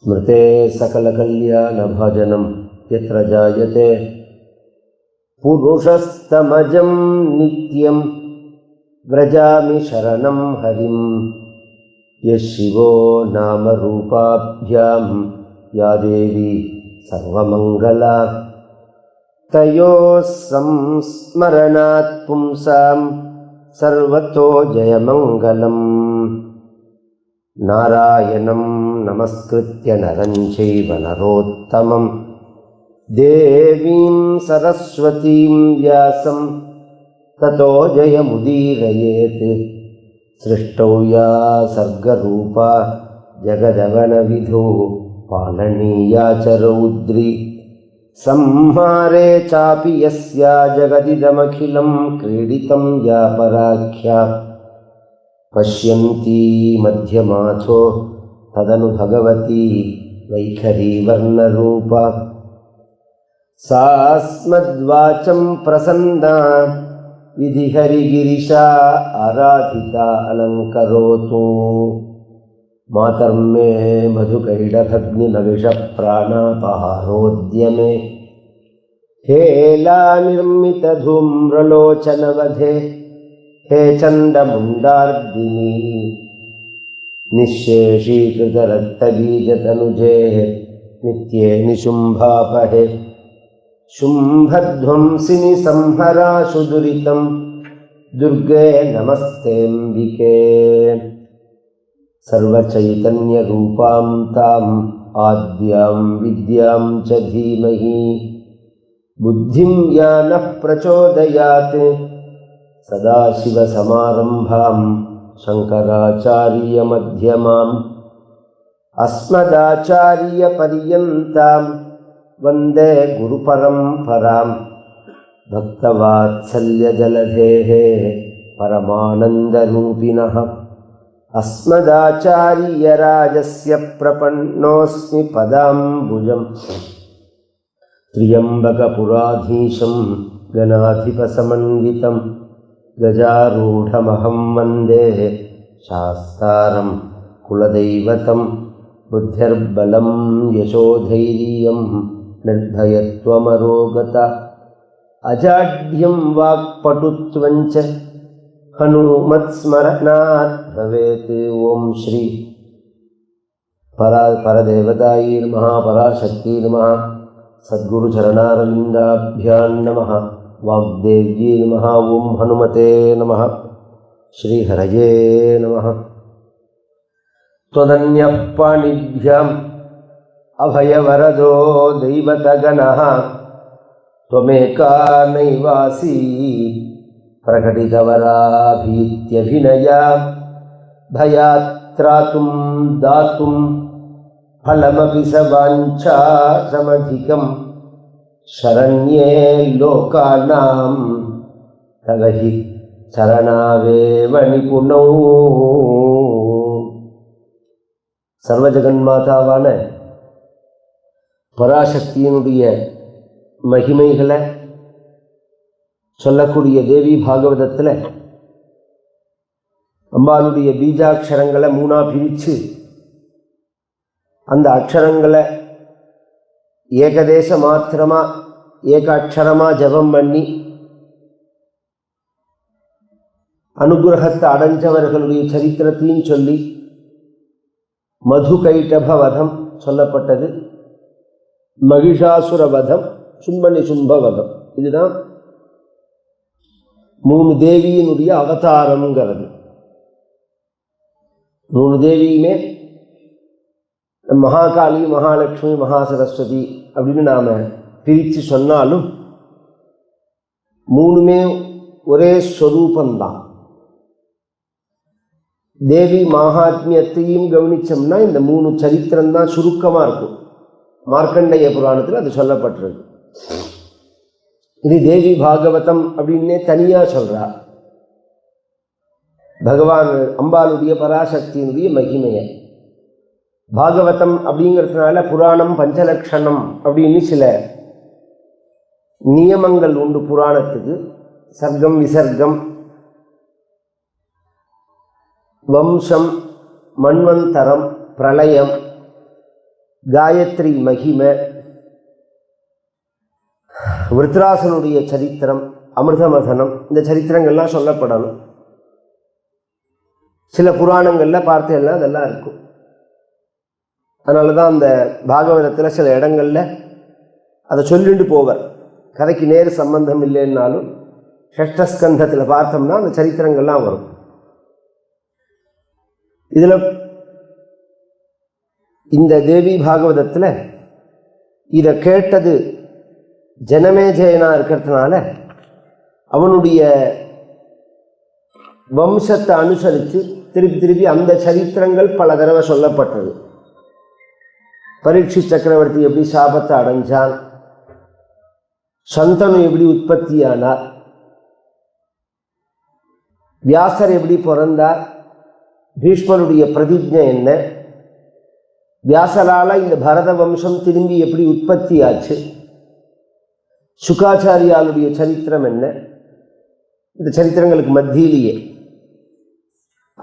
स्मृते सकलकल्याणभाजनं यत्र जायते पुरुषस्तमजं नित्यं व्रजामि शरणं हरिं यः शिवो नामरूपाभ्यां या देवी सर्वमङ्गला तयोः संस्मरणात् पुंसां सर्वतो जयमङ्गलम् नारायणं नमस्कृत्य नरं चैव नरोत्तमं देवीं सरस्वतीं व्यासं ततो जयमुदीरयेत् सृष्टौ या सर्गरूपा जगदवनविधौ पालनीया च रौद्री संहारे चापि यस्या जगदिदमखिलं क्रीडितं या पराख्या पश्यन्ती मध्यमाथो तदनु भगवती वैखरी वर्णरूपा सास्मद्वाचं प्रसन्ना विधिहरिगिरिशा आराधिता अलङ्करोतु मातर्मे मधुकैडभग्निमविषप्राणापहारोद्यमे हेलानिर्मितधूम्रलोचनवधे हे चण्डमुण्डार्दिनी निःशेषीकृतरक्तबीजतनुजे नित्ये निशुम्भापहे शुम्भध्वंसिनि संहराशु दुरितं दुर्गे नमस्तेऽम्बिके सर्वचैतन्यरूपां ताम् आद्यां विद्यां च धीमहि बुद्धिं या नः प्रचोदयात् सदाशिवसमारम्भां शङ्कराचार्यमध्यमाम् अस्मदाचार्यपर्यन्तां वन्दे गुरुपरम्परां भक्तवात्सल्यजलधेः परमानन्दरूपिणः अस्मदाचार्यराजस्य प्रपन्नोऽस्मि पदाम्बुजम् त्र्यम्बकपुराधीशं गणाधिपसमन्वितं गजारूढमहं वन्दे शास्तारं कुलदैवतं बुद्धिर्बलं यशोधैर्यं निर्भयत्वमरोगता अजाड्यं वाक्पटुत्वं च हनुमत्स्मरणात् भवेत्। ओम श्री परदेवतायै नमः, पराशक्ति नमः, सद्गुरुचरणारविन्दाभ्यां नमः, वाग्देव्यै नमः, ओम हनुमते नमः, श्रीहरये नमः। त्वदन्यः पाणिभ्याम् अभयवरदो दैवतगणः त्वमेका नैवासी प्रकटितवराभीत्यभिनया भयात्रातुं दातुं फलमपि स वाञ्छाशमधिकं शरण्ये लोकानां तव हि शरणावेव निपुणौ। सर्वजगन्मातावाன பராசக்தியினுடைய மகிமைகளை சொல்லக்கூடிய தேவி பாகவதத்தில் அம்பாளுடைய பீஜாட்சரங்களை மூணா பிரித்து அந்த அக்ஷரங்களை ஏகதேச மாத்திரமாக ஏக அக்ஷரமாக ஜபம் பண்ணி அனுகிரகத்தை அடைஞ்சவர்களுடைய சரித்திரத்தையும் சொல்லி மதுகைடப வதம் சொல்லப்பட்டது, மகிஷாசுர வதம், சும்பனி சும்ப வதம். இதுதான் மூணு தேவியினுடைய அவதாரம்ங்கிறது. மூணு தேவியுமே மகாகாளி, மகாலட்சுமி, மகாசரஸ்வதி அப்படின்னு நாம் பிரித்து சொன்னாலும் மூணுமே ஒரே ஸ்வரூபந்தான். தேவி மகாத்மியத்தையும் கவனித்தோம்னா இந்த மூணு சரித்திரம்தான் சுருக்கமாக இருக்கும். மார்க்கண்டேய புராணத்தில் அது சொல்லப்பட்டிருக்கு. இது தேவி பாகவதம் அப்படின்னே தனியாக சொல்கிறா. பகவான் அம்பாளுடைய பராசக்தியினுடைய மகிமையை பாகவதம் அப்படிங்கிறதுனால புராணம் பஞ்சலக்ஷணம் அப்படின்னு சில நியமங்கள் உண்டு புராணத்துக்கு. சர்க்கம், விசர்க்கம், வம்சம், மன்வந்தரம், பிரளயம், காயத்ரி மகிமை, விருத்ராசனுடைய சரித்திரம், அமிர்தமதனம், இந்த சரித்திரங்கள்லாம் சொல்லப்படணும். சில புராணங்களில் பார்த்தேன்னா அதெல்லாம் இருக்கும். அதனால தான் அந்த பாகவதத்தில் சில இடங்களில் அதை சொல்லிட்டு போவர். கதைக்கு நேரு சம்பந்தம் இல்லைன்னாலும் ஷஷ்டஸ்கந்தத்தில் பார்த்தோம்னா அந்த சரித்திரங்கள்லாம் வரும். இதில் இந்த தேவி பாகவதத்தில் இதை கேட்டது ஜனமேஜயனாக இருக்கிறதுனால அவனுடைய வம்சத்தை அனுசரித்து திருப்பி திருப்பி அந்த சரித்திரங்கள் பல தடவை சொல்லப்பட்டது. பரீட்சித் சக்கரவர்த்தி எப்படி சாபத்தை அடைஞ்சான், சந்தனு எப்படி உற்பத்தியானார், வியாசர் எப்படி பிறந்தார், பீஷ்மருடைய பிரதிஜை என்ன, வியாசரால இந்த பரத வம்சம் திரும்பி எப்படி உற்பத்தி ஆச்சு, சுகாச்சாரியாளுடைய சரித்திரம் என்ன, இந்த சரித்திரங்களுக்கு மத்தியிலேயே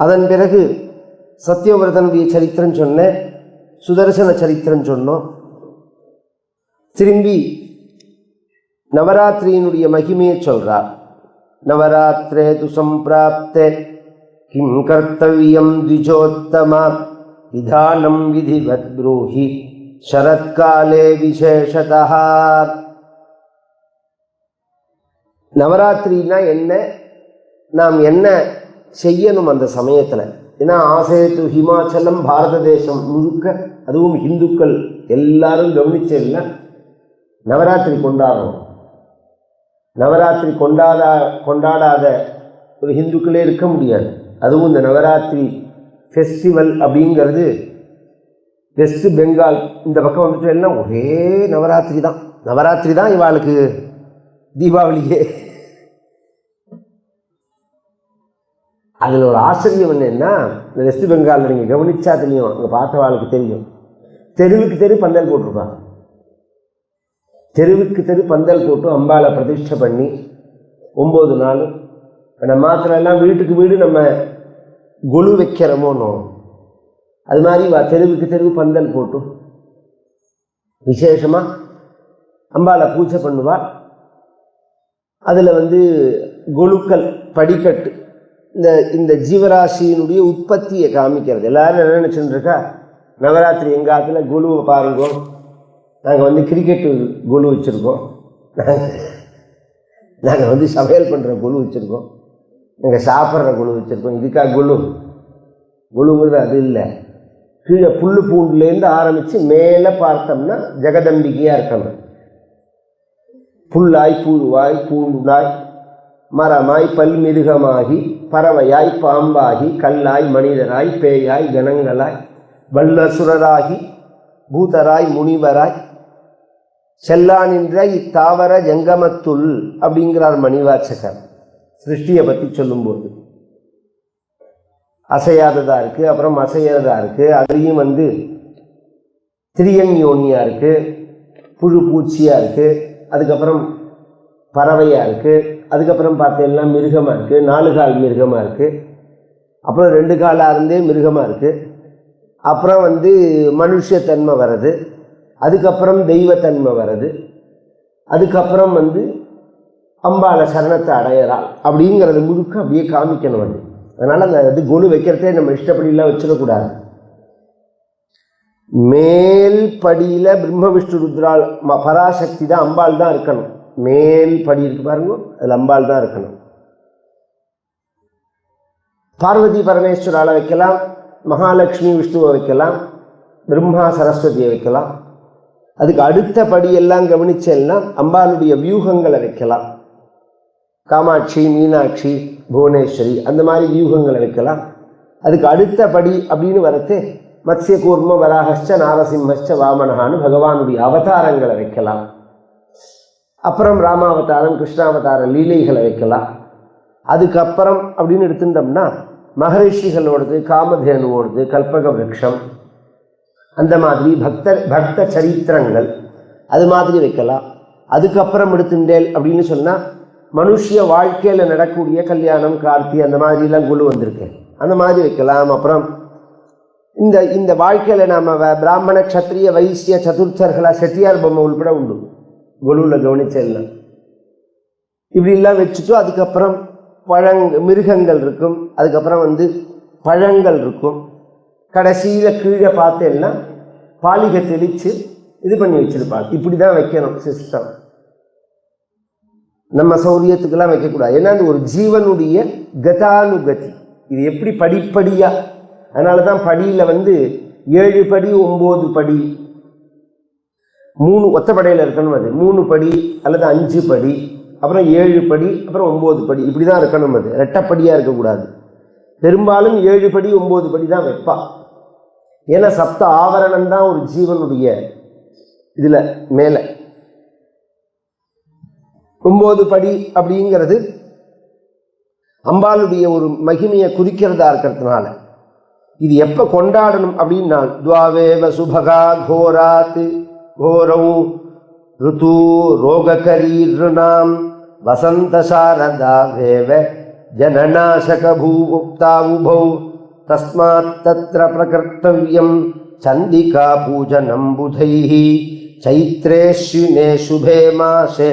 அதன் பிறகு சத்யவிரதனுடைய சரித்திரம் சொன்னேன், சுதர்சன சரித்திரம் சொன்னோம். திரும்பி நவராத்திரியினுடைய மகிமையை சொல்றார். நவராத்திரே து சம்பிராப்தே கிம் கர்த்தவியம் த்விஜோத்தமா விதானம் விதிவத் ப்ரூஹி சரத்காலே விசேஷதः. நவராத்திரினா என்ன, நாம் என்ன செய்யணும் அந்த சமயத்தில்? ஏன்னா ஆசேத்து ஹிமாச்சலம் பாரத தேசம் முழுக்க, அதுவும் இந்துக்கள் எல்லாரும் கவனிச்சல நவராத்திரி கொண்டாடணும். நவராத்திரி கொண்டாடாத ஒரு ஹிந்துக்களே இருக்க முடியாது. அதுவும் இந்த நவராத்திரி ஃபெஸ்டிவல் அப்படிங்கிறது வெஸ்ட் பெங்கால் இந்த பக்கம் வந்துட்டு எல்லாம் ஒரே நவராத்திரி தான். நவராத்திரி தான் இவாளுக்கு தீபாவளியே. அதில் ஒரு ஆச்சரியம் என்னன்னா, இந்த வெஸ்ட் பெங்காலில் நீங்கள் கவனிச்சா தெரியும், அங்கே பார்த்தவாளுக்கு தெரியும், தெருவுக்கு தெரு பந்தல் போட்டிருப்பாங்க. தெருவுக்கு தெரு பந்தல் போட்டு அம்பாளை பிரதிஷ்டை பண்ணி 9 நாள். நம்ம மாத்திரம் எல்லாம் வீட்டுக்கு வீடு நம்ம கொலு வைக்கிறோமோனோ, அது மாதிரி தெருவுக்கு தெருவு பந்தல் போட்டு விசேஷமாக அம்பாளை பூஜை பண்ணுவாள். அதில் கொலுக்கள் படிக்கட்டு இந்த ஜீவராசியினுடைய உற்பத்தியை காமிக்கிறது. எல்லாரும் என்ன நினச்சிட்டு இருக்கா, நவராத்திரி எங்கள் ஆற்றுல கொலுவை பாருங்கோ, நாங்கள் கிரிக்கெட்டு கொலு வச்சுருக்கோம், நாங்கள் சமையல் பண்ணுற கொலு வச்சுருக்கோம், நாங்கள் சாப்பிட்ற கொலு வச்சுருக்கோம். இதுக்காக கொலுங்கிறது அது இல்லை. கீழே புல் பூண்டுலேருந்து ஆரம்பித்து மேலே பார்த்தோம்னா ஜெகதம்பிகையாக இருக்கணும். புல்லாய் பூவாய் பூண்டாய் மரமாய் பல்மிருகமாகி பறவையாய் பாம்பாகி கல்லாய் மனிதராய் பேயாய் கணங்களாய் வல்லசுரராகி பூதராய் முனிவராய் செல்லா நின்ற இத்தாவர ஜங்கமத்துள் அப்படிங்கிறார் மணிவாச்சகர். சிருஷ்டியை பற்றி சொல்லும்போது அசையாததாக இருக்குது, அப்புறம் அசையாததாக இருக்குது, அதுலேயும் திரியங்யோனியாக இருக்குது, புழு பூச்சியாக இருக்குது, அதுக்கப்புறம் பறவையாக இருக்குது, அதுக்கப்புறம் பார்த்தீங்கன்னா மிருகமாக இருக்குது, 4 கால் மிருகமாக இருக்குது, அப்புறம் 2 காலாக இருந்தே மிருகமாக இருக்குது, அப்புறம் மனுஷத்தன்மை வருது, அதுக்கப்புறம் தெய்வத்தன்மை வருது, அதுக்கப்புறம் அம்பாளை சரணத்தை அடையறாள் அப்படிங்கிறது முழுக்க அப்படியே காமிக்கணும். அதனால் அந்த கொலு வைக்கிறதே நம்ம இஷ்டப்படியெல்லாம் வச்சிடக்கூடாது. மேல் படியில் பிரம்ம விஷ்ணு ருத்ரால் பராசக்தி தான், அம்பாள் தான் இருக்கணும். மேல் படி இருக்கு பாருங்க, அதில் அம்பாள் தான் இருக்கணும். பார்வதி பரமேஸ்வரால வைக்கலாம், மகாலட்சுமி விஷ்ணுவை வைக்கலாம், பிரம்மா சரஸ்வதியை வைக்கலாம். அதுக்கு அடுத்த படியெல்லாம் கவனிச்சேன்னா அம்பாளுடைய வியூகங்களை வைக்கலாம். காமாட்சி, மீனாட்சி, புவனேஸ்வரி அந்த மாதிரி வியூகங்களை வைக்கலாம். அதுக்கு அடுத்த படி அப்படின்னு வரத்து மத்ய கூர்ம வராகஸ்ச நாரசிம்மஸ்ச வாமனஹான்னு பகவானுடைய அவதாரங்களை வைக்கலாம். அப்புறம் ராமாவதாரம், கிருஷ்ணாவதார லீலைகளை வைக்கலாம். அதுக்கப்புறம் அப்படின்னு எடுத்துட்டோம்னா மகரிஷிகளோடது, காமதேனுவோடது, கல்பக விருட்சம், அந்த மாதிரி பக்த சரித்திரங்கள் அது மாதிரி வைக்கலாம். அதுக்கப்புறம் எடுத்துட்டேல் அப்படின்னு சொன்னால் மனுஷிய வாழ்க்கையில் நடக்கக்கூடிய கல்யாணம், கார்த்தி அந்த மாதிரிலாம் குழு வந்திருக்கு, அந்த மாதிரி வைக்கலாம். அப்புறம் இந்த இந்த வாழ்க்கையில் நாம் பிராமண க்ஷத்ரிய வைசிய சதுர்த்தர்களா செட்டியார் பொம்மை உள்பட உண்டு. கொலுவில் கவனிச்செல்லாம் இப்படிலாம் வச்சுட்டு அதுக்கப்புறம் மிருகங்கள் இருக்கும், அதுக்கப்புறம் பழங்கள் இருக்கும். கடைசியில் கீழே பார்த்தேன்னா பாலிகை தெளித்து இது பண்ணி வச்சுருப்பாங்க. இப்படி தான் வைக்கணும் சிஸ்டம். நம்ம சௌரியத்துக்கெல்லாம் வைக்கக்கூடாது. ஏன்னா அது ஒரு ஜீவனுடைய கதானுகதி. இது எப்படி படிப்படியாக, அதனால தான் படியில் 7 படி 9 படி 3 ஒத்தப்படையில் இருக்கணும். அது 3 படி அல்லது 5 படி, அப்புறம் 7 படி, அப்புறம் 9 படி, இப்படி தான் இருக்கணும். அது ரெட்டப்படியாக இருக்கக்கூடாது. பெரும்பாலும் 7 படி 9 படி தான் வைப்பா. ஏன்னா சப்த ஆவரணம் தான் ஒரு ஜீவனுடைய இதில் மேலே. 9 படி அப்படிங்கிறது அம்பாளுடைய ஒரு மகிமையை குறிக்கிறதா இருக்கிறதுனால இது எப்போ கொண்டாடணும் அப்படின்னா, துவாவேவ சுபகா கோராத் கோரௌ ருது ரோககரீர்ணாம் வசந்த சாரதா வேவ ஜனநாசக பூமுக்தா உபௌ தஸ்மாத் தத்ர பிரகர்த்தவ்யம் சந்திகா பூஜனம் புதைஹி சைத்ரேஷ்வினே சுபே மாசே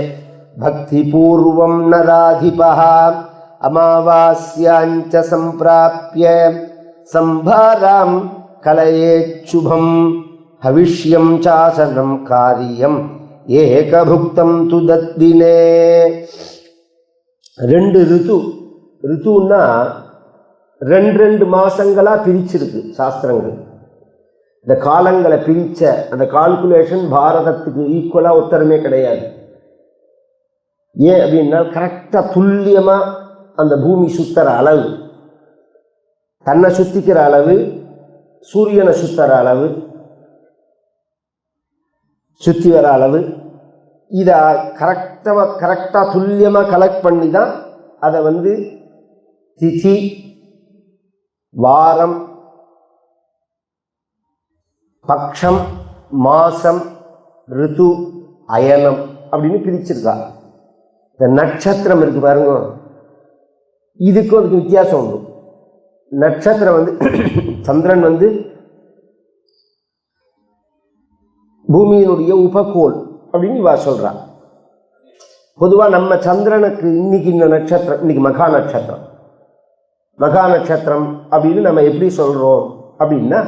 பக்திபூர்வம் நராதிபஹ அமாவாஸ்யாஞ்ச சம்பிராப்ய சம்பாராம் கலயேச்சுபம் ஹவிஷ்யம் சாசனம் காரியம் ஏகபுக்தம் து தத்தினே. 2 ரித்துன்னா 2 மாசங்களா பிரிச்சிருக்கு சாஸ்திரங்கள். இந்த காலங்களை பிரிச்ச அந்த கால்குலேஷன் பாரதத்துக்கு ஈக்குவலா ஒத்தரமே கிடையாது. ஏன் அப்படின்னா கரெக்டா துல்லியமா அந்த பூமி சுத்துற அளவு, தன்னை சுத்திக்கிற அளவு, சூரியனை சுத்துற அளவு, சுத்தி வர அளவு, இதை கரெக்டா துல்லியமா கலெக்ட் பண்ணி தான் அதை திதி, வாரம், பக்ஷம், மாசம், ரித்து, அயனம் அப்படின்னு பிரிச்சிருக்கா. இந்த நட்சத்திரம் இருக்கு பாருங்க, இதுக்கும் அதுக்கு வித்தியாசம் உண்டு. நட்சத்திரம் சந்திரன் பூமியினுடைய உபகோள் அப்படின்னு இவா சொல்றா. பொதுவாக நம்ம சந்திரனுக்கு இன்னைக்கு இந்த நட்சத்திரம், இன்னைக்கு மகா நட்சத்திரம். மகா நட்சத்திரம் அப்படின்னு நம்ம எப்படி சொல்றோம் அப்படின்னா,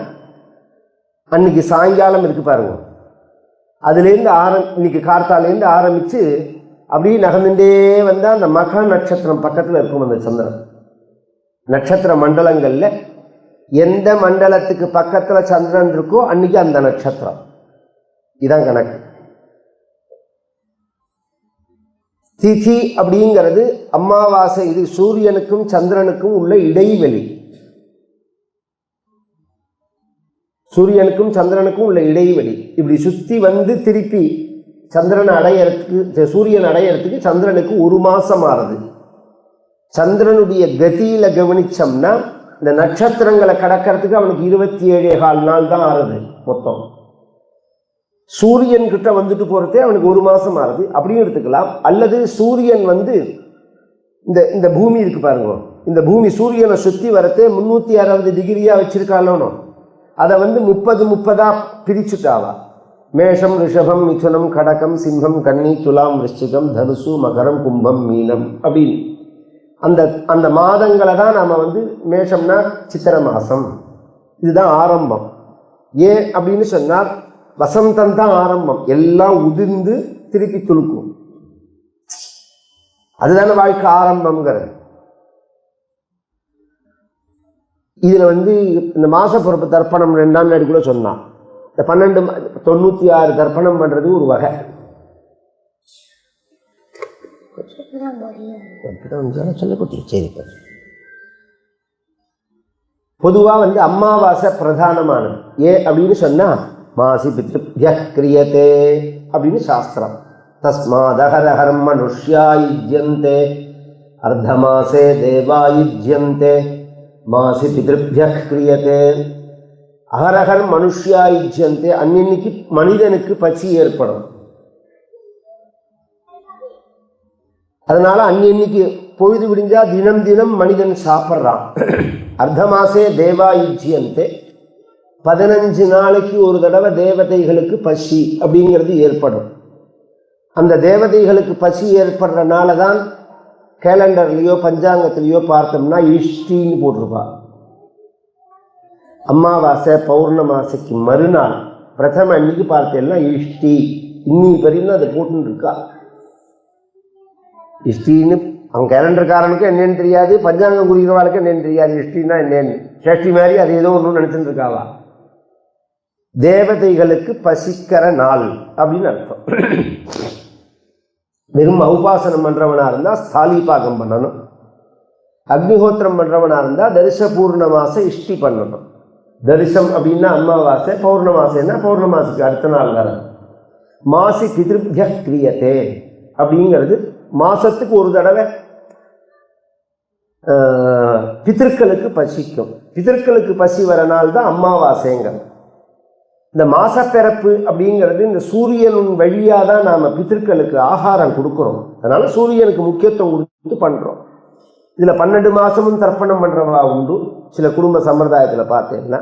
அன்னைக்கு சாயங்காலம் இருக்கு பாருங்க, அதுலேருந்து இன்னைக்கு கார்த்தாலேருந்து ஆரம்பிச்சு அப்படியே நகர்ந்துட்டே வந்தால் அந்த மகா நட்சத்திரம் பக்கத்தில் இருக்கும். அந்த சந்திரன் நட்சத்திர மண்டலங்களில் எந்த மண்டலத்துக்கு பக்கத்தில் சந்திரன் இருக்கோ அன்னைக்கு அந்த நட்சத்திரம். இதான் கணக்கு. திதி அப்படிங்கிறது அமாவாசை. இது சூரியனுக்கும் சந்திரனுக்கும் உள்ள இடைவெளி. சூரியனுக்கும் சந்திரனுக்கும் உள்ள இடைவெளி இப்படி சுற்றி திருப்பி சந்திரன் அடையறதுக்கு, சூரியன் அடையறதுக்கு சந்திரனுக்கு 1 மாசம் ஆறுது. சந்திரனுடைய கதியில கவனிச்சோம்னா இந்த நட்சத்திரங்களை கடக்கிறதுக்கு அவனுக்கு 27.25 நாள் தான் ஆறுது மொத்தம். சூரியன் கிட்ட வந்துட்டு போறதே அவனுக்கு 1 மாசம் ஆறுது அப்படியும் எடுத்துக்கலாம். அல்லது சூரியன் இந்த இந்த பூமி இருக்கு பாருங்க, இந்த பூமி சூரியனை சுற்றி வரத்தே 360 டிகிரியா வச்சிருக்காளோ, அதை 30 பிரிச்சுட்டாவா. மேஷம், ரிஷபம், மிதுனம், கடகம், சிம்மம், கன்னி, துலாம், விருச்சிகம், தனுசு, மகரம், கும்பம், மீனம் அப்படின்னு அந்த அந்த மாதங்களை தான் நாம் மேஷம்னா சித்திரை மாதம், இதுதான் ஆரம்பம். ஏன் அப்படின்னு சொன்னால் வசந்தம் தான் ஆரம்பம். எல்லாம் உதிர்ந்து திருப்பி துளுக்கும். அதுதானே வாழ்க்கை ஆரம்பம்ங்கிறது. இதில் இந்த மாச பொறுப்பு தர்ப்பணம் 2ஆம் நாடு கூட சொன்னான். இந்த 96 தர்ப்பணம் பண்றது ஒரு வகை. பொதுவா அமாவாசை பிரதானமானது. ஏன் அப்படின்னு சொன்னா மாசி பித்ருப்ய கிரியதே அப்படின்னு சாஸ்திரம். தஸ்மாதஹரஹர் மனுஷ்யா யுஜ்யந்தே அர்த்தமாசே தேவா யுஜ்யந்தே மாசி பித்ருப்ய கிரியதே. அகரகர் மனுஷ்யா யுஜ்யந்தே, அன்னைக்கு மனிதனுக்கு பசி ஏற்படும். அதனால அன்னைக்கு பொழுது விடிஞ்சா தினம் தினம் மனிதன் சாப்பிட்றான். அர்த்தமாசே தேவா யுஜ்யந்தே, 15 நாளைக்கு ஒரு தடவை தேவதைகளுக்கு பசி அப்படிங்கிறது ஏற்படும். அந்த தேவதைகளுக்கு பசி ஏற்படுறனால தான் கேலண்டர்லேயோ பஞ்சாங்கத்திலேயோ பார்த்தோம்னா இஷ்டின்னு போட்டிருப்பா. அமாவாசை பௌர்ணமாசைக்கு மறுநாள் பிரதம அன்னைக்கு பார்த்தேன்னா இஷ்டி, இன்னி வரையும் அதை போட்டுன்னு இருக்கா. இஷ்டின்னு அவன் கேலண்டர்காரனுக்கு என்னன்னு தெரியாது, பஞ்சாங்கம் குறிக்கிறவாளுக்கு என்னன்னு தெரியாது. இஷ்டின்னா என்னன்னு சேஷ்டி மாதிரி அது ஏதோ ஒன்று நினைச்சுட்டு இருக்காவா. தேவதைகளுக்கு பசிக்கிற நாள் அப்படின்னு அர்த்தம். வெறும் உபாசனம் பண்றவனா இருந்தா ஸ்தாலிபாகம் பண்ணணும். அக்னிஹோத்திரம் பண்றவனா இருந்தா தரிச பூர்ணமாச இஷ்டி பண்ணணும். தரிசம் அப்படின்னா அமாவாசை, பௌர்ணமாசைன்னா பௌர்ணமாசைக்கு அடுத்த நாள் வர. மாசி பிதிருப்ய கிரியத்தே அப்படிங்கிறது மாசத்துக்கு ஒரு தடவை பிதர்களுக்கு பசிக்கும். பிதர்களுக்கு பசி வர நாள் தான் அமாவாசைங்கிறது. இந்த மாசப்பிறப்பு அப்படிங்கிறது இந்த சூரியனின் வழியாக தான் நாம் பிதர்களுக்கு ஆகாரம் கொடுக்குறோம். அதனால சூரியனுக்கு முக்கியத்துவம் கொடுத்து பண்ணுறோம். இதில் 12 மாதமும் தர்ப்பணம் பண்ணுறவா உண்டு. சில குடும்ப சம்பிரதாயத்தில் பார்த்தேன்னா,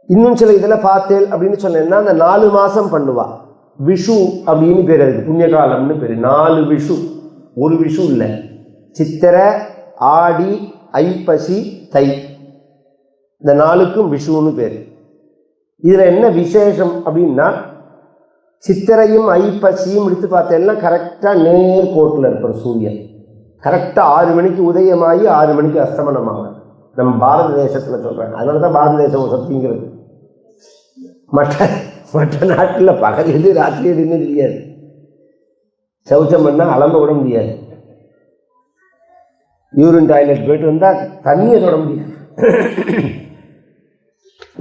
இன்னும் சில இதில் பார்த்தேன் அப்படின்னு சொன்னேன்னா அந்த 4 மாதம் பண்ணுவா. விஷு அப்படின்னு பேர், அதுக்கு புண்ணியகாலம்னு பேர். 4 விஷு, ஒரு விஷு இல்லை. சித்திரை, ஆடி, ஐப்பசி, தை, இந்த 4க்கும் விஷுன்னு பேர். இதில் என்ன விசேஷம் அப்படின்னா, சித்திரையும் ஐப்பசியும் எடுத்து பார்த்தேன்னா கரெக்டாக நேர்கோட்டில் இருக்கிற சூரியன் கரெக்டாக 6 மணிக்கு உதயமாகி 6 மணிக்கு அஸ்தமனமாகும். நம்ம பாரத தேசத்தில் சொல்கிறாங்க. அதனால தான் பாரத தேசம் சக்திங்கிறது. மற்ற நாட்டில் பகல் எது ராத்திரி எதுன்னு தெரியாது. சௌச்சம் பண்ணால் அலம்ப விட முடியாது. யூரின் டாய்லெட் போய்ட்டு வந்தால் தண்ணியை தொட முடியாது.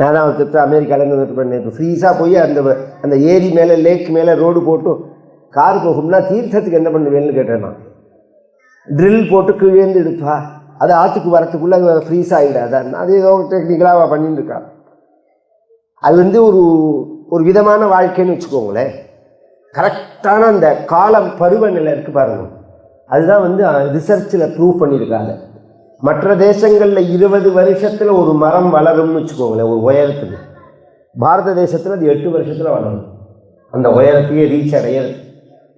நான் தான் ஒருத்தர் அமெரிக்காவிலேருந்து பண்ணேன். ஃப்ரீஸாக போய் அந்த ஏரி மேலே லேக் மேலே ரோடு போட்டு கார் போகும்னா தீர்த்தத்துக்கு என்ன பண்ணுவேன்னு கேட்டேன் நான். ட்ரில் போட்டு கீழேந்து எடுப்பா, அது ஆற்றுக்கு வரத்துக்குள்ளே ஃப்ரீஸ் ஆகிடாதான். அது ஏதோ டெக்னிக்கலாக பண்ணிட்டு இருக்கா. அது ஒரு விதமான வாழ்க்கைன்னு வச்சுக்கோங்களேன். கரெக்டான அந்த காலம் பருவநிலை இருக்குது பாருங்கள், அதுதான் ரிசர்ச்சில் ப்ரூவ் பண்ணியிருக்காங்க. மற்ற தேசங்களில் 20 வருஷத்தில் ஒரு மரம் வளரும்னு வச்சுக்கோங்களேன், ஒரு உயரத்துக்கு. பாரத தேசத்தில் அது 8 வருஷத்தில் வளரும், அந்த உயரத்தையே ரீச் அடையிறது.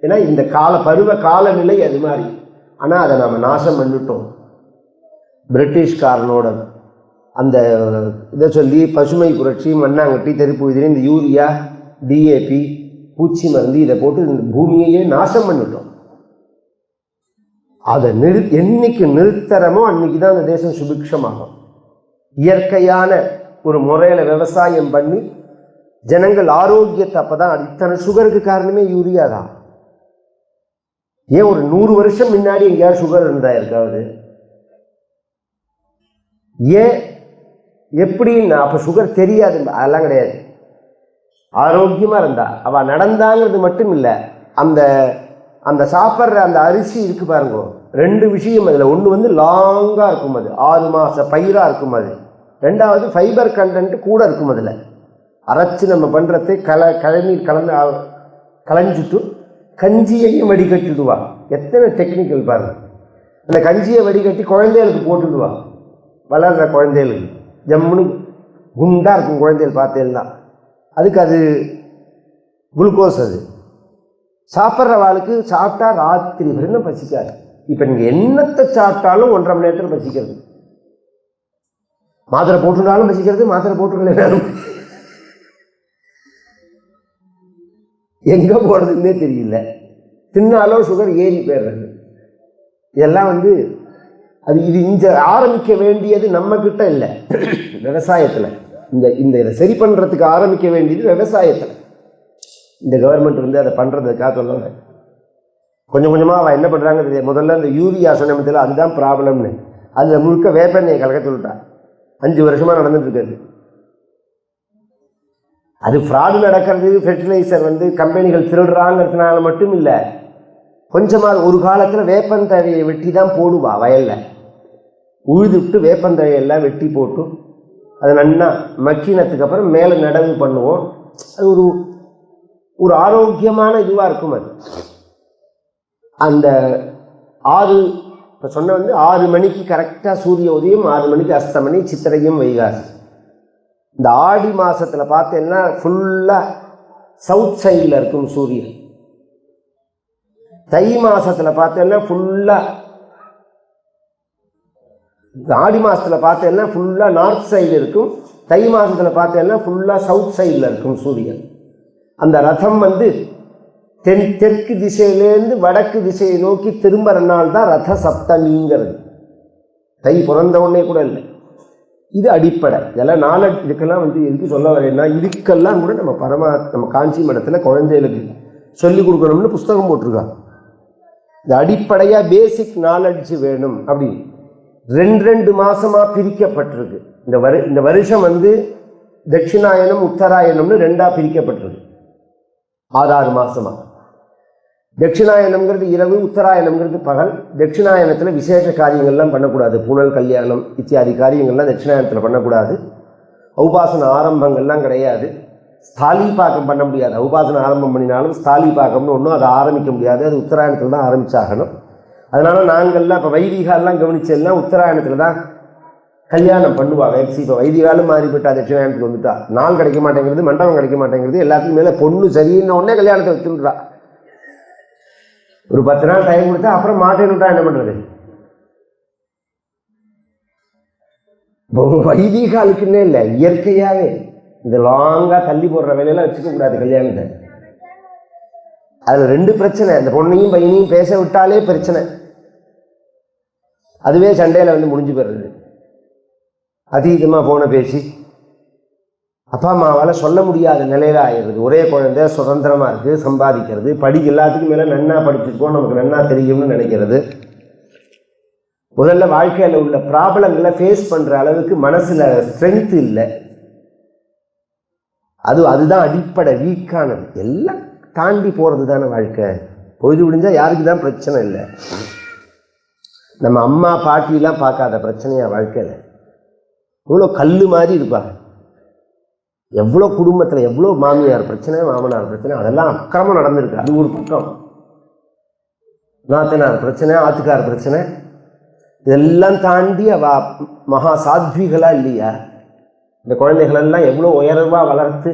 ஏன்னா இந்த பருவ காலநிலை அது மாதிரி. ஆனால் அதை நம்ம நாசம் பண்ணிட்டோம். பிரிட்டிஷ்காரனோட அந்த இதை சொல்லி பசுமை புரட்சி, மண்ணாங்கட்டி, தெருப்பு இதில் இந்த யூரியா, டிஏபி, பூச்சி மருந்து இதை போட்டு இந்த பூமியையே நாசம் பண்ணிட்டோம். அதை என்னைக்கு நிறுத்துறமோ அன்னைக்கு தான் அந்த தேசம் சுபிக்ஷமாகும். இயற்கையான ஒரு முறையில் விவசாயம் பண்ணி ஜனங்கள் ஆரோக்கியத்தை, அப்போ தான் இத்தனை சுகருக்கு காரணமே யூரியா தான். ஏன் ஒரு 100 வருஷம் முன்னாடி எங்கேயாவது சுகர் இருந்தா இருக்காது? ஏன் எப்படின்னா அப்போ சுகர் தெரியாது, அதெல்லாம் கிடையாது. ஆரோக்கியமாக இருந்தா அவள் நடந்தாங்கிறது மட்டும் இல்லை, அந்த சாப்பிட்ற அந்த அரிசி இருக்கு பாருங்க, 2 விஷயம் அதில். ஒன்று லாங்காக இருக்கும், அது 6 மாத பயிராக இருக்கும். அது 2வது ஃபைபர் கண்டென்ட் கூட இருக்கும். அதில் அரைச்சி நம்ம பண்ணுறதை கழநீர் களைஞ்சிட்டு கஞ்சியையும் வடிகட்டிடுவா. எத்தனை டெக்னிக்கல் பாருங்கள். அந்த கஞ்சியை வடிகட்டி குழந்தைகளுக்கு போட்டுடுவா. வளர்கிற குழந்தைகளுக்கு ஜம்முன்னு குண்டாக இருக்கும் குழந்தைகள் பார்த்தேன்னா. அதுக்கு அது குளுக்கோஸ். அது சாப்பிட்ற வாளுக்கு சாப்பிட்டா ராத்திரி வரைக்கும் பசிக்காது. இப்போ நீங்கள் என்னத்தை சாப்பிட்டாலும் 1.5 மணி நேரத்தில் பசிக்கிறது. மாத்திரை போட்டுருந்தாலும் பசிக்கிறது, மாத்திரை போட்டுருந்தாலும் எங்கே போகிறதுன்னே தெரியல. தின்னாலும் சுகர் ஏறி போயிடுறது. இதெல்லாம் அது இங்கே ஆரம்பிக்க வேண்டியது நம்மக்கிட்ட இல்லை, விவசாயத்தில். இதை சரி பண்ணுறதுக்கு ஆரம்பிக்க வேண்டியது விவசாயத்தில். இந்த கவர்மெண்ட் அதை பண்ணுறதுக்காக சொல்லுவாங்க. கொஞ்சம் கொஞ்சமாக அவள் என்ன பண்ணுறாங்க தெரியாது. முதல்ல இந்த யூரியா சமயத்தில் அதுதான் ப்ராப்ளம்னு அதில் முழுக்க வேப்பெண்ணெயை கலக்க சொல்லிட்டான். 5 வருஷமாக நடந்துட்டு இருக்காது. அது ஃப்ராடு நடக்கிறது. ஃபெர்டிலைசர் கம்பெனிகள் திருடுறாங்கிறதுனால மட்டும் இல்லை. கொஞ்சமாக ஒரு காலத்தில் வேப்பந்தழையை வெட்டி தான் போடுவா வயலில். உழுது விட்டு வேப்பந்தழையெல்லாம் வெட்டி போட்டு அது நன்னா மக்கினத்துக்கு அப்புறம் மேலே நடவு பண்ணுவோம். அது ஒரு ஆரோக்கியமான இதுவாக இருக்கும். அது அந்த 6 இப்போ சொன்ன 6 மணிக்கு கரெக்டாக சூரிய உதயம், 6 மணிக்கு அஸ்தமனி, சித்திரையும் வைகாசி. இந்த ஆடி மாதத்தில் பார்த்தீங்கன்னா ஃபுல்லாக சவுத் சைடில் இருக்கும் சூரியன். தை மாதத்தில் பார்த்தீங்கன்னா ஃபுல்லாக, ஆடி மாதத்தில் பார்த்தீங்கன்னா ஃபுல்லாக நார்த் சைடு இருக்கும், தை மாதத்தில் பார்த்தீங்கன்னா ஃபுல்லாக சவுத் சைடில் இருக்கும் சூரியன். அந்த ரதம் வந்து தெற்கு திசையிலேருந்து வடக்கு திசையை நோக்கி திரும்புகிற நாள் தான் ரத சப்தமிங்கிறது. தை பிறந்த உடனே கூட இல்லை. இது அடிப்படை. இதெல்லாம் நாலெட் இதுக்கெல்லாம் வந்து எதுக்கு சொல்ல வரேன்னா, இதுக்கெல்லாம் கூட நம்ம காஞ்சி மடத்தில் குழந்தைகளுக்கு சொல்லிக் கொடுக்கணும்னு புஸ்தகம் போட்டிருக்காங்க. இந்த அடிப்படையாக பேசிக் நாலெட்ஜ் வேணும் அப்படின்னு 2 மாதமாக பிரிக்கப்பட்டிருக்கு. இந்த வருஷம் வந்து தட்சிணாயனம் உத்தராயணம்னு 2ஆக பிரிக்கப்பட்டிருக்கு. 6 மாதமாக. தட்சிணாயனம்ங்கிறது இரவு, உத்தராயணம்ங்கிறது பகல். தட்சிணாயனத்தில் விசேஷ காரியங்கள்லாம் பண்ணக்கூடாது. புனல் கல்யாணம் இத்தியாதி காரியங்கள்லாம் தட்சிணாயனத்தில் பண்ணக்கூடாது. உபாசன ஆரம்பங்கள்லாம் கிடையாது. ஸ்தாலி பாக்கம் பண்ண முடியாது. உபாசன ஆரம்பம் பண்ணினாலும் ஸ்தாலி பாக்கம்னு ஒன்றும் அதை ஆரம்பிக்க முடியாது. அது உத்தராயணத்தில் தான் ஆரம்பிச்சாகணும். அதனால் நாங்கள்லாம் இப்போ வைதிகாலெலாம் கவனிச்செல்லாம் உத்தராயணத்தில் தான் கல்யாணம் பண்ணுவாங்க. இப்போ வைதிகாலும் மாறிப்பட்டா, தட்சிணாயனத்துக்கு வந்துட்டா நாள் கிடைக்க மாட்டேங்கிறது, மண்டபம் கிடைக்க மாட்டேங்கிறது, எல்லாத்துக்கும் மேலே பொண்ணு சரின்னு உடனே கல்யாணத்தை வச்சுன்றா. ஒரு 10 நாள் டைம் கொடுத்தா அப்புறம் மாட்டேன்னு விட்டா என்ன பண்ணுறது? வைதிகாலுக்குன்னே இல்லை, இயற்கையாகவே இந்த லாங்காக தள்ளி போடுற வேலையெல்லாம் வச்சுக்க கூடாது கல்யாணத்தை. அதில் 2 பிரச்சனை. இந்த பொண்ணையும் பையனையும் பேச விட்டாலே பிரச்சனை. அதுவே சண்டையில் வந்து முடிஞ்சு போயிடுறது. அதீதமாக போன பேசி அப்பா அம்மாவால் சொல்ல முடியாத நிலையில் ஆயிடுறது. ஒரே குழந்தை சுதந்திரமாக இருக்குது, சம்பாதிக்கிறது, எல்லாத்துக்கும் மேலே நன்னா படிச்சிருக்கோம், நமக்கு நன்னா தெரியும்னு நினைக்கிறது. முதல்ல வாழ்க்கையில் உள்ள ப்ராப்ளங்களை ஃபேஸ் பண்ணுற அளவுக்கு மனசில் ஸ்ட்ரென்த் இல்லை. அதுதான் அடிப்படை வீக்கானது. எல்லாம் தாண்டி போகிறது தானே வாழ்க்கை. பொழுது விடிஞ்சால் யாருக்கு தான் பிரச்சனை இல்லை. நம்ம அம்மா பாட்டிலாம் பார்க்காத பிரச்சனையா வாழ்க்கையில்? இவ்வளோ கல் மாதிரி இருப்பாங்க. எவ்வளோ குடும்பத்தில் எவ்வளோ மாமியார் பிரச்சனை, மாமனார் பிரச்சனை, அதெல்லாம் அக்கிரமம் நடந்திருக்கு. அது ஒரு பக்கம். நாத்தனார் பிரச்சனை, ஆத்துக்கார் பிரச்சனை, இதெல்லாம் தாண்டி மகா சாத்விகளா இல்லையா? இந்த குழந்தைகளெல்லாம் எவ்வளோ உயர்வாக வளர்த்து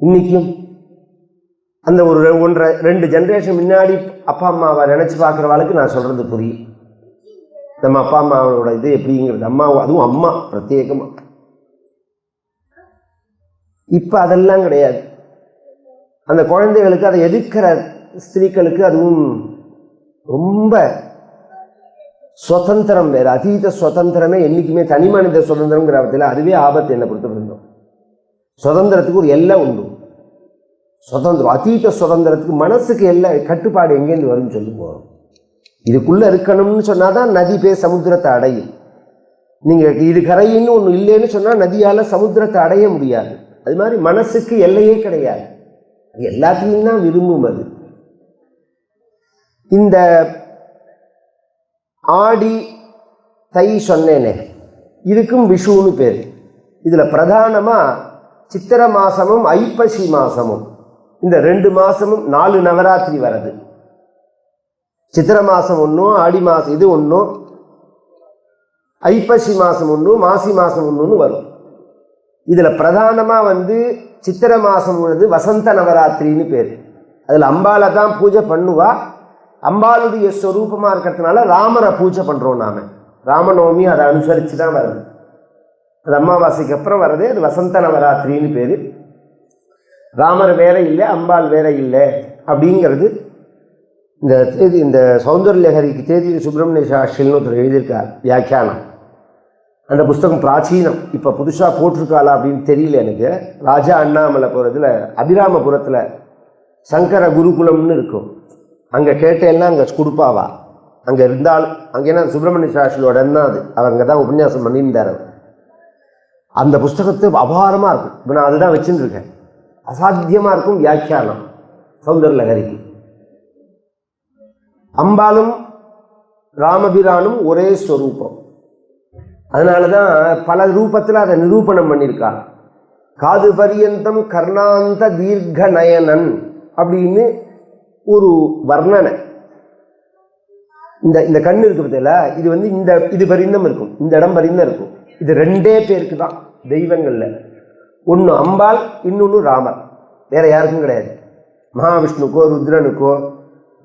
இன்றைக்கும் அந்த ஒரு 1-2 ஜென்ரேஷன் முன்னாடி அப்பா அம்மாவை நினச்சி பார்க்குறவாளுக்கு நான் சொல்கிறது புரியும். நம்ம அப்பா அம்மாவோட இது எப்படிங்கிறது, அம்மா அதுவும் அம்மா பிரத்யேகமாக. இப்போ அதெல்லாம் கிடையாது. அந்த குழந்தைகளுக்கு அதை எதிர்க்கிற ஸ்திரீகளுக்கு அதுவும் ரொம்ப சுதந்திரம் வேறு. அதீத சுதந்திரமே என்றைக்குமே தனி மனித சுதந்திரங்கிற பட்சத்தில் அதுவே ஆபத்து. என்ன பொறுத்த இருந்தோம் சுதந்திரத்துக்கு ஒரு எல்லை உண்டு. சுதந்திரம், அதீத சுதந்திரத்துக்கு மனசுக்கு எல்லை, கட்டுப்பாடு எங்கேருந்து வரும்னு சொல்லி போகிறோம். இதுக்குள்ளே இருக்கணும்னு சொன்னால் தான் நதி போய் சமுத்திரத்தை அடையும். நீங்கள் இது கரையின்னு ஒன்று இல்லைன்னு சொன்னால் நதியால் சமுத்திரத்தை அடைய முடியாது. அது மாதிரி மனசுக்கு எல்லையே கிடையாது. எல்லாத்தையும் தான் விரும்பும். அது இந்த ஆடி தை சொன்னேனே, இதுக்கும் விஷுன்னு பேர். இதில் பிரதானமாக சித்திர மாதமும் ஐப்பசி மாதமும், இந்த 2 மாதமும் 4 நவராத்திரி வருது. சித்திர மாதம் ஒன்றும், ஆடி மாதம் இது ஒன்றும், ஐப்பசி மாதம் ஒன்றும், மாசி மாதம் ஒன்றுன்னு வரும். இதில் பிரதானமாக வந்து சித்திர மாதம் உள்ளது வசந்த நவராத்திரின்னு பேர். அதில் அம்பாலை தான் பூஜை பண்ணுவா. அம்பாளுடைய ஸ்வரூபமாக இருக்கிறதுனால ராமரை பூஜை பண்ணுறோம் நாம். ராமநவமி அதை அனுசரித்து தான் வருது. அது அமாவாசைக்கு அப்புறம் வர்றதே அது வசந்த நவராத்திரின்னு பேர். ராமர் வேற இல்லை, அம்பாள் வேற இல்லை அப்படிங்கிறது இந்த தேதி. இந்த சௌந்தர்யலஹரிக்கு தேதி சுப்பிரமணிய சாஸ்திரின்னு ஒருத்தர் எழுதியிருக்கார் வியாக்கியானம். அந்த புஸ்தகம் பிராச்சீனம், இப்போ புதுசாக போட்டிருக்காளா அப்படின்னு தெரியல எனக்கு. ராஜா அண்ணாமலை போகிறதுல அபிராமபுரத்தில் சங்கர குருகுலம்னு இருக்கும். அங்கே கேட்டேன்னா அங்கே கொடுப்பாவா. அங்கே இருந்தால் அங்கே என்ன சுப்பிரமணிய சாஸ்திரியோட தான் அது, அவர் அங்கே தான் உபன்யாசம் பண்ணியிருந்தார். அந்த புஸ்தகத்தை அபாரமாக இருக்கும். இப்போ நான் அதுதான் வச்சுருக்கேன். அசாத்தியமாக இருக்கும் வியாக்கியானம் சௌந்தர்யலஹரிக்கு. அம்பாலும் ராமபிரானும் ஒரே ஸ்வரூபம். அதனால தான் பல ரூபத்தில் அதை நிரூபணம் பண்ணியிருக்காங்க. காது பரியந்தம் கர்ணாந்த தீர்க்க நயனன் அப்படின்னு ஒரு வர்ணனை. இந்த கண் இருக்கு பார்த்தீங்களா, இது இது பரிந்தம் இருக்கும், இந்த இடம் பரிந்தம் இருக்கும். இது 2 பேருக்கு தான் தெய்வங்கள்ல. ஒன்று அம்பாள், இன்னொன்று ராமர். வேற யாருக்கும் கிடையாது. மகாவிஷ்ணுக்கோ ருத்ரனுக்கோ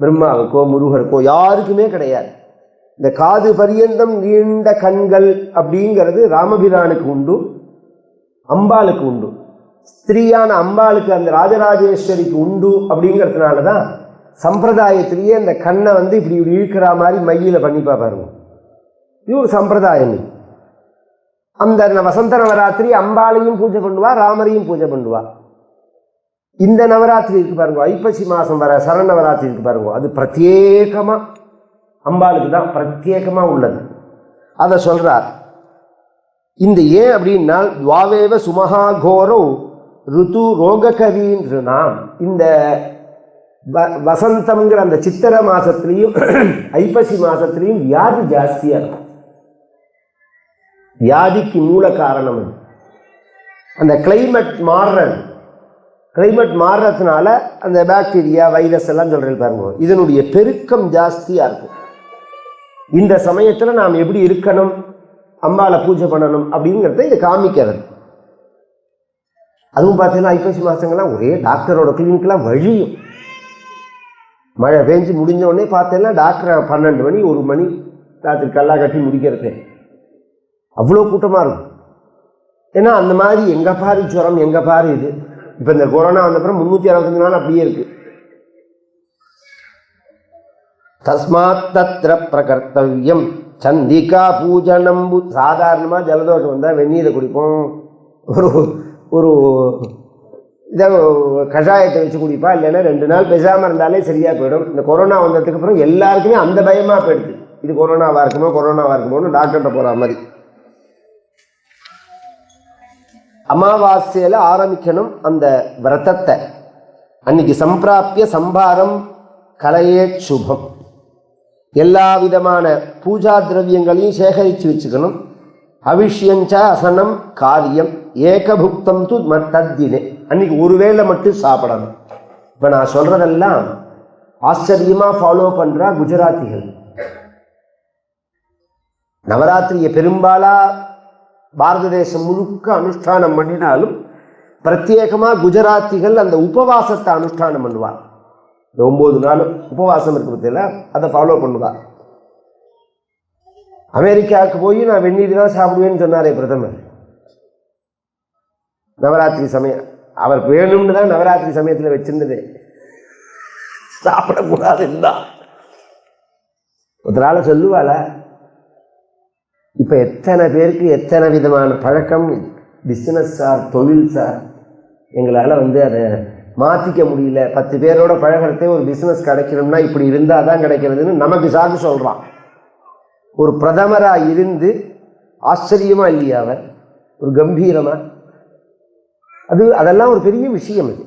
பிரம்மாவுக்கோ முருகருக்கோ யாருக்குமே கிடையாது. இந்த காது பரியந்தம் நீண்ட கண்கள் அப்படிங்கிறது ராமபிரானுக்கு உண்டு, அம்பாளுக்கு உண்டு. ஸ்திரீயான அம்பாளுக்கு அந்த ராஜராஜேஸ்வரிக்கு உண்டு. அப்படிங்கிறதுனால தான் சம்பிரதாயத்திலேயே அந்த கண்ணை இப்படி இப்படி இழுக்கிற மாதிரி மையில பண்ணி பாருங்க. இது ஒரு சம்பிரதாயம். அந்த வசந்த நவராத்திரி அம்பாளையும் பூஜை பண்ணுவா, ராமரையும் பூஜை பண்ணுவா. இந்த நவராத்திரி இருக்கு பாருங்க, ஐப்பசி மாதம் வர சரண நவராத்திரி இருக்கு பாருங்க, அது பிரத்யேகமா அம்பாளுக்கு தான் பிரத்யேகமா உள்ளது. அதை சொல்றார். இந்த ஏன் அப்படின்னா துவாவேவ சுமஹா கோரோ ருத்து ரோககரீன்றாம். இந்த வசந்தம்ங்கிற அந்த சித்திரை மாசத்திலையும் ஐப்பசி மாசத்திலையும் வியாதி ஜாஸ்தியா இருக்கும். வியாதிக்கு மூல காரணம் அந்த கிளைமேட் மாறுறதுனால அந்த பாக்டீரியா வைரஸ் எல்லாம் சொல்றேன் பாருங்க, இதனுடைய பெருக்கம் ஜாஸ்தியா இருக்கும். இந்த சமயத்துல நாம் எப்படி இருக்கணும், அம்பாளை பூஜை பண்ணணும் அப்படிங்கிறத இதை காமிக்கிறது. அதுவும் பார்த்தீங்கன்னா ஐப்பசி மாசங்கள்லாம் ஒரே டாக்டரோட கிளினிக்லாம் வழியும். மழை பெஞ்சு முடிஞ்ச உடனே பார்த்தேன்னா டாக்டரை 12 மணி 1 மணி ராத்திரி கல்லா கட்டி முடிக்கிறது, அவ்வளோ கூட்டமாக இருக்கும். ஏன்னா அந்த மாதிரி எங்கே பாரு ஜுரம், எங்கே பாரு இது. இப்போ இந்த கொரோனா வந்தப்புறம் 365 நாள் அப்படியே இருக்கு. தஸ்மாத் தத்ர பிரகர்த்தவ்யம் சந்திகா பூஜனம். சாதாரணமாக ஜலதோஷம் வந்தால் வெந்நீரை குடிப்போம், ஒரு இதை கஷாயத்தை வச்சு குடிப்பா, இல்லைன்னா 2 நாள் பேசாமல் இருந்தாலே சரியாக போயிடும். இந்த கொரோனா வந்ததுக்கு அப்புறம் எல்லாருக்குமே அந்த பயமாக போயிடுது, இது கொரோனாவாக இருக்குமோன்னு டாக்டர்கிட்ட போகிற மாதிரி. அமாவாசையில் ஆரம்பிக்கணும் அந்த விரதத்தை. அன்னைக்கு சம்பிராப்பிய சம்பாரம் கலையே சுபம். எல்லா விதமான பூஜா திரவியங்களையும் சேகரித்து வச்சுக்கணும். அவிஷ்யஞ்ச அசனம் காரியம் ஏகபுக்தம் து மத்தத்தினே. அன்னைக்கு ஒருவேளை மட்டும் சாப்பிடணும். இப்போ நான் சொல்றதெல்லாம் ஆச்சரியமாக ஃபாலோ பண்ணுறா குஜராத்திகள். நவராத்திரியை பெரும்பாலா பாரத தேசம் முழுக்க அனுஷ்டானம் பண்ணினாலும் பிரத்யேகமாக குஜராத்திகள் அந்த உபவாசத்தை அனுஷ்டானம் பண்ணுவார். இந்த 9 நாள் உபவாசம் இருக்கு பற்றியில அதை ஃபாலோ பண்ணுவார். அமெரிக்காவுக்கு போய் நான் வெந்நீர் தான் சாப்பிடுவேன்னு சொன்னாரே பிரதமர் நவராத்திரி சமயம். அவர் வேணும்னு தான் நவராத்திரி சமயத்தில் வச்சிருந்தது, சாப்பிடக்கூடாதுன்னா. ஒரு நாள் சொல்லுவாள, இப்போ எத்தனை பேருக்கு எத்தனை விதமான பழக்கம், பிஸ்னஸ் சார், தொழில் சார், எங்களால் அதை மாற்றிக்க முடியல. 10 பேரோட பழகிறதே ஒரு பிஸ்னஸ் கிடைக்கணும்னா இப்படி இருந்தால் தான் கிடைக்கிறதுன்னு நமக்கு சாக்கு சொல்கிறான். ஒரு பிரதமராக இருந்து ஆச்சரியமா இல்லையா அவர், ஒரு கம்பீரமா, அதெல்லாம் ஒரு பெரிய விஷயம். இது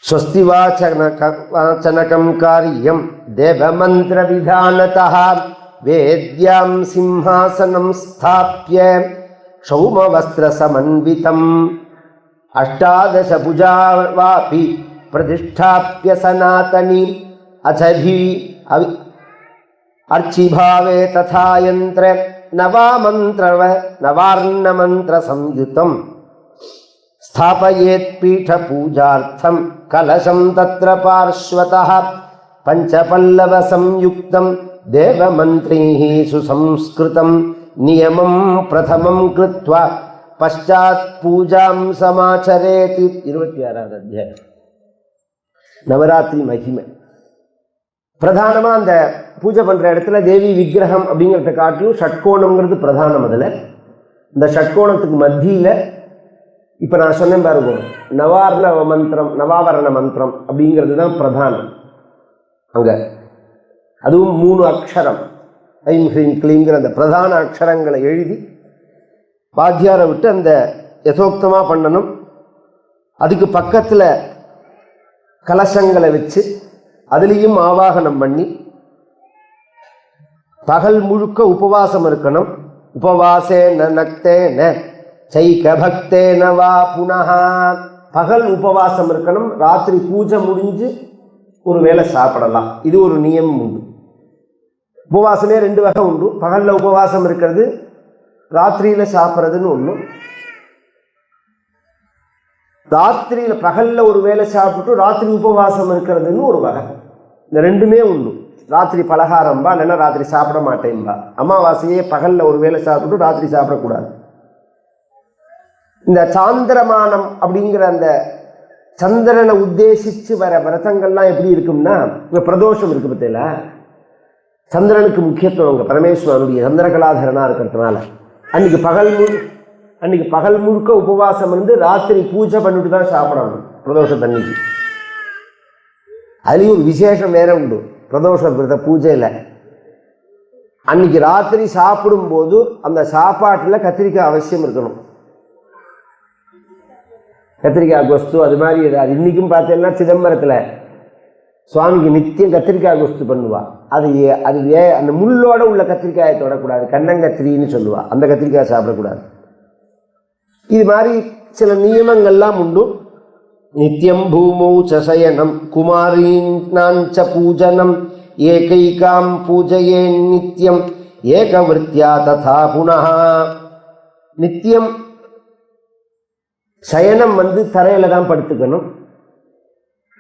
ஸ்வஸ்தி வாசனகம் காரியம் தேவமந்திர விதானதா வேத்யாம் சிம்ஹாசனம் ஸ்தாப்ய ஷௌமவஸ்திர சமன்விதம் அஷ்டாதச புஜாவாபி பிரதிஷ்டாப்ய சனாதனி அசதி அர்ச்சிபாவே ததா யந்திர நவார்ண மந்திர சம்யுதம் ஸ்தாபயேத் பீட பூஜார்த்தம் கலசம் தத்ர பார்ஸ்வதः பஞ்சபல்லவ சம்யுக்தம் தேவமந்திரைः சுசம்ஸ்கிருதம் நியமம் பிரதமம் கிருத்வா பశ్చాத் பூஜாம் சமாச்சரேத். 26வது அத்தியாயம். நவராத்திரி மகிமை பிரதானமாக அந்த பூஜை பண்ணுற இடத்துல தேவி விக்கிரகம் அப்படிங்கிறத காட்டிலும் ஷட்கோணம்ங்கிறது பிரதானம். அதில் இந்த ஷட்கோணத்துக்கு மத்தியில் இப்போ நான் சொன்னேன் பாருங்க, நவாவரண மந்திரம் அப்படிங்கிறது தான் பிரதானம் அங்கே. அதுவும் 3 அக்ஷரம், ஐம் ஹ்ரீம் க்ளீங்கிற அந்த பிரதான அக்ஷரங்களை எழுதி வாத்தியாரை விட்டு அந்த யதோக்தமாக பண்ணணும். அதுக்கு பக்கத்தில் கலசங்களை வச்சு அதுலேயும் ஆவாகனம் பண்ணி பகல் முழுக்க உபவாசம் இருக்கணும். உபவாசே நக்தேன சைக பக்தேன வா புனஹா. பகல் உபவாசம் இருக்கணும், ராத்திரி பூஜை முடிஞ்சு ஒரு வேளை சாப்பிடலாம். இது ஒரு நியமம் உண்டு. உபவாசமே 2 வகை உண்டு. பகலில் உபவாசம் இருக்கிறது, ராத்திரியில் சாப்பிட்றதுன்னு ஒன்று. ராத்திரியில் பகலில் ஒரு வேளை சாப்பிட்டு ராத்திரி உபவாசம் இருக்கிறதுன்னு ஒரு வகை. இந்த ரெண்டுமே உண்டு. ராத்திரி பலகாரம்பா, இல்லைன்னா ராத்திரி சாப்பிட மாட்டேன்பா. அமாவாசையே பகலில் ஒரு வேளை சாப்பிட்டு ராத்திரி சாப்பிடக்கூடாது. இந்த சாந்திரமானம் அப்படிங்கிற அந்த சந்திரனை உத்தேசித்து வர விரதங்கள்லாம் எப்படி இருக்கும்னா, இப்போ பிரதோஷம் இருக்கு பத்தியில, சந்திரனுக்கு முக்கியத்துவம் பரமேஸ்வரனுடைய சந்திரகலாதரனாக இருக்கிறதுனால அன்னைக்கு பகல் முழுக்க உபவாசம் இருந்து ராத்திரி பூஜை பண்ணிட்டு தான் சாப்பிடணும் பிரதோஷத்தன்னைக்கு. அதுலேயும் ஒரு விசேஷம் வேற உண்டு. பிரதோஷ விரத பூஜையில் அன்னைக்கு ராத்திரி சாப்பிடும்போது அந்த சாப்பாட்டில் கத்திரிக்காய் அவசியம் இருக்கணும். கத்திரிக்காய் கொஸ்து அது மாதிரி அது இன்றைக்கும் பார்த்தீங்கன்னா சிதம்பரத்தில் சுவாமிக்கு நித்தியம் கத்திரிக்காய் கொஸ்து பண்ணுவா. அது அந்த முள்ளோட உள்ள கத்திரிக்காயை தொடக்கூடாது, கண்ணங்கத்திரின்னு சொல்லுவா. அந்த கத்திரிக்காய் சாப்பிடக்கூடாது. இது மாதிரி சில நியமங்கள்லாம் உண்டு. நித்தியம் பூமௌ சயனம் குமாரீனாஞ்ச பூஜனம் ஏகைகாம் பூஜையே நித்தியம் ஏகவிருத்தியா ததா புனः. நித்தியம் சயனம் தரையில தான் படுத்துக்கணும்,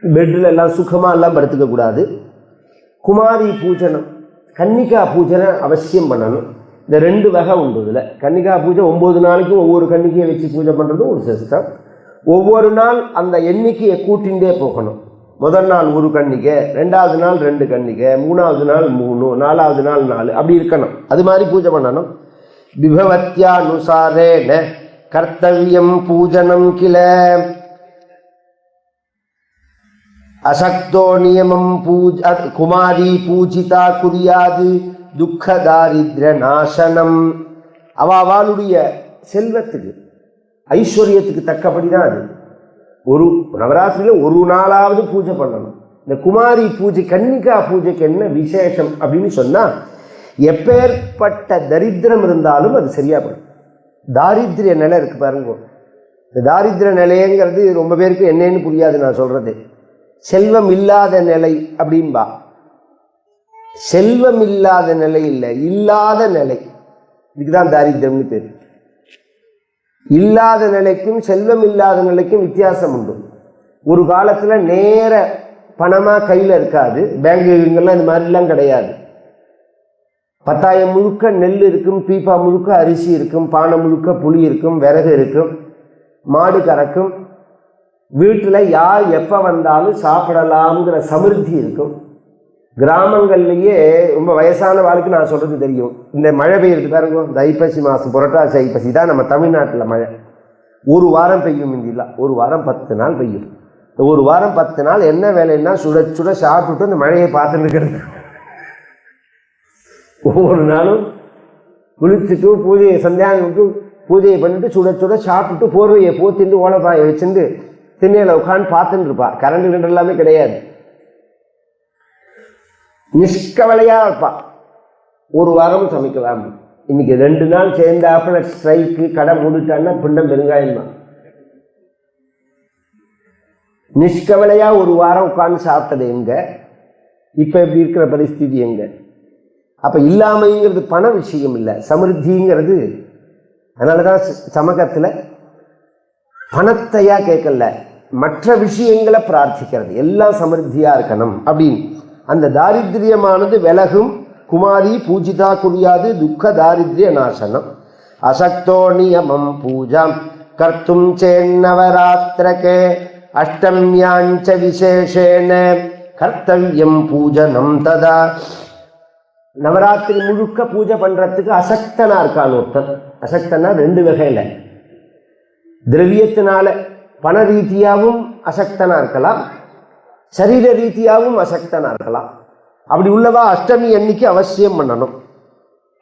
பெட்ல எல்லாம் சுகமா எல்லாம் படுத்துக்க கூடாது. குமாரி பூஜனம், கன்னிகா பூஜனை அவசியம் பண்ணணும். இந்த ரெண்டு வகை உண்டு. இதில் கன்னிகா பூஜை 9 நாளைக்கும் ஒவ்வொரு கன்னிகையை வச்சு பூஜை பண்ணுறதும் ஒரு சிஸ்டம். ஒவ்வொரு நாள் அந்த எண்ணிக்கையை கூட்டிகிட்டே போகணும். முதல் நாள் ஒரு கன்னிகை, 2வது நாள் 2 கன்னிகை, 3வது நாள் 3, 4வது நாள் 4, அப்படி இருக்கணும். அது மாதிரி பூஜை பண்ணணும். விபவத்யானுசாரேன கர்த்தவியம் பூஜனம் கில அசக்தோ நியமம் குமாரி பூஜிதா குறியாது துக்க தாரித்ர நாசனம். அவளுடைய செல்வத்துக்கு ஐஸ்வர்யத்துக்கு தக்கபடி தான் அது. ஒரு நவராத்திரியில் ஒரு நாளாவது பூஜை பண்ணணும். இந்த குமாரி பூஜை கன்னிகா பூஜைக்கு என்ன விசேஷம் அப்படின்னு சொன்னால், எப்பேற்பட்ட தரித்திரம் இருந்தாலும் அது சரியா பண்ணும். தாரித்ரிய நிலை இருக்கு பாருங்க. இந்த தாரித்திர நிலைங்கிறது ரொம்ப பேருக்கு என்னன்னு புரியாது. நான் சொல்றது செல்வம் இல்லாத நிலை அப்படின்பா. செல்வம் இல்லாத நிலை இல்லை, இல்லாத நிலை. இதுக்குதான் தாரித்திரம்னு பேர். இல்லாத நிலைக்கும் செல்வம் இல்லாத நிலைக்கும் வித்தியாசம் உண்டு. ஒரு காலத்தில் நேர பணமாக கையில் இருக்காது, பேங்குங்கெல்லாம் இந்த மாதிரிலாம் கிடையாது. 10,000 முழுக்க நெல் இருக்கும், பீப்பா முழுக்க அரிசி இருக்கும், பானை முழுக்க புளி இருக்கும், விறகு இருக்கும், மாடு கறக்கும், வீட்டில் யார் எப்போ வந்தாலும் சாப்பிடலாம்ங்கிற சமிருத்தி இருக்கும். கிராமங்கள்லேயே ரொம்ப வயசான வாழ்க்கை நான் சொல்கிறது தெரியும். இந்த மழை பெய்யுறது பாருங்க, இந்த ஐப்பசி மாதம், புரட்டாசி ஐப்பசி தான் நம்ம தமிழ்நாட்டில் மழை. ஒரு வாரம் பெய்யும். இந்தியில் ஒரு வாரம் 10 நாள் பெய்யும். இந்த ஒரு வாரம் 10 நாள் என்ன வேலைன்னா சுட சுட சாப்பிட்டுட்டு இந்த மழையை பார்த்துட்டு இருக்கிறது. ஒவ்வொரு நாளும் குளிச்சுட்டு பூஜையை சந்தியானத்துக்கு பூஜையை பண்ணிட்டு சுட சுட சாப்பிட்டு போர்வையை போத்திட்டு ஓலைப்பாயை வச்சுட்டு திண்ணையில் உட்காந்து பார்த்துட்டு இருப்பா. கரண்ட் கிரண்ட் எல்லாமே கிடையாது, நிஷ்கவலையா இருப்பா. ஒரு வாரம் சமைக்கலாம். இன்னைக்கு 2 நாள் சேர்ந்தாப்புல ஸ்ட்ரைக்கு, கடை மூடிட்டான்னா பிண்டம் பெருங்காயம் தான். நிஷ்கவலையா ஒரு வாரம் உட்காந்து சாப்பிட்டது எங்க? இப்ப எப்படி இருக்கிற பரிஸ்திதி எங்க? அப்ப இல்லாமைங்கிறது பண விஷயம் இல்லை, சமிருத்திங்கிறது. அதனாலதான் சமகத்துல பணத்தையா கேட்கல, மற்ற விஷயங்களை பிரார்த்திக்கிறது. எல்லாம் சமிருத்தியா இருக்கணும் அப்படின்னு. அந்த தாரித்ரியமானது விலகும். குமாரி பூஜிதா குறியாது துக்க தாரித்ரிய நாசனம். அசக்தோ நியமம் பூஜாம் கர்த்தும் சேன்னவராத்திரகே அஷ்டம்யாஞ்ச விசேஷேன கர்த்தவ்யம் பூஜனம் ததா. நவராத்திரி முழுக்க பூஜை பண்றதுக்கு அசக்தனா இருக்கான் ஒருத்தன். அசக்தனா 2 வகையில, திரவியத்தினால பண ரீதியாகவும் அசக்தனா இருக்கலாம், சரீர ரீதியாகவும் அசக்தனா இருக்கலாம். அப்படி உள்ளவா அஷ்டமி அன்னைக்கு அவசியம் பண்ணணும்.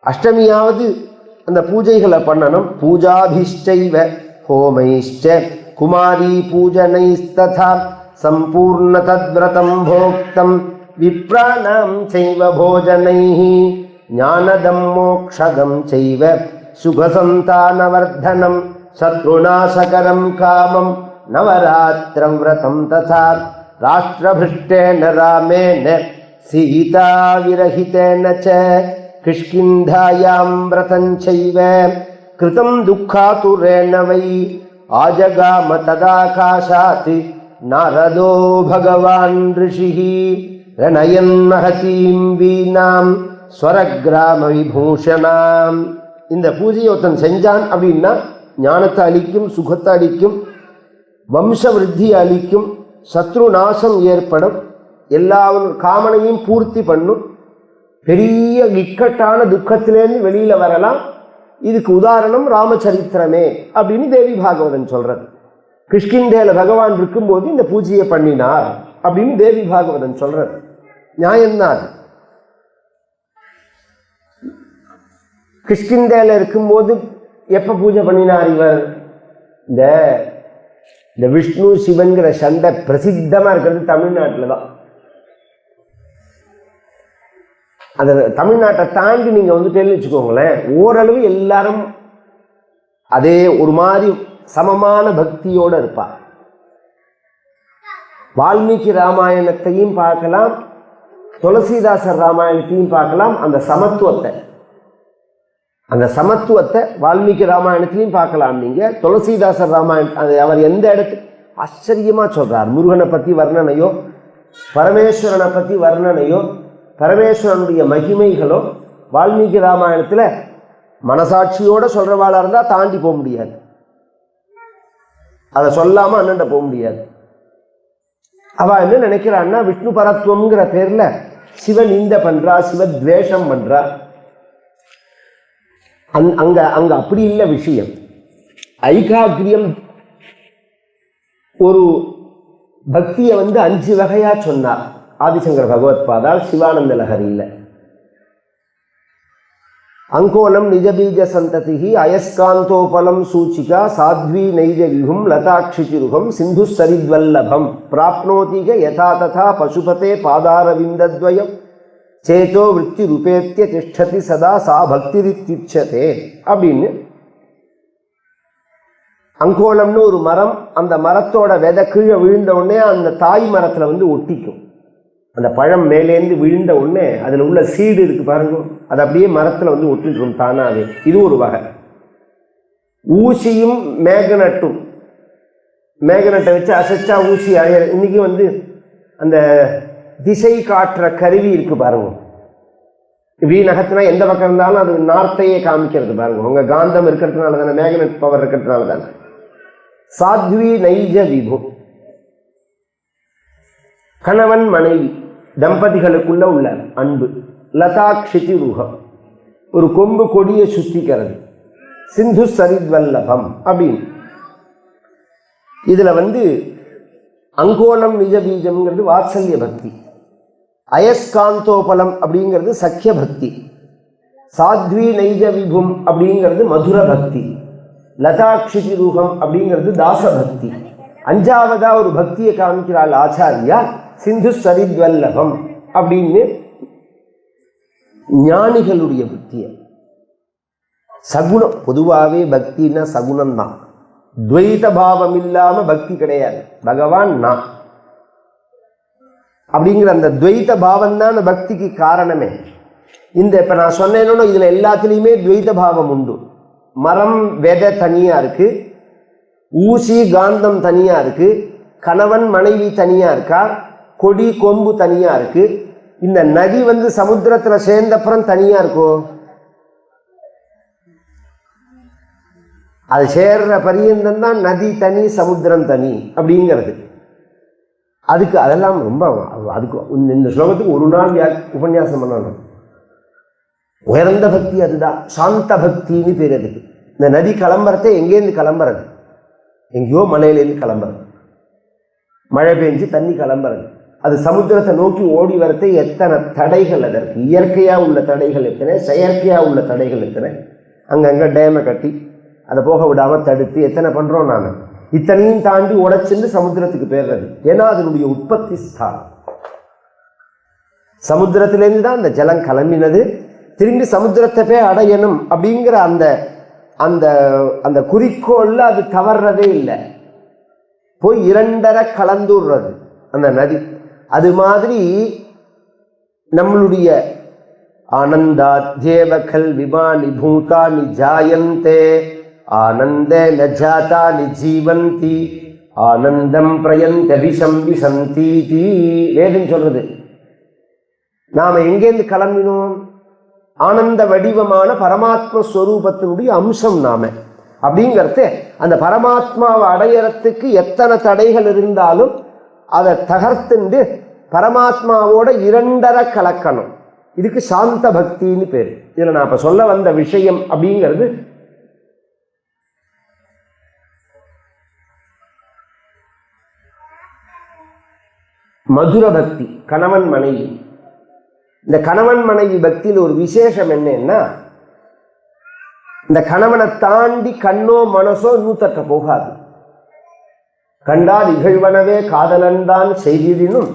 அஷ்டமியாவது அந்த பூஜைகளை பண்ணணும். பூஜாபிஷ்டைவ ஹோமைஷ்ட குமாரி பூஜனைஸ்ததா சம்பூர்ண தத்வ்ரதம் போக்தம் விப்ராணாம் செய்வ போஜனைஹி ஞானதம் மோக்ஷதம் செய்வ சுகசந்தானவர்தனம் சத்ருநாசகரம் காமம் நவராத்திரம் விரதம் ததா ராஷ்டிரபிருஷ்டேன ராமேன சீதா விரஹிதேன ச கிஷ்கிந்தாயாம் விரதம் செய்வ கிருதம் துக்காதுரேன வை ஆஜகாம ததாகாஷாத் நாரதோ பகவான் ரிஷிஹி ரணயன் மகதீம் வீணாம் ஸ்வரக்ராம விபூஷணாம். இந்த பூஜையை ஒருத்தன் செஞ்சான் அப்படின்னா ஞானத்தை அளிக்கும், சுகத்தை அளிக்கும், வம்ச விருத்தியை அளிக்கும், சத்ரு நாசம் ஏற்படும், எல்லா காமனையும் பூர்த்தி பண்ணும், பெரிய இக்கட்டான துக்கத்திலேருந்து வெளியில வரலாம். இதுக்கு உதாரணம் ராமச்சரித்திரமே அப்படின்னு தேவி பாகவதன் சொல்றது. கிஷ்கிந்தேல பகவான் இருக்கும்போது இந்த பூஜையை பண்ணினார் அப்படின்னு தேவி பாகவதன் சொல்றது. நியாயம்தான். கிஷ்கிந்தேல இருக்கும்போது எப்ப பூஜை பண்ணினார் இவர்? இந்த விஷ்ணு சிவன்கிற சண்டை பிரசித்தமா இருக்கிறது தமிழ்நாட்டில் தான். அந்த தமிழ்நாட்டை தாண்டி நீங்க வந்துட்டேன்னு வச்சுக்கோங்களேன், ஓரளவு எல்லாரும் அதே ஒரு மாதிரி சமமான பக்தியோட இருப்பா. வால்மீகி ராமாயணத்தையும் பார்க்கலாம், துளசிதாசர் ராமாயணத்தையும் பார்க்கலாம். அந்த சமத்துவத்தை வால்மீகி ராமாயணத்திலையும் பார்க்கலாம். நீங்க துளசிதாசர் ராமாயணம் அவர் எந்த இடத்துக்கு ஆச்சரியமா சொல்றார். முருகனை பத்தி வர்ணனையோ, பரமேஸ்வரனை பத்தி வர்ணனையோ, பரமேஸ்வரனுடைய மகிமைகளோ வால்மீகி ராமாயணத்துல மனசாட்சியோட சொல்றவாளா இருந்தா தாண்டி போக முடியாது. அதை சொல்லாம அண்ணன்ட போக முடியாது. அவ என்ன நினைக்கிறான்னா, விஷ்ணு பரத்துவம்ங்கிற பேர்ல சிவன் இந்த பண்றா, சிவத்வேஷம் பண்றா. அங்க அங்க அப்படி இல்லை விஷயம். ஐகாக்கிரியம் ஒரு பக்தியை 5 வகையா சொன்னார் ஆதிசங்கர பகவத் பாதால் சிவானந்த லஹரியில. அங்கோலம் நிஜபீஜ சந்ததிஹி அயஸ்காந்தோபலம் சூச்சிகா சாத்வி நைஜ விகும் லதாட்சிருகம் சிந்து சரித்வல்லபம் பிராப்னோதிக யதா ததா பசுபதே பாதாரவிந்தத்வயம் சேதோ விருத்தி ரூபேத்திய திஷ்டதி சதா சா பக்திரித்யுச்சதே அப்படின்னு. அங்கோலம்னு ஒரு மரம், அந்த மரத்தோட விதை கீழே விழுந்த உடனே அந்த தாய் மரத்துல ஒட்டிக்கும். அந்த பழம் மேலேந்து விழுந்த உடனே அதுல உள்ள சீடு இருக்கு பாருங்க, அது அப்படியே மரத்துல ஒட்டிடும் தானாவே. இது ஒரு வகை. ஊசியும் மேகனட்டும், மேகனட்டை வச்சு அசைச்சா ஊசி அழைய. இன்னைக்கு அந்த திசை காட்டுற கருவி இருக்கு பாருங்க, இப்படி நகர்த்தினா எந்த பக்கம் இருந்தாலும் அது நார்த்தையே காமிக்கிறது பாருங்க. உங்க காந்தம் இருக்கிறதுனால தானே, மேக்னெட் பவர் இருக்கிறதுனால தானே. சாத்வி நைஜ விபு, கணவன் மனைவி தம்பதிகளுக்குள்ள உள்ள அன்பு. லதாட்சிதி ருகம், ஒரு கொம்பு கொடியை சுத்திக்கிறது. சிந்து சரித்வல்லபம் அப்படின்னு. இதுல அங்கோலம் நிஜ பீஜம்ங்கிறது வாத்சல்ய பக்தி. அயஸ்காந்தோபலம் அப்படிங்கிறது சக்கிய பக்தி. சாத்வி நைஜ விபும் அப்படிங்கிறது மதுர பக்தி. லதாட்சிதி ரூகம் அப்படிங்கிறது தாச பக்தி. 5வதா ஒரு பக்தியை காமிக்கிறாள் ஆச்சாரியா, சிந்து சரித்வல்லபம் அப்படின்னு ஞானிகளுடைய பக்தியை. சகுணம், பொதுவாகவே பக்தின்னா சகுணம் தான். துவைத பாவம் இல்லாம பக்தி கிடையாது. பகவான் நான் அப்படிங்கிற அந்த துவைத பாவம் தான் பக்திக்கு காரணமே. இப்ப நான் சொன்னேன்னு இதுல எல்லாத்துலயுமே துவைத பாவம் உண்டு. மரம் விதை தனியா இருக்கு, ஊசி காந்தம் தனியா இருக்கு, கணவன் மனைவி தனியா இருக்கா, கொடி கொம்பு தனியா இருக்கு. இந்த நதி சமுத்திரத்துல சேர்ந்தப்புறம் தனியா இருக்கும். அது சேர்ற பரியந்தம் தான் நதி தனி சமுத்திரம் தனி அப்படிங்கிறது. அதுக்கு அதெல்லாம் ரொம்ப, அதுக்கு இந்த ஸ்லோகத்துக்கு ஒரு நாள் உபன்யாசம் பண்ணணும். உயர்ந்த பக்தி அதுதான், சாந்த பக்தின்னு பேர் அதுக்கு. இந்த நதி கிளம்புறதே எங்கேருந்து கிளம்புறது? எங்கேயோ மலையிலேருந்து கிளம்புறது, மழை பெஞ்சு தண்ணி கிளம்புறது. அது சமுத்திரத்தை நோக்கி ஓடி வரத்தே எத்தனை தடைகள் அதற்கு. இயற்கையா உள்ள தடைகள் எத்தனை, செயற்கையா உள்ள தடைகள் எத்தனை. அங்கங்க டேமை கட்டி அதை போக விடாம தடுத்து எத்தனை பண்றோம். நான் இத்தனையும் தாண்டி உடைச்சிருந்து சமுத்திரத்துக்கு போயிடுறது. ஏன்னா அதனுடைய உற்பத்தி ஸ்தானம் சமுத்திரத்திலேருந்து தான் அந்த ஜலம் கிளம்பினது. திரும்பி சமுத்திரத்தை போய் அடையணும் அப்படிங்கிற அந்த அந்த அந்த குறிக்கோள்ல அது தவறதே இல்லை. போய் 2 கலந்துடுறது அந்த நதி. அது மாதிரி நம்மளுடைய ஆனந்தா தேவ கல் விமானி பூதானி ஜாயந்தே ஆனந்த நஜாதா நிஜீவந்தி ஆனந்தம் பிரயந்த விஷம் விசந்தீதி. வேதம் சொல்றது. நாம எங்கேருந்து கிளம்பினோம்? ஆனந்த வடிவமான பரமாத்ம ஸ்வரூபத்தினுடைய அம்சம் நாம. அப்படிங்கிறது அந்த பரமாத்மாவை அடையறதுக்கு எத்தனை தடைகள் இருந்தாலும் அதை தகர்த்துண்டு பரமாத்மாவோட இரண்டரை கலக்கணும். இதுக்கு சாந்த பக்தின்னு பேர். இதுல நான் இப்ப சொல்ல வந்த விஷயம் அப்படிங்கிறது மதுர பக்தி, கணவன் மனைவி. இந்த கணவன் மனைவி பக்தியில் ஒரு விசேஷம் என்னன்னா, இந்த கணவனை தாண்டி கண்ணோ மனசோ நூத்தட்ட போகாது. கண்டால் இகழ்வனவே காதலன்தான் செய்திடினும்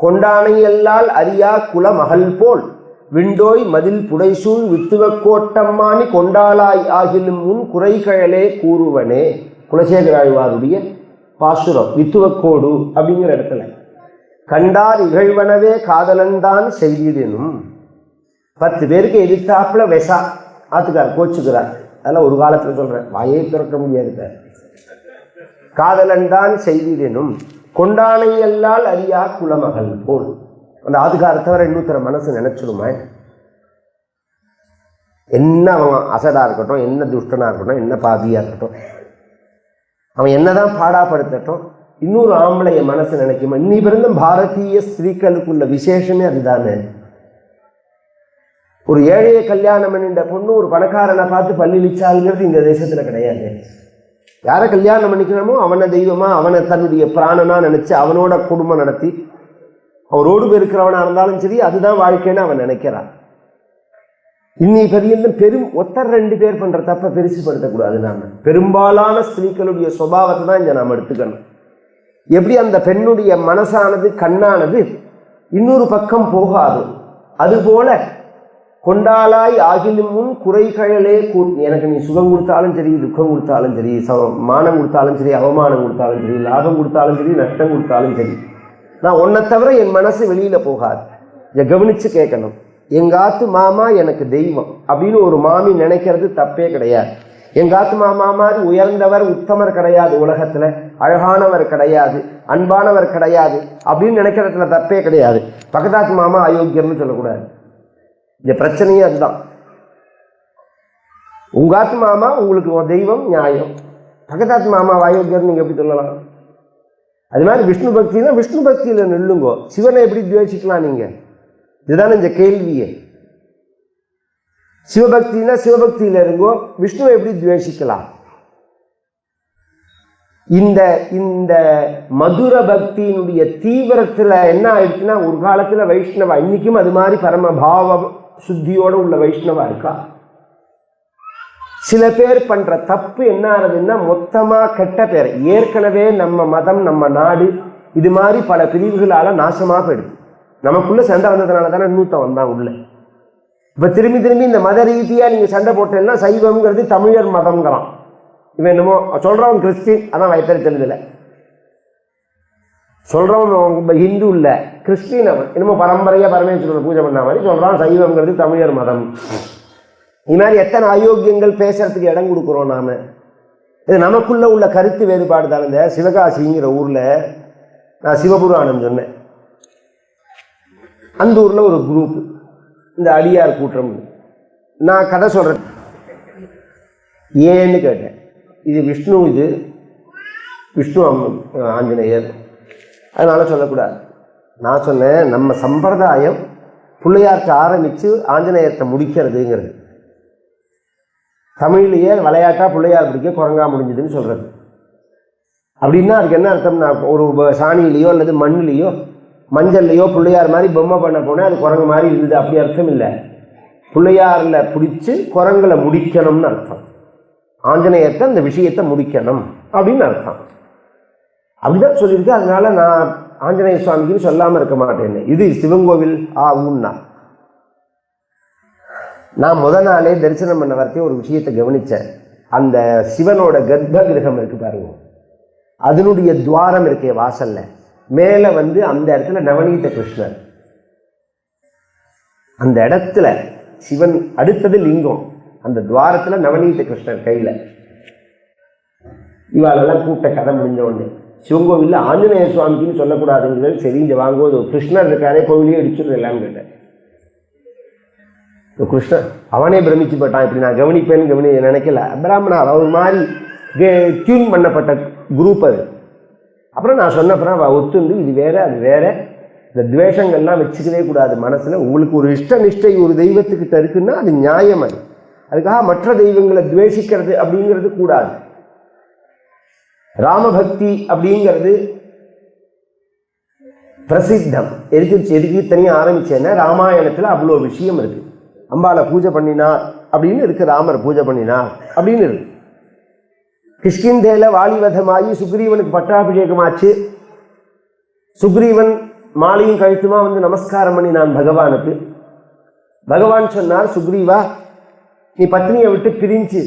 கொண்டானை எல்லால் அறியா குல மகள் போல் விண்டோய் மதில் புடைசூழ் வித்துவ கோட்டம்மானி கொண்டாளாய் ஆகிலும் முன் குறைகழலே கூறுவனே. குலசேகராழ்வாருடைய பாசுரம் வித்துவக்கோடு அப்படிங்கிற இடத்துல. கண்டார் இகழ்வனவே காதலன்தான் செய்திடனும். 10 பேருக்கு எதிர்த்தாப்புல வெசா ஆத்துக்கார் கோச்சுக்கிறார். அதெல்லாம் ஒரு காலத்தில் சொல்றேன், வாயை திறக்க முடியாது. காதலன்தான் செய்திடனும் கொண்டானை எல்லால் அறியா குலமகள் போல். அந்த ஆத்துக்காரை தவிர இன்னொருத்தர மனசு நினைச்சிடுமா? என்ன அவன் அசடா இருக்கட்டும், என்ன துஷ்டனா இருக்கட்டும், என்ன பாதியா இருக்கட்டும், அவன் என்னதான் பாடாப்படுத்தட்டும், இன்னொரு ஆம்பளைய மனசு நினைக்குமா? இன்னி பிறந்த பாரதிய ஸ்திரீக்களுக்குள்ள விசேஷமே அதுதானே. ஒரு ஏழையை கல்யாணம் பண்ணிட்ட பொண்ணு ஒரு பணக்காரனை பார்த்து பல்லிழிச்சாலுங்கிறது இந்த தேசத்துல கிடையாது. யாரை கல்யாணம் பண்ணிக்கிறோமோ அவனை தெய்வமா, அவனை தன்னுடைய பிராணனா நினைச்சு அவனோட குடும்பம் நடத்தி அவரோடு இருக்கிறவனா இருந்தாலும் சரி, அதுதான் வாழ்க்கைன்னு அவன் நினைக்கிறான். இன்னி பெரிய ஒத்தர் 2 பேர் பண்ற தப்ப பெருசுப்படுத்தக்கூடாது. நாம பெரும்பாலான ஸ்திரீக்களுடைய சுபாவத்தை தான் இங்க நாம் எடுத்துக்கணும். எப்படி அந்த பெண்ணுடைய மனசானது கண்ணானது இன்னொரு பக்கம் போகாது, அதுபோல கொண்டாளாய் ஆகிலும் முன் குறைகழலே எனக்கு நீ சுகம் கொடுத்தாலும் சரி, துக்கம் கொடுத்தாலும் சரி, மானம் கொடுத்தாலும் சரி, அவமானம் கொடுத்தாலும் சரி, லாபம் கொடுத்தாலும் சரி, நஷ்டம் கொடுத்தாலும் சரி, நான் உன்னை தவிர என் மனசு வெளியில போகாது. இதை கவனிச்சு கேட்கணும். எங்காத்து மாமா எனக்கு தெய்வம் அப்படின்னு ஒரு மாமி நினைக்கிறது தப்பே கிடையாது. எங்காத்து மாமா மாதிரி உயர்ந்தவர் உத்தமர் கிடையாது, உலகத்துல அழகானவர் கிடையாது, அன்பானவர் கிடையாது அப்படின்னு நினைக்கிறதுல தப்பே கிடையாது. பக்கத்தாத்து மாமா அயோக்கியர்னு சொல்லக்கூடாது. இந்த பிரச்சனையே அதுதான். உங்காத்து மாமா உங்களுக்கு தெய்வம் நியாயம், பக்கத்தாத்து மாமா அயோக்கியர்னு நீங்க எப்படி சொல்லலாம்? அது மாதிரி விஷ்ணு பக்தினா விஷ்ணு பக்தியில நில்லுங்கோ. சிவனை எப்படி துவேஷிக்கலாம் நீங்க? இதுதானே இந்த கேள்வியே. சிவபக்தினா சிவபக்தியில இருங்கோ, விஷ்ணுவை எப்படி துவேஷிக்கலாம்? இந்த இந்த மதுர பக்தியினுடைய தீவிரத்துல என்ன ஆயிடுச்சுன்னா, ஒரு காலத்துல வைஷ்ணவா, இன்னைக்கும் அது மாதிரி பரமபாவ சுத்தியோட உள்ள வைஷ்ணவா இருக்கா. சில பேர் பண்ற தப்பு என்ன ஆகுதுன்னா, மொத்தமா கெட்ட பேர். ஏற்கனவே நம்ம மதம், நம்ம நாடு இது மாதிரி பல பிரிவுகளால நாசமா போயிடுது. நமக்குள்ள சண்டை வந்ததுனால தானே இன்னூத்தம் வந்தான் உள்ள. இப்ப திரும்பி திரும்பி இந்த மத ரீதியா நீங்க சண்டை போட்டேன்னா சைவம்ங்கிறது தமிழர் மதம்ங்கிறான். இவன் என்னமோ சொல்றவன் கிறிஸ்டின், அதான் வயத்தறி தெரிஞ்சல. சொல்றவன் ஹிந்து இல்ல, கிறிஸ்டின். அவன் என்னமோ பரம்பரையா பரமேஸ்வரனை பூஜை பண்ண மாதிரி சொல்றான் சைவம்ங்கிறது தமிழர் மதம். இது மாதிரி எத்தனை அயோக்கியங்கள் பேசுறதுக்கு இடம் கொடுக்குறோம் நாம. இது நமக்குள்ள உள்ள கருத்து வேறுபாடு தான். இந்த சிவகாசிங்கிற ஊர்ல நான் சிவபுராணம் சொன்னேன். அந்த ஊர்ல ஒரு குரூப், இந்த அடியார் கூட்டம். நான் கதை சொல்றேன் ஏன்னு கேட்டேன். இது விஷ்ணு, இது விஷ்ணு ஆஞ்சநேயர், அதனால சொல்லக்கூடாது. நான் சொன்னேன் நம்ம சம்பிரதாயம் பிள்ளையார்ட்ட ஆரம்பிச்சு ஆஞ்சநேயர்கிட்ட முடிக்கிறதுங்கிறது. தமிழ்லேயே விளையாட்டா பிள்ளையார் பிடிக்க குரங்கா முடிஞ்சதுன்னு சொல்றது. அப்படின்னா அதுக்கு என்ன அர்த்தம்னா, ஒரு சாணியிலையோ அல்லது மண்ணிலையோ மஞ்சள்லையோ பிள்ளையார் மாதிரி பொம்மை பண்ண போனேன், அது குரங்கு மாதிரி இருந்தது. அப்படி அர்த்தம் இல்லை. பிள்ளையாரில் பிடிச்சி குரங்களை முடிக்கணும்னு அர்த்தம். ஆஞ்சநேயர்கிட்ட அந்த விஷயத்தை முடிக்கணும் அப்படின்னு அர்த்தம். அப்படிதான் சொல்லியிருக்கு. அதனால நான் ஆஞ்சநேய சுவாமிக்குன்னு சொல்லாமல் இருக்க மாட்டேன். இது சிவங்கோவில் ஊன்னா. நான் நாளே தரிசனம் பண்ண வரைக்கும் ஒரு விஷயத்தை கவனித்தேன். அந்த சிவனோட கர்ப்ப கிரகம் இருக்கு பாருங்க, அதனுடைய துவாரம் இருக்கே வாசல்ல, மேலே அந்த இடத்துல நவநீத கிருஷ்ணர். அந்த இடத்துல சிவன் அடுத்தது லிங்கம், அந்த துவாரத்தில் நவநீத கிருஷ்ணர் கையில். இவாளெல்லாம் கூப்பிட்ட கதை முடிஞ்ச உடனே சிவங்கோவிலில் ஆஞ்சநேய சுவாமிக்குன்னு சொல்லக்கூடாதுங்கிறது சரி, இங்கே வாங்கும்போது கிருஷ்ணர் இருக்காரே கோவிலே அடிச்சுட்டு எல்லாமே கேட்டேன். கிருஷ்ணன் அவனே பிரமிச்சு போட்டான், இப்படி நான் கவனிப்பேன்னு நினைக்கல. பிராமணர் அவர் மாதிரி டியூன் பண்ணப்பட்ட குரூப் அது. அப்புறம் நான் சொன்னப்புறம் அவள் ஒத்துந்து இது வேற அது வேற, இந்த துவேஷங்கள்லாம் வச்சுக்கவே கூடாது மனசில். உங்களுக்கு ஒரு இஷ்ட நிஷ்டை ஒரு தெய்வத்துக்கிட்ட இருக்குன்னா அது நியாயம். அது அதுக்காக மற்ற தெய்வங்களை துவேஷிக்கிறது அப்படிங்கிறது கூடாது. ராமபக்தி அப்படிங்கிறது பிரசித்தம். எதுக்கு தனியாக ஆரம்பிச்சேன்னா, ராமாயணத்தில் அவ்வளோ விஷயம் இருக்கு. அம்பாளை பூஜை பண்ணினார் அப்படின்னு இருக்கு, ராமர் பூஜை பண்ணினார் அப்படின்னு இருக்கு. கிஷ்கிந்தேல வாலிவதமாகி சுக்ரீவனுக்கு பட்டாபிஷேகமாச்சு. சுக்ரீவன் மாலையும் கழுத்துமா வந்து நமஸ்காரம் பண்ணினான் பகவானுக்கு. பகவான் சொன்னார், சுக்ரீவா நீ பத்னியை விட்டு பிரிஞ்சு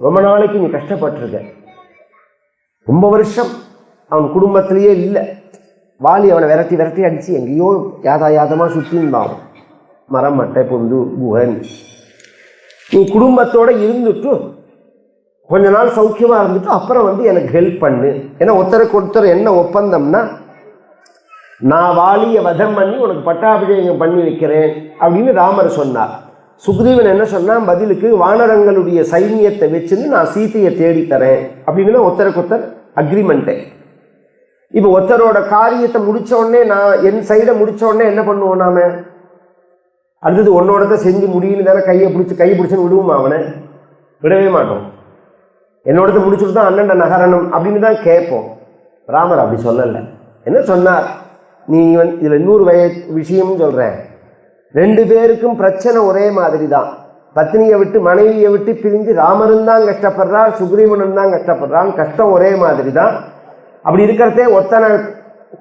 ரொம்ப நாளைக்கு நீ கஷ்டப்பட்டிருக்க, ரொம்ப வருஷம் அவன் குடும்பத்திலேயே இல்லை. வாலி அவனை விரட்டி விரட்டி அடிச்சு எங்கேயோ யாதாயாதமாக சுற்றின்பான், மரம் மட்டை பொந்து குகன். நீ குடும்பத்தோடு இருந்துட்டு கொஞ்ச நாள் சௌக்கியமாக இருந்துட்டு அப்புறம் வந்து எனக்கு ஹெல்ப் பண்ணு. ஏன்னா ஒருத்தருக்கு ஒருத்தர் என்ன ஒப்பந்தம்னா, நான் வாலியை வதம் பண்ணி உனக்கு பட்டாபிஷேகம் பண்ணி வைக்கிறேன் அப்படின்னு ராமர் சொன்னார். சுக்ரீவன் என்ன சொன்னான் பதிலுக்கு, வானரங்களுடைய சைன்யத்தை வச்சுன்னு நான் சீதையை தேடித்தரேன் அப்படின்னு தான் ஒருத்தருக்கு ஒருத்தர் அக்ரிமெண்ட்டே. இப்போ ஒருத்தரோட காரியத்தை முடித்த உடனே நான் என் சைடை முடித்த உடனே என்ன பண்ணுவோம், நாம அடுத்தது உன்னோட செஞ்சு முடியுன்னு தானே கை பிடிச்சுன்னு விடுவோமா? அவனை விடவே மாட்டோம். என்னோடது முடிச்சுட்டு தான் அண்ணன் நகரணும் அப்படின்னு தான் கேட்போம். ராமர் அப்படி சொல்லலை. என்ன சொன்னார், நீ இதில் இன்னொரு விஷயம்னு சொல்கிறேன். ரெண்டு பேருக்கும் பிரச்சனை ஒரே மாதிரி தான். பத்னியை விட்டு மனைவியை விட்டு பிரிஞ்சு ராமரும் தான் கஷ்டப்படுறார், சுக்ரீவனும் தான் கஷ்டப்படுறான். கஷ்டம் ஒரே மாதிரி தான். அப்படி இருக்கிறதே ஒத்தனை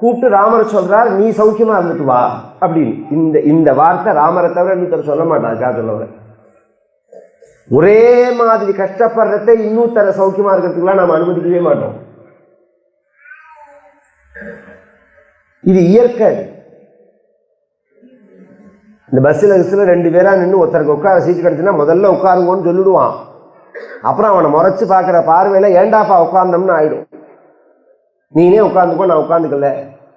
கூப்பிட்டு ராமர் சொல்றார், நீ சௌக்கியமா இருந்துட்டு வா அப்படின்னு. இந்த வார்த்தை ராமரை தவிர இன்னொருத்தர் சொல்ல மாட்டாங்க. சொல்லுவாங்க ஒரே மாதிரி கஷ்டப்படுறத இன்னொருத்தர சௌக்கியமா இருக்கிறதுக்குலாம் நம்ம அனுமதிக்கவே மாட்டோம். இது இயற்கை. இந்த பஸ்ஸில் ரெண்டு பேரா நின்று ஒருத்தருக்கு உட்கார சீட்டு கிடச்சுன்னா முதல்ல உட்காருங்கன்னு சொல்லிடுவான். அப்புறம் அவனை முறைச்சு பார்க்குற பார்வையில் ஏண்டாப்பா உட்கார்ந்தோம்னு ஆயிடும். நீனே உட்காந்துக்கோ நான் உட்காந்துக்கல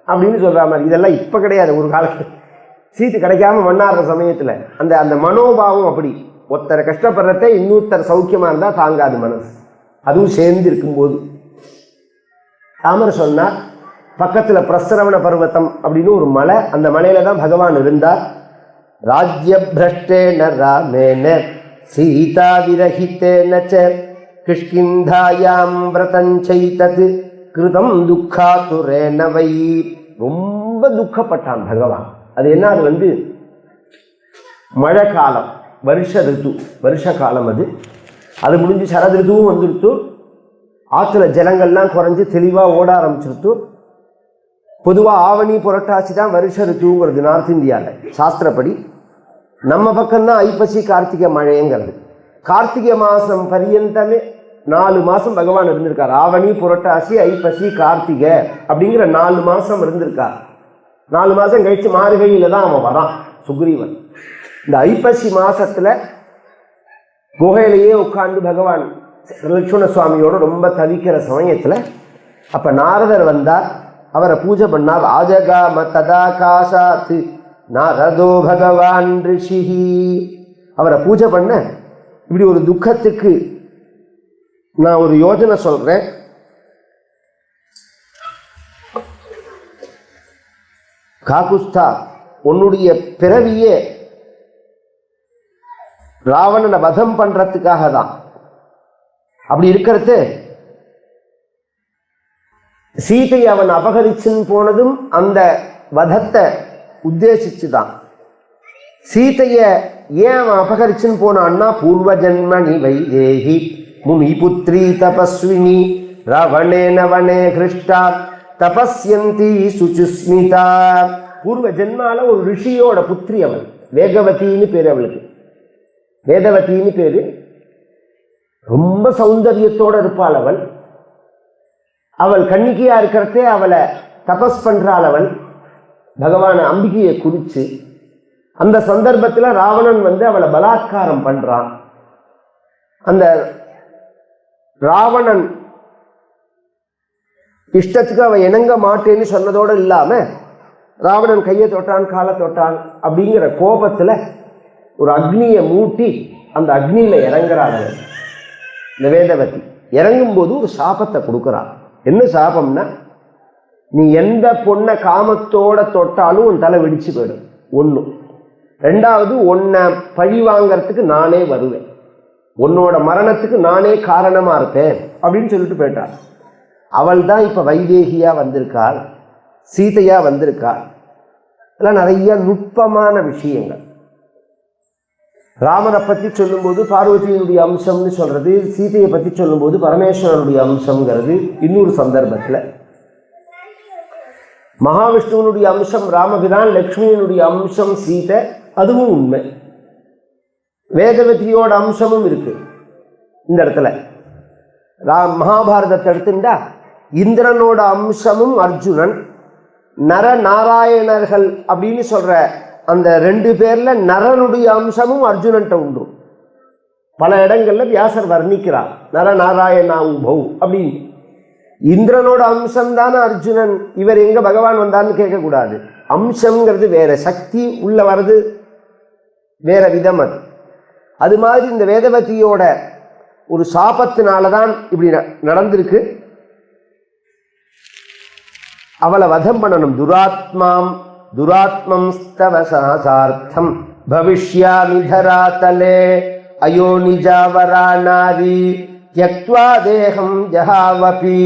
அப்படின்னு சொல்கிற மாதிரி. இதெல்லாம் இப்போ கிடையாது, ஒரு காலத்தில் சீட்டு கிடைக்காம மண்ணாடுற சமயத்தில் அந்த மனோபாவம் அப்படி. ஒருத்தரை கஷ்டப்படுறத இன்னொருத்தர் சௌக்கியமாக இருந்தால் தாங்காது மனசு, அதுவும் சேர்ந்து இருக்கும்போது. ராமர் சொன்னார், பக்கத்தில் பிரசரவண பர்வதம் அப்படின்னு ஒரு மலை, அந்த மலையில தான் பகவான் இருந்தார். ராஜ்ய பிரஷ்டேன ராமேன சீதா விரஹிதேன ச கிஷ்கிந்தாயாம் விரதஞ்சைதத் கிருதம் துக்காதுரேன வை. ரொம்ப துக்கப்பட்டான் பகவான். அது என்ன, அது மழை காலம், வருஷ காலம். அது முடிஞ்சு சரத் ரிதுவும் வந்துடுத்து. ஆற்றுல ஜலங்கள்லாம் குறைஞ்சி தெளிவாக ஓட ஆரம்பிச்சிருத்து. பொதுவாக ஆவணி புரட்டாசி தான் வருஷ ரித்துங்கிறது நார்த் இந்தியாவில் சாஸ்திரப்படி. நம்ம பக்கம்தான் ஐப்பசி கார்த்திகை மழைங்கிறது. கார்த்திகை மாதம் பரியந்தமே 4 மாதம் பகவான் இருந்திருக்கார். ஆவணி புரட்டாசி ஐப்பசி கார்த்திகை அப்படிங்கிற 4 மாதம் இருந்திருக்கார். 4 மாதம் கழித்து மார்கழியில் தான் அவன் வரான் சுக்ரீவன். இந்த ஐப்பசி மாதத்தில் குகையிலேயே உட்கார்ந்து பகவான் லட்சுமண சுவாமியோட ரொம்ப தவிக்கிற சமயத்தில் அப்போ நாரதர் வந்தார். அவரை பூஜை பண்ணார். ஆஜகாம ததாகாசாத் நாரதோ பகவான் ரிஷிஹி. அவரை பூஜை பண்ண இப்படி ஒரு துக்கத்துக்கு நான் ஒரு யோஜனை சொல்றேன். காகுஸ்தா, உன்னுடைய பிறவியே ராவணனை வதம் பண்றதுக்காக தான். அப்படி இருக்கிறது சீதையை அவன் அபகரிச்சுன்னு போனதும் அந்த வதத்தை உத்தேசிச்சுதான். சீதைய ஏன் அவன் அபகரிச்சுன்னு போனான்னா, பூர்வ ஜன்மணி வைதேகி முனி புத்ரி தபஸ்வினி ராவணேன வனே கிருஷ்டா தபஸ்யந்தி சுச்சுஸ்மிதா. பூர்வ ஜென்மால ஒரு ரிஷியோட புத்திரி அவள். வேகவதின்னு பேரு அவளுக்கு. வேதவதின்னு பேரு. ரொம்ப சௌந்தரியத்தோட இருப்பாள் அவள். அவள் கன்னிகையா இருக்கிறதே அவளை தபஸ் பண்றாள் அவள். பகவான அம்பிகையை குறிச்சு அந்த சந்தர்ப்பத்தில் ராவணன் அவளை பலாத்காரம் பண்றான். அந்த ராவணன் இஷ்டத்துக்கு அவன் இணங்க மாட்டேன்னு சொன்னதோடு இல்லாமல் ராவணன் கையை தொட்டான் காலை தொட்டான் அப்படிங்கிற கோபத்தில் ஒரு அக்னியை மூட்டி அந்த அக்னியில் இறங்குறாங்க. இந்த வேதவதி இறங்கும்போது ஒரு சாபத்தை கொடுக்குறான். என்ன சாபம்னா, நீ எந்த பொண்ணை காமத்தோட தொட்டாலும் உன் தலை வெடிச்சு போயிடும். ஒன்று. ரெண்டாவது, உன்னை பழி வாங்கிறதுக்கு நானே வருவேன், உன்னோட மரணத்துக்கு நானே காரணமாக இருப்பேன் அப்படின்னு சொல்லிட்டு போயிட்டாள். அவள் தான் இப்போ வைதேகியாக வந்திருக்காள், சீதையாக வந்திருக்காள். இதெல்லாம் நிறைய நுட்பமான விஷயங்கள். ராமரை பற்றி சொல்லும்போது பார்வதியினுடைய அம்சம்னு சொல்கிறது, சீதையை பற்றி சொல்லும்போது பரமேஸ்வரனுடைய அம்சங்கிறது இன்னொரு சந்தர்ப்பத்தில். மகாவிஷ்ணுவனுடைய அம்சம் ராமபிரான், லக்ஷ்மியினுடைய அம்சம் சீதை, அதுவும் உண்மை. வேதவதியோட அம்சமும் இருக்கு இந்த இடத்துல. மகாபாரதத்தை எடுத்துட்டா இந்திரனோட அம்சமும் அர்ஜுனன், நர நாராயணர்கள் அப்படின்னு சொல்ற அந்த 2 பேர்ல நரனுடைய அம்சமும் அர்ஜுனன்ட்ட உண்டு. பல இடங்கள்ல வியாசர் வர்ணிக்கிறார் நர நாராயணா உபௌ அப்படின்னு. இந்திரனோட அம்சம் தானே அர்ஜுனன், இவர் எங்க பகவான் வந்தான்னு கேட்கக்கூடாது. அம்சம்ங்கிறது வேற, சக்தி உள்ள வர்றது வேற விதம். அது மாதிரி இந்த வேதவதியோட ஒரு சாபத்தினாலதான் இப்படி நடந்திருக்கு. அவளை வதம் பண்ணணும். துராத்மம் ஸ்தவசார்த்தம் பவிஷ்யாமி தராதலே அயோ நிஜாவரா நாரி த்யக்த்வா தேகம் ஜஹாவபி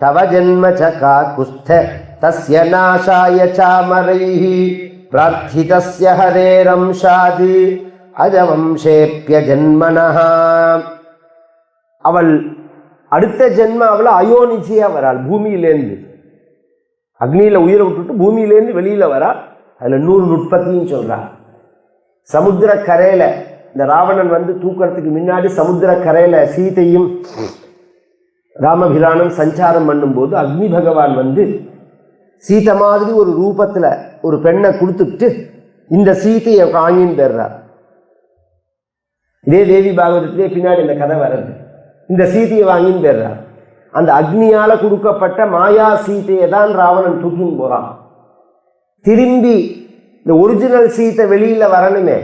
தவ ஜன்ம சகா குஸ்த தஸ்ய நாசாய சாமரைஹி பிரார்த்திதஸ்ய ஹரேரம்ஷாதி அஜவம்சேப்ய ஜன்மனஹ. அவள் அடுத்த ஜென்ம அவளை அயோனிஜியா வராள். பூமியிலேருந்து அக்னியில் உயிரை விட்டுட்டு பூமியிலேருந்து வெளியில் வரா. அதில் 100 நுட்பத்தையும் சொல்கிறார். சமுத்திர கரையில் இந்த ராவணன் வந்து தூக்கிறதுக்கு முன்னாடி சமுத்திர கரையில் சீதையும் ராமபிரானும் சஞ்சாரம் பண்ணும்போது அக்னி பகவான் வந்து சீதை மாதிரி ஒரு ரூபத்தில் ஒரு பெண்ணை கொடுத்துட்டு இந்த சீதையை வாங்கின்னு பெறார். இதே தேவி பாகவதத்திலே பின்னாடி இந்த கதை வர்றது. இந்த சீதையை வாங்கின்னு பெறார். அந்த அக்னியால கொடுக்கப்பட்ட மாயா சீதையை தான் ராவணன் தூக்கின்னு போறான். திரும்பி இந்த ஒரிஜினல் சீதை வெளியில வரணுமே,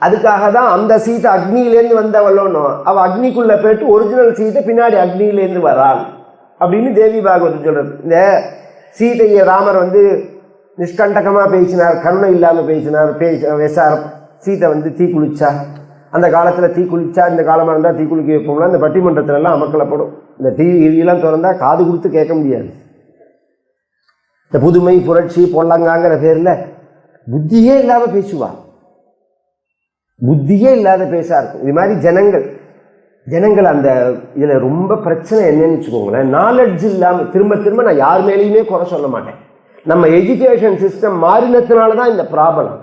அதுக்காக தான் அந்த சீதை அக்னியிலேருந்து வந்தவளோனோ அவ அக்னிக்குள்ள போயிட்டு ஒரிஜினல் சீதை பின்னாடி அக்னியிலேருந்து வராள் அப்படின்னு தேவி பாகவதம் சொல்றது. இந்த சீதையை ராமர் வந்து நிஷ்கண்டகமா பேசினார், கருணை இல்லாம பேசினார், விசாரம். சீதை வந்து தீ குளிச்சா, அந்த காலத்தில் தீ குளிச்சா, இந்த காலமாக இருந்தால் தீ குளிக்க வைப்போம்னா இந்த பட்டிமன்றத்திலலாம் அமக்கலப்படும். இந்த டிவியெல்லாம் திறந்தா காது கொடுத்து கேட்க முடியாது. இந்த புதுமை புரட்சி பொல்லங்காங்கிற பேரில் புத்தியே இல்லாமல் பேசுவா, புத்தியே இல்லாத பேசா இருக்கும். இது மாதிரி ஜனங்கள் அந்த இதில் ரொம்ப பிரச்சனை என்னன்னு வச்சுக்கோங்களேன். நாலெட்ஜ் இல்லாமல் திரும்ப நான் யார் மேலேயுமே குறை சொல்ல மாட்டேன். நம்ம எஜுகேஷன் சிஸ்டம் மாறினத்தினால தான் இந்த ப்ராப்ளம்.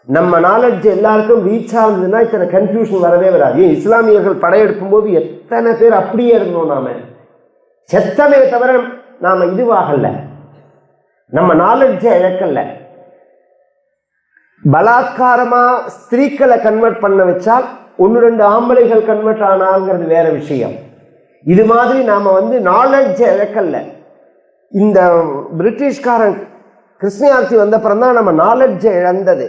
நம்ம நாலெட்ஜ் எல்லாருக்கும் ரீச் ஆகுதுன்னா இத்தனை கன்ஃபியூஷன் வரவே வராது. இஸ்லாமியர்கள் படையெடுக்கும் போது எத்தனை பேர் அப்படியே இருந்தோம், நாம செத்தமே தவிர நாம இதுவாகல, நம்ம நாலெட்ஜை இழக்கல. பலாத்காரமா ஸ்திரீக்களை கன்வெர்ட் பண்ண வச்சால் 1-2 ஆம்பளைகள் கன்வெர்ட் ஆனாங்கிறது வேற விஷயம். இது மாதிரி நாம வந்து நாலெட்ஜை இழக்கல. இந்த பிரிட்டிஷ்காரன் கிருஷ்ணயார்த்தி வந்தப்புறம் தான் நம்ம நாலெட்ஜை இழந்தது.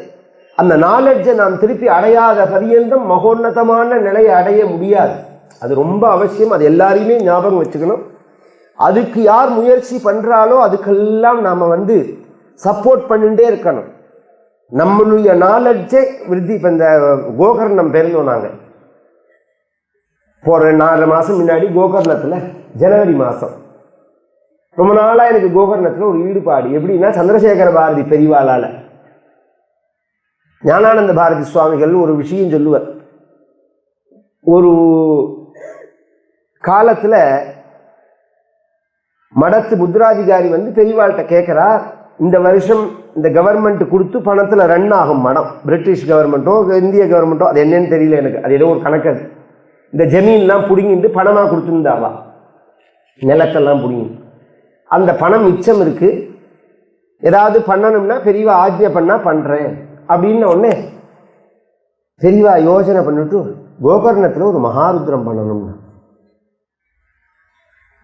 அந்த நாலெட்ஜை நாம் திருப்பி அடையாத பரியந்தம் மகோன்னதமான நிலையை அடைய முடியாது. அது ரொம்ப அவசியம். அது எல்லாரையுமே ஞாபகம் வச்சுக்கணும். அதுக்கு யார் முயற்சி பண்றாலோ அதுக்கெல்லாம் நாம வந்து சப்போர்ட் பண்ணிட்டே இருக்கணும். நம்மளுடைய நாலெட்ஜை விருத்தி. இப்போ இந்த கோகர்ணம் பெருந்தோம் நாங்கள் போகிற 4 மாதம் முன்னாடி கோகர்ணத்தில் ஜனவரி மாதம் ரொம்ப நாளாக எனக்கு கோகர்ணத்தில் ஒரு ஈடுபாடு. எப்படின்னா, சந்திரசேகர பாரதி பெரியவாளால் ஞானானந்த பாரதி சுவாமிகள் ஒரு விஷயம் சொல்லுவார். ஒரு காலத்தில் மடத்து முத்ராதிகாரி வந்து பெரியவாள்கிட்ட கேட்குறார், இந்த வருஷம் இந்த கவர்மெண்ட் கொடுத்து பணத்தில் ரன் ஆகும் மடம், பிரிட்டிஷ் கவர்மெண்ட்டோ இந்திய கவர்மெண்ட்டோ, அது என்னன்னு தெரியல எனக்கு, அது ஏதோ ஒரு கணக்கு. அது இந்த ஜமீன்லாம் பிடுங்கிட்டு பணமாக கொடுத்துருந்தாவா, நிலத்தெல்லாம் பிடுங்கி அந்த பணம் மிச்சம் இருக்கு, ஏதாவது பண்ணணும்னா பெரியவா ஆஜ்ஞை பண்ணா பண்ணுறேன் அப்படின்ன உடனே பெரியவா யோசனை பண்ணிட்டு கோகர்ணத்தில் ஒரு மகாருத்ரம் பண்ணணும்னா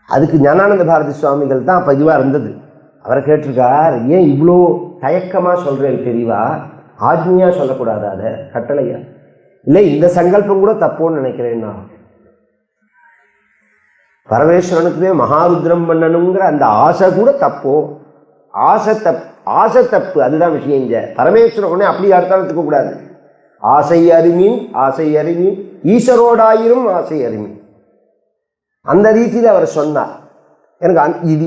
அதுக்கு ஞானானந்த பாரதி சுவாமிகள் தான் அப்போ இதுவாக இருந்தது. அவரை கேட்டிருக்கார், ஏன் இவ்வளோ தயக்கமாக சொல்கிறேன் பெரியவா, ஆஜ்ஞையாக சொல்லக்கூடாது, அதை கட்டளையா? இல்லை, இந்த சங்கல்பம் கூட தப்போன்னு நினைக்கிறேன்னா, பரமேஸ்வரனுக்குவே மகாருத்ரம் பண்ணணுங்கிற அந்த ஆசை கூட தப்போ? ஆசை தப்பு, அதுதான் விஷயம். இங்க பரமேஸ்வரன் உடனே அப்படி அர்த்தத்துக்க கூடாது. ஆசை அறிமீன் ஈஸ்வரோடாயிரும் ஆசை அறிமீன், அந்த ரீதியில் அவர் சொன்னார். எனக்கு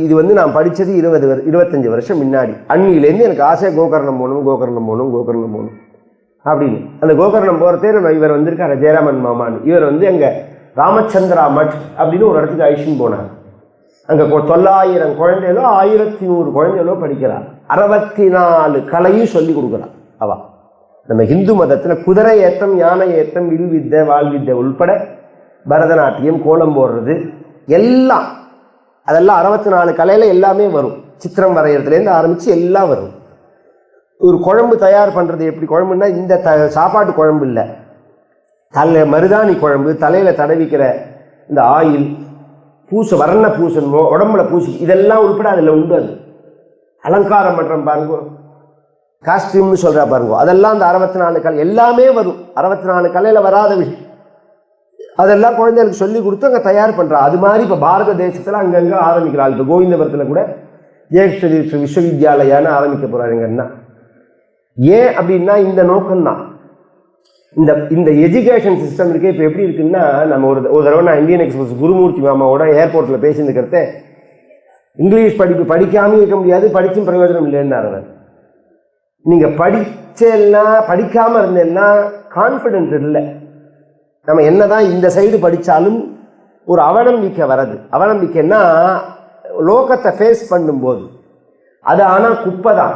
இது வந்து நான் படித்தது 25 வருஷம் முன்னாடி. அன்னிலேருந்து எனக்கு ஆசை கோகர்ணம் போகணும் அப்படின்னு. அந்த கோகர்ணம் போகிறதே இவர் வந்திருக்காரு, ஜெயராமன் மாமான்னு. இவர் வந்து அங்கே ராமச்சந்திரா மட் அப்படின்னு ஒரு இடத்துக்கு அழிச்சுன்னு போனார். அங்கே 900 குழந்தைகளோ 1100 குழந்தைகளோ படிக்கிறார். 64 கலையும் சொல்லி கொடுக்குறார். அவா நம்ம ஹிந்து மதத்தில் குதிரை ஏத்தம், யானை ஏத்தம், வில் வித்தை, வால் வித்தை உள்பட பரதநாட்டியம், கோலம் போடுறது எல்லாம், அதெல்லாம் 64 கலையில் எல்லாமே வரும். சித்திரம் வரைகிறதுலேருந்து ஆரம்பித்து எல்லாம் வரும். ஒரு குழம்பு தயார் பண்ணுறது எப்படி? குழம்புன்னா இந்த சாப்பாட்டு குழம்பு இல்லை, மருதாணி குழம்பு, தலையில் தடவிக்கிற இந்த ஆயில், வர்ண பூசன், உடம்புல பூசி, இதெல்லாம் உள்பட அதில் உண்டு. அது அலங்காரம் பண்ணுறோம் பாருங்க, காஸ்டியூம்னு சொல்கிறா பாருங்க, அதெல்லாம் அந்த 64 கலை எல்லாமே வரும். 64 கலையில் வராத விஷயம் அதெல்லாம் குழந்தைகளுக்கு சொல்லி கொடுத்து அங்கே தயார் பண்ணுறா. அது மாதிரி இப்போ பாரத தேசத்தில் அங்கங்கே ஆரம்பிக்கிறாள். இப்போ கோவிந்தபுரத்தில் கூட ஜெயஸ்ரீ விஸ்வவித்யாலயான்னு ஆரம்பிக்க போகிறாருங்கன்னா, ஏன் அப்படின்னா இந்த நோக்கம்தான். இந்த எஜுகேஷன் சிஸ்டம் இருக்கே இப்போ எப்படி இருக்குன்னா, நம்ம ஒரு தடவை நான் இந்தியன் எக்ஸ்பிரஸ் குருமூர்த்தி மாமாவோட ஏர்போர்ட்டில் பேசியிருக்கிறத, இங்கிலீஷ் படிக்காமல் இருக்க முடியாது, படிச்சும் பிரயோஜனம் இல்லைன்னு அவர். நீங்கள் படிக்காமல் இருந்தேன்னா கான்ஃபிடென்ட் இல்லை. நம்ம என்னதான் இந்த சைடு படித்தாலும் ஒரு அவநம்பிக்கை வர்றது. அவநம்பிக்கைன்னா லோகத்தை ஃபேஸ் பண்ணும்போது அது ஆனால் குப்பை தான்.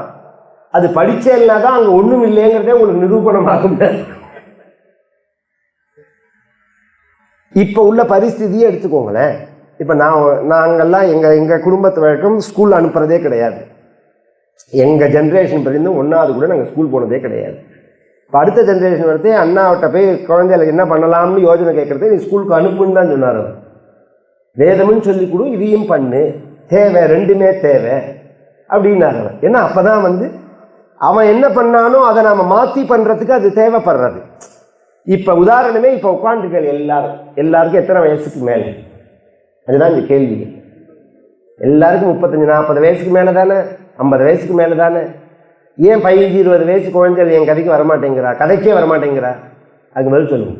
அது படித்தேன்னா தான் அங்கே ஒன்றும் இல்லைங்கிறதே உங்களுக்கு நிரூபணமாகும். இப்போ உள்ள பரிஸ்திதியை எடுத்துக்கோங்களேன். இப்போ நாங்கள்லாம் எங்கள் குடும்பத்து வழக்கம் ஸ்கூல் அனுப்புறதே கிடையாது. எங்கள் ஜென்ரேஷன் பிறந்து 1வது கூட நாங்கள் ஸ்கூல் போனதே கிடையாது. இப்போ அடுத்த ஜென்ரேஷன் வரது அண்ணாவிட்ட போய் குழந்தைகளுக்கு என்ன பண்ணலாம்னு யோஜனை கேட்குறது, நீ ஸ்கூலுக்கு அனுப்புன்னு தான் சொன்னார். வேதம்னு சொல்லி கொடு, இதையும் பண்ணு, தேவை, ரெண்டுமே தேவை அப்படின்னாரு. ஏன்னா அப்போ தான் வந்து அவன் என்ன பண்ணானோ அதை நாம் மாற்றி பண்ணுறதுக்கு அது தேவைப்படுறது. இப்போ உதாரணமே, இப்போ உட்காந்துருக்க எல்லாருக்கும் எத்தனை வயசுக்கு மேலே? அதுதான் இந்த கேள்வி. எல்லாருக்கும் 35-40 வயசுக்கு மேலே தானே, 50 வயசுக்கு மேலே தானே. ஏன் 15-20 வயசு குழந்தைகள் என் கதைக்கு வரமாட்டேங்கிறா, கதைக்கே வரமாட்டேங்கிறா? அதுக்கு பதில் சொல்லுங்க.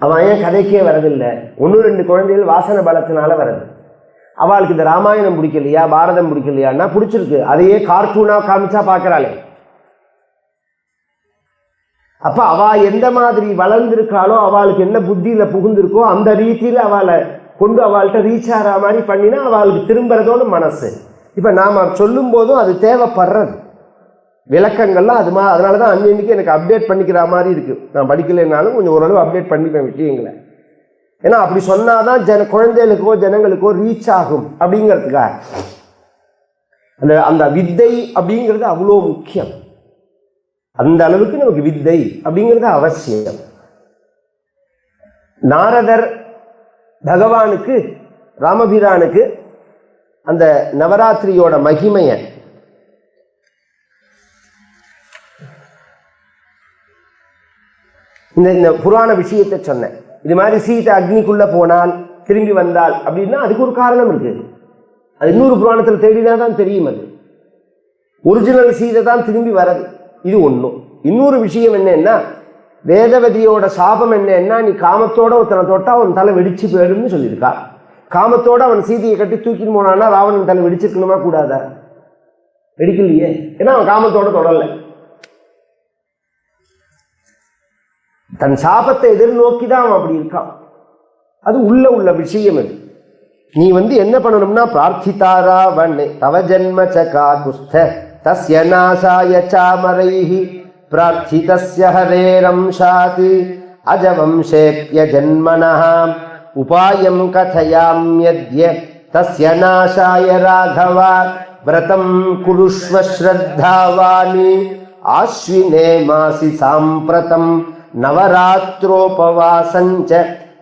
அவன் ஏன் கதைக்கே வரதில்லை? 1-2 குழந்தைகள் வாசனை பலத்தினால வருது. அவளுக்கு இந்த ராமாயணம் பிடிக்கலையா, பாரதம் பிடிக்கலையான்னா பிடிச்சிருக்கு, அதையே கார்ட்டூனாக காமிச்சா பார்க்குறாளே. அப்போ அவள் எந்த மாதிரி வளர்ந்துருக்காளோ, அவளுக்கு என்ன புத்தியில் புகுந்திருக்கோ அந்த ரீதியில் அவளை கொண்டு அவள்கிட்ட ரீச் ஆகிற மாதிரி பண்ணினா அவளுக்கு திரும்புறதோடு மனசு. இப்போ நாம் சொல்லும் போதும் அது தேவைப்படுறது விளக்கங்கள்லாம் அதனால தான் அன்னைக்கு எனக்கு அப்டேட் பண்ணிக்கிற மாதிரி இருக்குது. நான் படிக்கலைன்னாலும் கொஞ்சம் ஓரளவு அப்டேட் பண்ணிப்பேன் விஷயங்களை. ஏன்னா அப்படி சொன்னாதான் குழந்தைகளுக்கோ ஜனங்களுக்கோ ரீச் ஆகும் அப்படிங்கிறதுக்காக. அந்த வித்தை அப்படிங்கிறது அவ்வளோ முக்கியம். அந்த அளவுக்கு நமக்கு வித்தை அப்படிங்கிறது அவசியம். நாரதர் பகவானுக்கு, ராமபிரானுக்கு அந்த நவராத்திரியோட மகிமையை இந்த புராண விஷயத்தை சொன்னேன். இது மாதிரி சீதை அக்னிக்குள்ள போனால் திரும்பி வந்தால் அப்படின்னா அதுக்கு ஒரு காரணம் இருக்கு. அது இன்னொரு புராணத்தில் தேடினா தான் தெரியும். அது ஒரிஜினல் சீதை தான் திரும்பி வரது. இது ஒன்றும். இன்னொரு விஷயம் என்னன்னா, வேதவதியோட சாபம் என்னன்னா, நீ காமத்தோட ஒருத்தனை தொட்டா அவன் தலை வெடிச்சு போயிடும்னு சொல்லியிருக்கா. காமத்தோட அவன் சீதையை கட்டி தூக்கின்னு போனான்னா ராவணன் தலை வெடிச்சிருக்கணுமா கூடாதா? வெடிக்கலையே, ஏன்னா அவன் காமத்தோட தொடரல. தன் சாபத்தை எதிர்நோக்கி தான் அவன் அப்படி இருக்கான். அது உள்ள விஷயம். அது நீ என்ன பண்ணணும்னா, பிரார்த்திதாரா வண்ணே தவ ஜன்ம சகா குஸ்த தஸ்ய நாசாய சாமரைஹி பிரார்த்திதஸ்ய ஹரேரம்சாத் அஜவம்சேப்ய ஜன்மனஹ உபாயம் கதயாம்யத்ய தஸ்ய நாசாய ராகவா விரதம் குருஷ்வ ஸ்ரத்தாவானி ஆஸ்வினே மாசி சாம்பிரதம் நவராத்ரோபவாசஞ்ச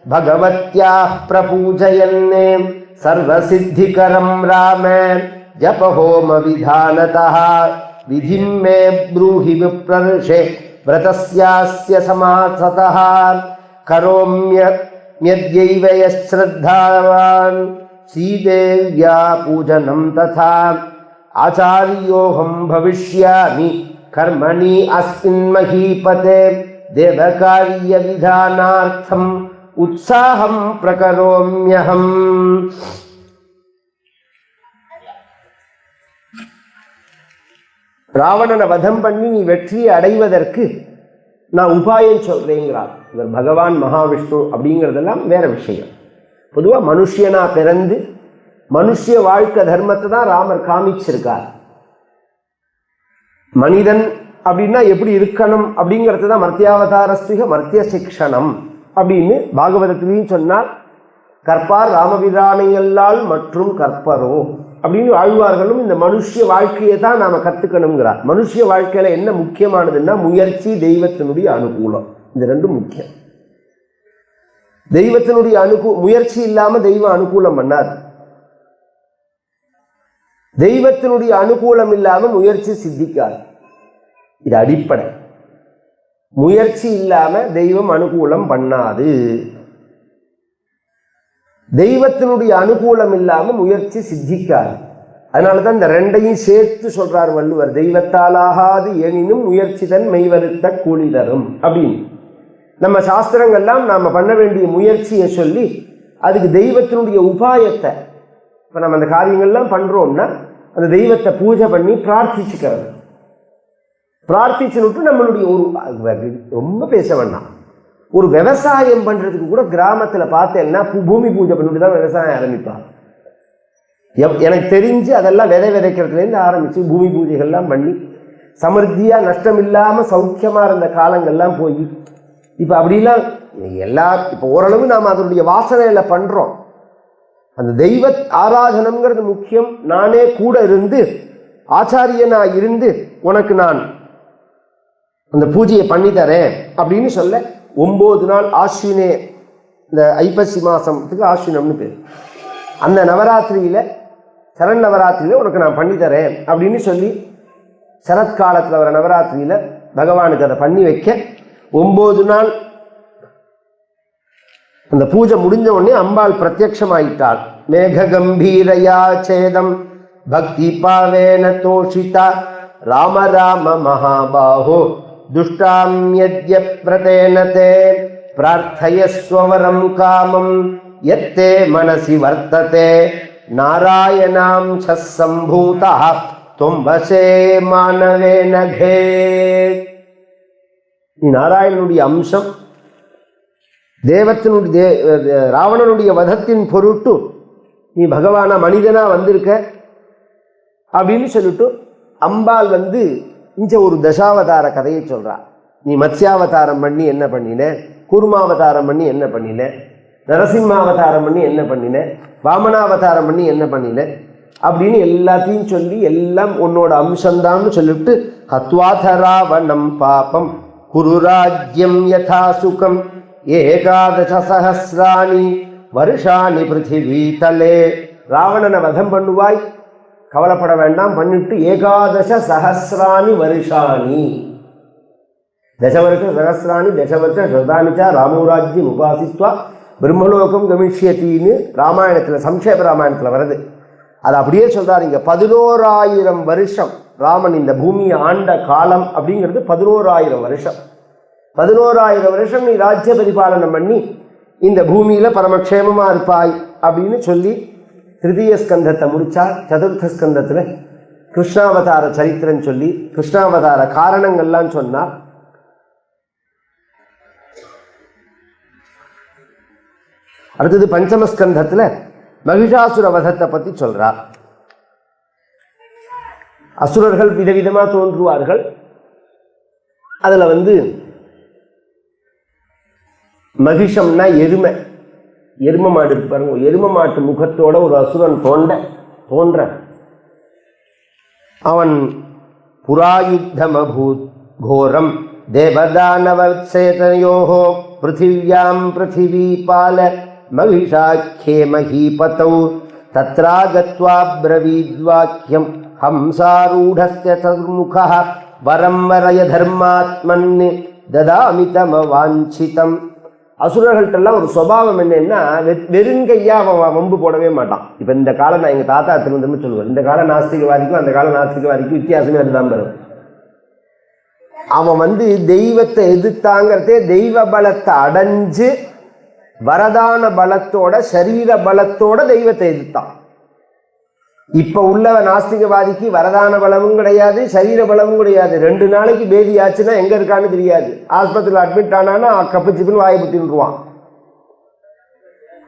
भगवत्याः प्रपूजयन् सर्वसिद्धिकरं राम जपहोम विधानतः विधिं मे ब्रूहि विप्रर्षे व्रतस्यास्य समासतः करोम्यद्यैव यश्रद्धावान् श्रीदेव्या पूजनं तथा आचार्योऽहं भविष्यामि कर्मणि अस्मिन् महीपते देवकार्यविधानार्थम् उत्साहं प्रकरोम्यहम्. ராவணனை வதம் பண்ணி நீ வெற்றியை அடைவதற்கு நான் உபாயம் சொல்றேங்கிறார். இவர் பகவான் மகாவிஷ்ணு அப்படிங்கிறதெல்லாம் வேற விஷயம். பொதுவாக மனுஷியனா பிறந்து மனுஷிய வாழ்க்கை தர்மத்தை தான் ராமர் காமிச்சிருக்கார். மனிதன் அப்படின்னா எப்படி இருக்கணும் அப்படிங்கிறது தான் மர்த்தியாவதாரஸ்திக மர்த்திய சிக்ஷணம் அப்படின்னு பாகவதத்திலையும் சொன்னார். கற்பார் ராமபிரானையல்லால் மற்றும் கற்பரோ அப்படின்னு ஆழ்வார்களும் இந்த மனுஷிய வாழ்க்கையை தான் நாம் கற்றுக்கணுங்கிறார். மனுஷிய வாழ்க்கையில் என்ன முக்கியமானதுன்னா முயற்சி, தெய்வத்தினுடைய அனுகூலம். இந்த ரெண்டும் முக்கியம். தெய்வத்தினுடைய முயற்சி இல்லாமல் தெய்வம் அனுகூலம் பண்ணாது. தெய்வத்தினுடைய அனுகூலம் இல்லாமல் முயற்சி சித்திக்காது. இது அடிப்படை. முயற்சி இல்லாமல் தெய்வம் அனுகூலம் பண்ணாது. தெய்வத்தினுடைய அனுகூலம் இல்லாமல் முயற்சி சித்திக்காது. அதனால தான் இந்த ரெண்டையும் சேர்த்து சொல்றார் வள்ளுவர். தெய்வத்தாலாகாது எனினும் முயற்சிதன் மெய்வருத்த கூலி தரும் அப்படின்னு. நம்ம சாஸ்திரங்கள்லாம் நாம் பண்ண வேண்டிய முயற்சியை சொல்லி அதுக்கு தெய்வத்தினுடைய உபாயத்தை, இப்போ நம்ம அந்த காரியங்கள்லாம் பண்ணுறோம்னா அந்த தெய்வத்தை பூஜை பண்ணி பிரார்த்திச்சுக்கிறது. பிரார்த்திச்சுன்னுட்டு நம்மளுடைய ஒரு ரொம்ப பேச வேண்டாம், ஒரு விவசாயம் பண்ணுறதுக்கு கூட கிராமத்தில் பார்த்தேன்னா பூமி பூஜை பண்ணிட்டு தான் விவசாயம் ஆரம்பிப்பாங்க. எனக்கு தெரிஞ்சு அதெல்லாம் விதைக்கிறதுலேருந்து ஆரம்பித்து பூமி பூஜைகள்லாம் பண்ணி சமர்த்தியாக நஷ்டம் இல்லாமல் சௌக்கியமாக இருந்த காலங்கள்லாம் போய் இப்போ அப்படிலாம் இப்போ ஓரளவு நாம் அதனுடைய வாசனையில் பண்ணுறோம். அந்த தெய்வ ஆராதனம்ங்கிறது முக்கியம். நானே கூட இருந்து ஆச்சாரியனாக இருந்து உனக்கு நான் அந்த பூஜையை பண்ணித்தரேன் அப்படின்னு சொல்ல 9 நாள் ஆஸ்வினே, இந்த ஐப்பசி மாதத்துக்கு ஆஸ்வினம்னு பேர். அந்த நவராத்திரியில் சரண் நவராத்திரியில் உனக்கு நான் பண்ணித்தரேன் அப்படின்னு சொல்லி சரத்காலத்தில் வர நவராத்திரியில் பகவானுக்கு அதை பண்ணி வைக்க 9 நாள் அந்த பூஜை முடிஞ்ச உடனே அம்பாள் பிரத்யக்ஷமாயிட்டாள். மேக கம்பீரயா சேதம் பக்தி பாவேன தோஷிதா ராம ராம மகாபாஹோ துஷ்டாம் யத்ய பிரதேனதே பிரார்த்தயஸ்வரம் காமம் யத்தே மனசி வர்த்ததே நாராயணாம் சம்பூதா தொம்பசே மானவே நகே. நீ நாராயணனுடைய அம்சம், தேவத்தினுடைய ராவணனுடைய வதத்தின் பொருட்டு நீ பகவான மனிதனா வந்திருக்க அப்படின்னு சொல்லிட்டு அம்பாள் இங்க ஒரு தசாவதார கதையை சொல்றா. நீ மத்ஸ்யாவதாரம் பண்ணி என்ன பண்ணின, கூர்மாவதாரம் பண்ணி என்ன பண்ணின, நரசிம்மாவதாரம் பண்ணி என்ன பண்ணின, வாமனாவதாரம் பண்ணி என்ன பண்ணின அப்படின்னு எல்லாத்தையும் சொல்லி எல்லாம் உன்னோட அம்சம்தான்னு சொல்லிவிட்டு ஹத்வாத ராவணம் பாபம் குருராஜ்யம் யதா சுகம் ஏகாதச சஹஸ்ராணி வருஷாணி பிருத்திவீதலே. ராவணனை வதம் பண்ணுவாய், கவலைப்பட வேண்டாம், பண்ணிட்டு ஏகாதச சஹஸ்ராணி வருஷாணி, தசவருஷ சஹஸ்ராணி தசவருஷ சதானிச்சா ராமோராஜ்யம் உபாசித்வா பிரம்மலோகம் கமிஷ்யத்தின்னு ராமாயணத்தில் சம்ஷேப ராமாயணத்தில் வருது. அது அப்படியே சொல்றாரு இங்க. 11,000 வருஷம் ராமன் இந்த பூமியை ஆண்ட காலம் அப்படிங்கிறது 11,000 வருஷம். 11,000 வருஷம் நீ ராஜ்ய பரிபாலனம் பண்ணி இந்த பூமியில பரமக்ஷேமமா இருப்பாய் அப்படின்னு சொல்லி திருதீய ஸ்கந்தத்தை முடிச்சா. சதுர்த்த ஸ்கந்தத்தில் கிருஷ்ணாவதார சரித்திரம் சொல்லி கிருஷ்ணாவதார காரணங்கள்லாம் சொன்னார். அடுத்தது பஞ்சமஸ்கந்தத்தில் மகிஷாசுர வதத்தை பற்றி சொல்றார். அசுரர்கள் விதவிதமாக தோன்றுவார்கள். அதில் மகிஷம்னா எருமை, எரும மாடு பாருங்க, எரும மாட்டு முகத்தோட ஒரு அசுரன் தோன்ற அவன் புராயுத்தமபூத் கோரம் தேவதானவசேதயோஹோ பிருத்திவ்யாம் பிருத்திவீபால மகிஷாख्ये மஹீபதௌ தத்ராகத்வா ப்ரவீத்வாக்யம் ஹம்சாரூடஸ்ய தர்முகः வரம் வரய தர்மாத்மன் ததாமி தமவாஞ்சிதம். அசுரர்கள்ட்டெல்லாம் ஒரு சுபாவம் என்னன்னா, வெறுங்கையா அவன் வம்பு போடவே மாட்டான். இப்போ இந்த காலம் நான் எங்கள் தாத்தா திரும்ப சொல்லுவேன், இந்த கால நாஸ்திகவாதிக்கும் அந்த கால நாஸ்திகவாதிக்கும் வித்தியாசமே அதுதான் வரும். அவன் தெய்வத்தை எதிர்த்தாங்கிறதே தெய்வ பலத்தை அடைஞ்சு வரதான பலத்தோட சரீர பலத்தோட தெய்வத்தை எதிர்த்தான். இப்ப உள்ள நாஸ்திகவாதிக்கு வரதான பலமும் கிடையாது, சரீர பலமும் கிடையாது. 2 நாளைக்கு பேதி ஆச்சுன்னா எங்க இருக்கான்னு தெரியாது. ஆஸ்பத்திரியில் அட்மிட் ஆனானா கப்புச்சிப்புன்னு வாயை புத்தின்னுருவான்.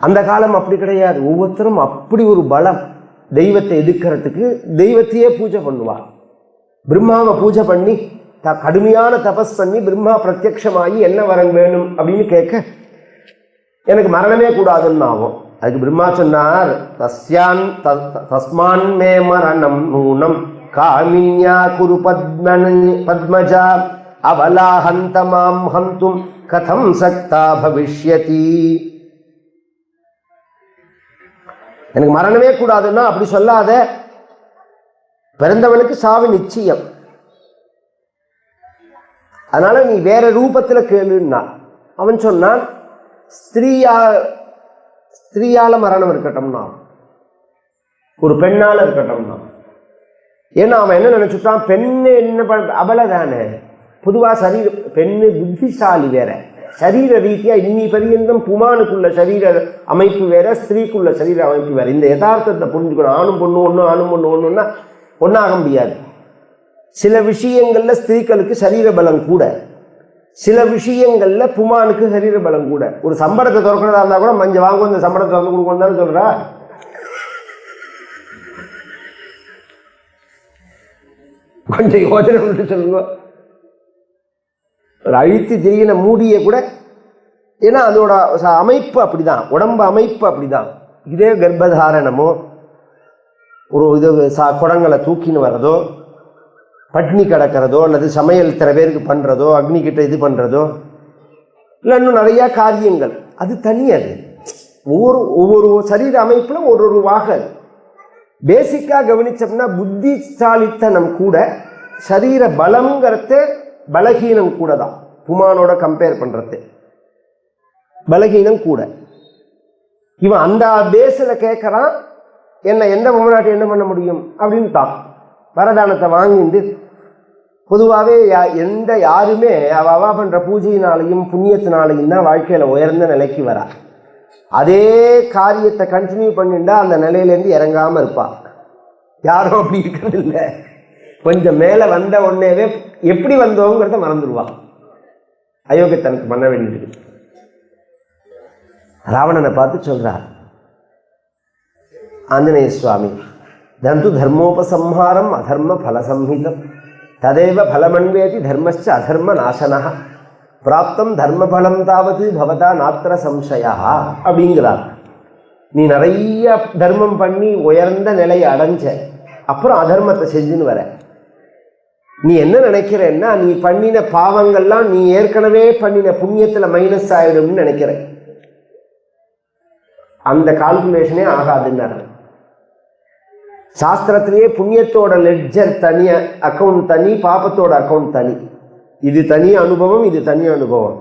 அந்த காலம் அப்படி கிடையாது. ஒவ்வொருத்தரும் அப்படி ஒரு பலம். தெய்வத்தை எதிர்க்கிறதுக்கு தெய்வத்தையே பூஜை பண்ணுவார். பிரம்மாவை பூஜை பண்ணி கடுமையான தபஸ் பண்ணி பிரம்மா பிரத்யக்ஷமாகி என்ன வரம் வேணும் அப்படின்னு கேட்க, எனக்கு மரணமே கூடாதுன்னு ஆகும். அதுக்கு பிரம்மா சொன்னார், தஸ்மான் மே மரணம் நூனம் காமின்யா குரு பத்மஜா அவலாஹந்த மாம் ஹந்தும் கதம் சக்தா பவிஷ்யதி. எனக்கு மரணமே கூடாதுன்னா அப்படி சொல்லாத, பிறந்தவனுக்கு சாவு நிச்சயம், அதனால நீ வேற ரூபத்துல கேளுன்னா. அவன் சொன்னான், ஸ்திரீயால மரணம் இருக்கட்டும்னா, ஒரு பெண்ணால இருக்கட்டும்னா. ஏன்னா அவன் என்ன நினைச்சுட்டான், பெண்ணு என்ன அபலை தானே. பொதுவா சரீர பெண்ணு புத்திசாலி வேற, சரீர ரீதியா இன்னி பரியந்தம் புமானுக்குள்ள சரீர அமைப்பு வேற, ஸ்திரீக்குள்ள சரீர அமைப்பு வேற. இந்த யதார்த்தத்தை புரிஞ்சுக்கணும். ஆணும் பொண்ணு ஒண்ணு, ஆணும் பொண்ணு ஒண்ணுன்னா ஒன்னாக முடியாது. சில விஷயங்கள்ல ஸ்திரீக்களுக்கு சரீர பலம் கூட, சில விஷயங்கள்ல புமானுக்கு சரீர பலம் கூட. ஒரு சம்பளத்தை திறக்கிறதா இருந்தா கூட மஞ்சள் வாங்க, இந்த சம்பளத்தை வந்து கொடுக்கணும் தானே சொல்றா. கொஞ்சம் யோஜனை பண்ணிட்டு சொல்லுங்க. ஒரு அழுத்தி திரியின மூடிய கூட, ஏன்னா அதோட அமைப்பு அப்படிதான், உடம்பு அமைப்பு அப்படிதான். இதே கர்ப்பதாரணமோ, ஒரு இது குடங்களை தூக்கின்னு வர்றதோ, பட்னி கிடக்கிறதோ, அல்லது சமையல் இத்தனை பேருக்கு பண்ணுறதோ, அக்னி கிட்ட இது பண்ணுறதோ, இல்லை இன்னும் நிறையா காரியங்கள், அது தனி. அது ஒவ்வொரு சரீர அமைப்பில் ஒரு வாக. பேசிக்காக கவனிச்சோம்னா புத்திசாலித்தனம் கூட சரீர பலம்ங்கிறத பலகீனம் கூட தான். புமானோட கம்பேர் பண்ணுறது பலகீனம் கூட. இவன் அந்த பேஸில் கேட்குறான், என்ன எந்த பொம்மநாட்டி என்ன பண்ண முடியும் அப்படின்னு தான் வரதானத்தை வாங்கிட்டு. பொதுவாகவே யாருமே அவ பண்ணுற பூஜையினாலையும் புண்ணியத்தினாலையும் தான் வாழ்க்கையில் உயர்ந்த நிலைக்கு வரா. அதே காரியத்தை கண்டினியூ பண்ணிட்டா அந்த நிலையிலேருந்து இறங்காமல் இருப்பாள். யாரும் அப்படி இருக்கிறது இல்லை. கொஞ்சம் மேலே வந்த உடனேவே எப்படி வந்தோங்கிறத மறந்துடுவான். அயோக்கியத்தனக்கு பண்ண வேண்டியது. ராவணனை பார்த்து சொல்றார் ஆஞ்சநேய சுவாமி, தந்து தர்மோபசம்ஹாரம் அதர்ம பலசம்ஹிதம் ததேவ பலமன்வேதி தர்மஸ்ச அதர்ம நாசனா பிராப்தம் தர்ம பலம் தாவது பவதா நாத்திர சம்சயா அப்படிங்கிறார். நீ நிறைய தர்மம் பண்ணி உயர்ந்த நிலையை அடைஞ்ச அப்புறம் அதர்மத்தை செஞ்சுன்னு வர. நீ என்ன நினைக்கிறன்னா, நீ பண்ணின பாவங்கள்லாம் நீ ஏற்கனவே பண்ணின புண்ணியத்துல மைனஸ் ஆயிடும்னு நினைக்கிற. அந்த கால்குலேஷனே ஆகாதுன்னாரு. சாஸ்திரத்திலேயே புண்ணியத்தோட லெட்ஜர் தனி, அக்கௌண்ட் தனி, பாபத்தோட அக்கௌண்ட் தனி. இது தனி அனுபவம், இது தனி அனுபவம்.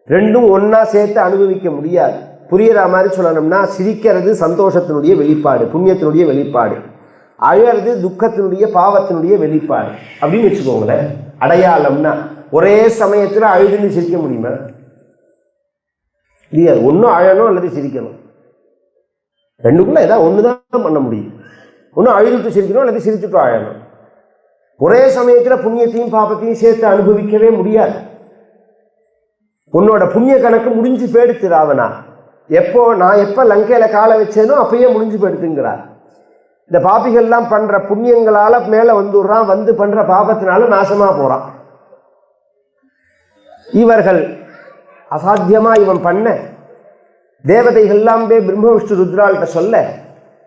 ரெண்டும் ஒன்னா சேர்த்து அனுபவிக்க முடியாது. புரியுற மாதிரி சொல்லணும்னா, சிரிக்கிறது சந்தோஷத்தினுடைய வெளிப்பாடு, புண்ணியத்தினுடைய வெளிப்பாடு. அழறது துக்கத்தினுடைய பாவத்தினுடைய வெளிப்பாடு அப்படின்னு வச்சுக்கோங்களேன். அடையாளம்னா ஒரே சமயத்தில் அழுதுன்னு சிரிக்க முடியுமா? இல்லையா? ஒன்றும் அழணும் அல்லது சிரிக்கணும். ரெண்டுக்குள்ள ஏதாவது ஒண்ணுதான் பண்ண முடியும். ஒன்றும் அழுதுட்டு சிரிக்கணும் அல்லது சிரிச்சுட்டு அழணும். ஒரே சமயத்தில் புண்ணியத்தையும் பாபத்தையும் சேர்த்து அனுபவிக்கவே முடியாது. உன்னோட புண்ணிய கணக்கு முடிஞ்சு போயிடுத்து ராவணா. நான் எப்போ லங்கையில காலை வச்சேனோ அப்பயே முடிஞ்சு போயிடுத்துங்கிறார். இந்த பாபிகள்லாம் பண்ற புண்ணியங்களால மேல வந்துடுறான், வந்து பண்ற பாபத்தினால நாசமா போறான். இவர்கள் அசாத்தியமா இவன் பண்ண தேவதைகள்லாம் பிரம்ம விஷ்ணு ருத்ராள்கிட்ட சொல்ல,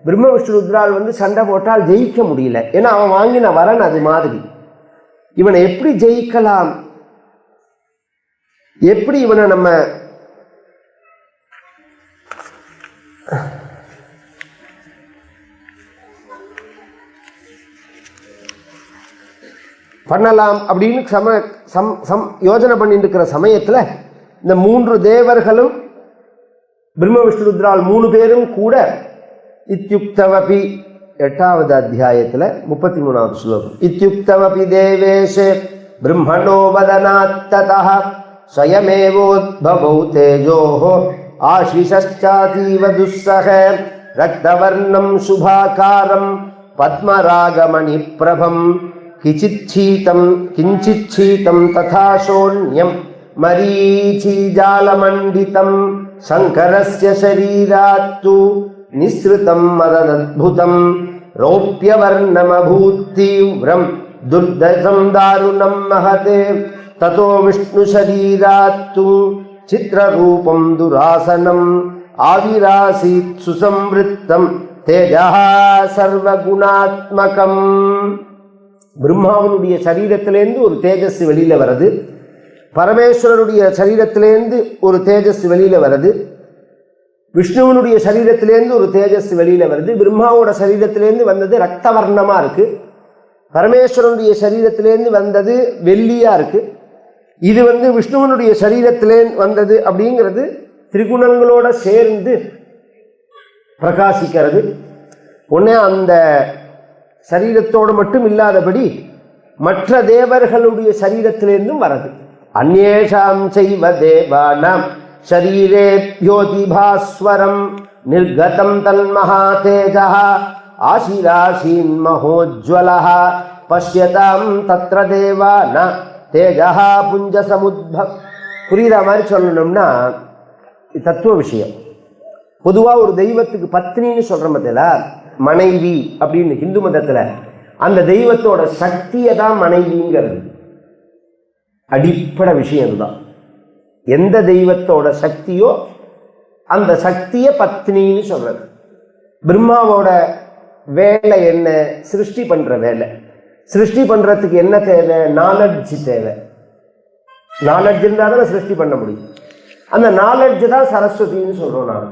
பிரம்ம விஷ்ணு ருத்ராள் சண்டை போட்டால் ஜெயிக்க முடியல. ஏன்னா அவன் வாங்கின வரன் அது மாதிரி. இவனை எப்படி ஜெயிக்கலாம், எப்படி இவனை நம்ம பண்ணலாம் அப்படின்னு யோஜனை பண்ணிட்டு இருக்கிற சமயத்தில் இந்த 3 தேவர்களும் பிரம்ம விஷ்ணு ருத்ரால் 3 பேரும் கூட இத்யுக்தவபி 8வது அத்தியாயத்தில் 33வது ஸ்லோகம் இத்யுக்தவபி தேவேஷே பிரம்மணோ வதனாத்ததஹ ஸ்வயமேவோத்பவௌ தேஜோஹ ஆஷிஷச்சாதீவ துஸ்ஸஹ ரக்தவர்ணம் சுபாகாரம் பத்மராகமணி பிரபம் கிஞ்சிச்சீதம் ததா சோன்யம் மரீச்சீஜாலமண்டிதம் சங்கரஸ்ய சரீராத்து நிஸ்ருதம் மதத்புதம் ரௌப்யவர்ணமபூத் தீவ்ரம் துர்தசம் தாருணம் மஹதே ததோ விஷ்ணு சரீராத்து சித்ரரூபம் துராசனம் ஆவிராசீத் சுசம்வృத்தம் தேஜஹ சர்வகுணாத்மகம். பிரம்மாவனுடைய சரீரத்திலேருந்து ஒரு தேஜஸ் வெளியில வருது, பரமேஸ்வரனுடைய சரீரத்திலேருந்து ஒரு தேஜஸ் வெளியில வருது, விஷ்ணுவனுடைய சரீரத்திலேருந்து ஒரு தேஜஸ் வெளியில வருது. பிரம்மாவோட சரீரத்திலேருந்து வந்தது ரக்தவர்ணமா இருக்கு, பரமேஸ்வரனுடைய சரீரத்திலேருந்து வந்தது வெள்ளியா இருக்கு. இது விஷ்ணுவனுடைய சரீரத்திலே வந்தது அப்படிங்கிறது திரிகுணங்களோட சேர்ந்து பிரகாசிக்கிறது. உடனே அந்த சரீரத்தோடு மட்டும் இல்லாதபடி மற்ற தேவர்களுடைய சரீரத்திலிருந்தும் வரது. அந்நேஷாம் செய்வ தேவானாம் ஷரீரே யோதிபாஸ்வரம் நிர்கதம் தன்மஹா தேஜஹ ஆசிராசீன் மகோஜ்வலஹ பஷ்யதாம் தத்ர தேவான தேஜஹ புஞ்ச சமுத்பவ். புரியுற மாதிரி சொல்லணும்னா தத்துவ விஷயம். பொதுவாக ஒரு தெய்வத்துக்கு பத்னின்னு சொல்கிற மத்தியில் மனைவி அப்படின்னு ஹிந்து மதத்தில் அந்த தெய்வத்தோட சக்தியை தான் மனைவிங்கிறது அடிப்படை விஷயம். இதுதான் எந்த தெய்வத்தோட சக்தியோ அந்த சக்தியை பத்னின்னு சொல்றது. பிரம்மாவோட வேலை என்ன? சிருஷ்டி பண்ற வேலை. சிருஷ்டி பண்றதுக்கு என்ன தேவை? நாலெட்ஜ் தேவை. நாலெட்ஜ் இருந்தால் தான் சிருஷ்டி பண்ண முடியும். அந்த நாலெட்ஜ் தான் சரஸ்வதின்னு சொல்றோம். நான்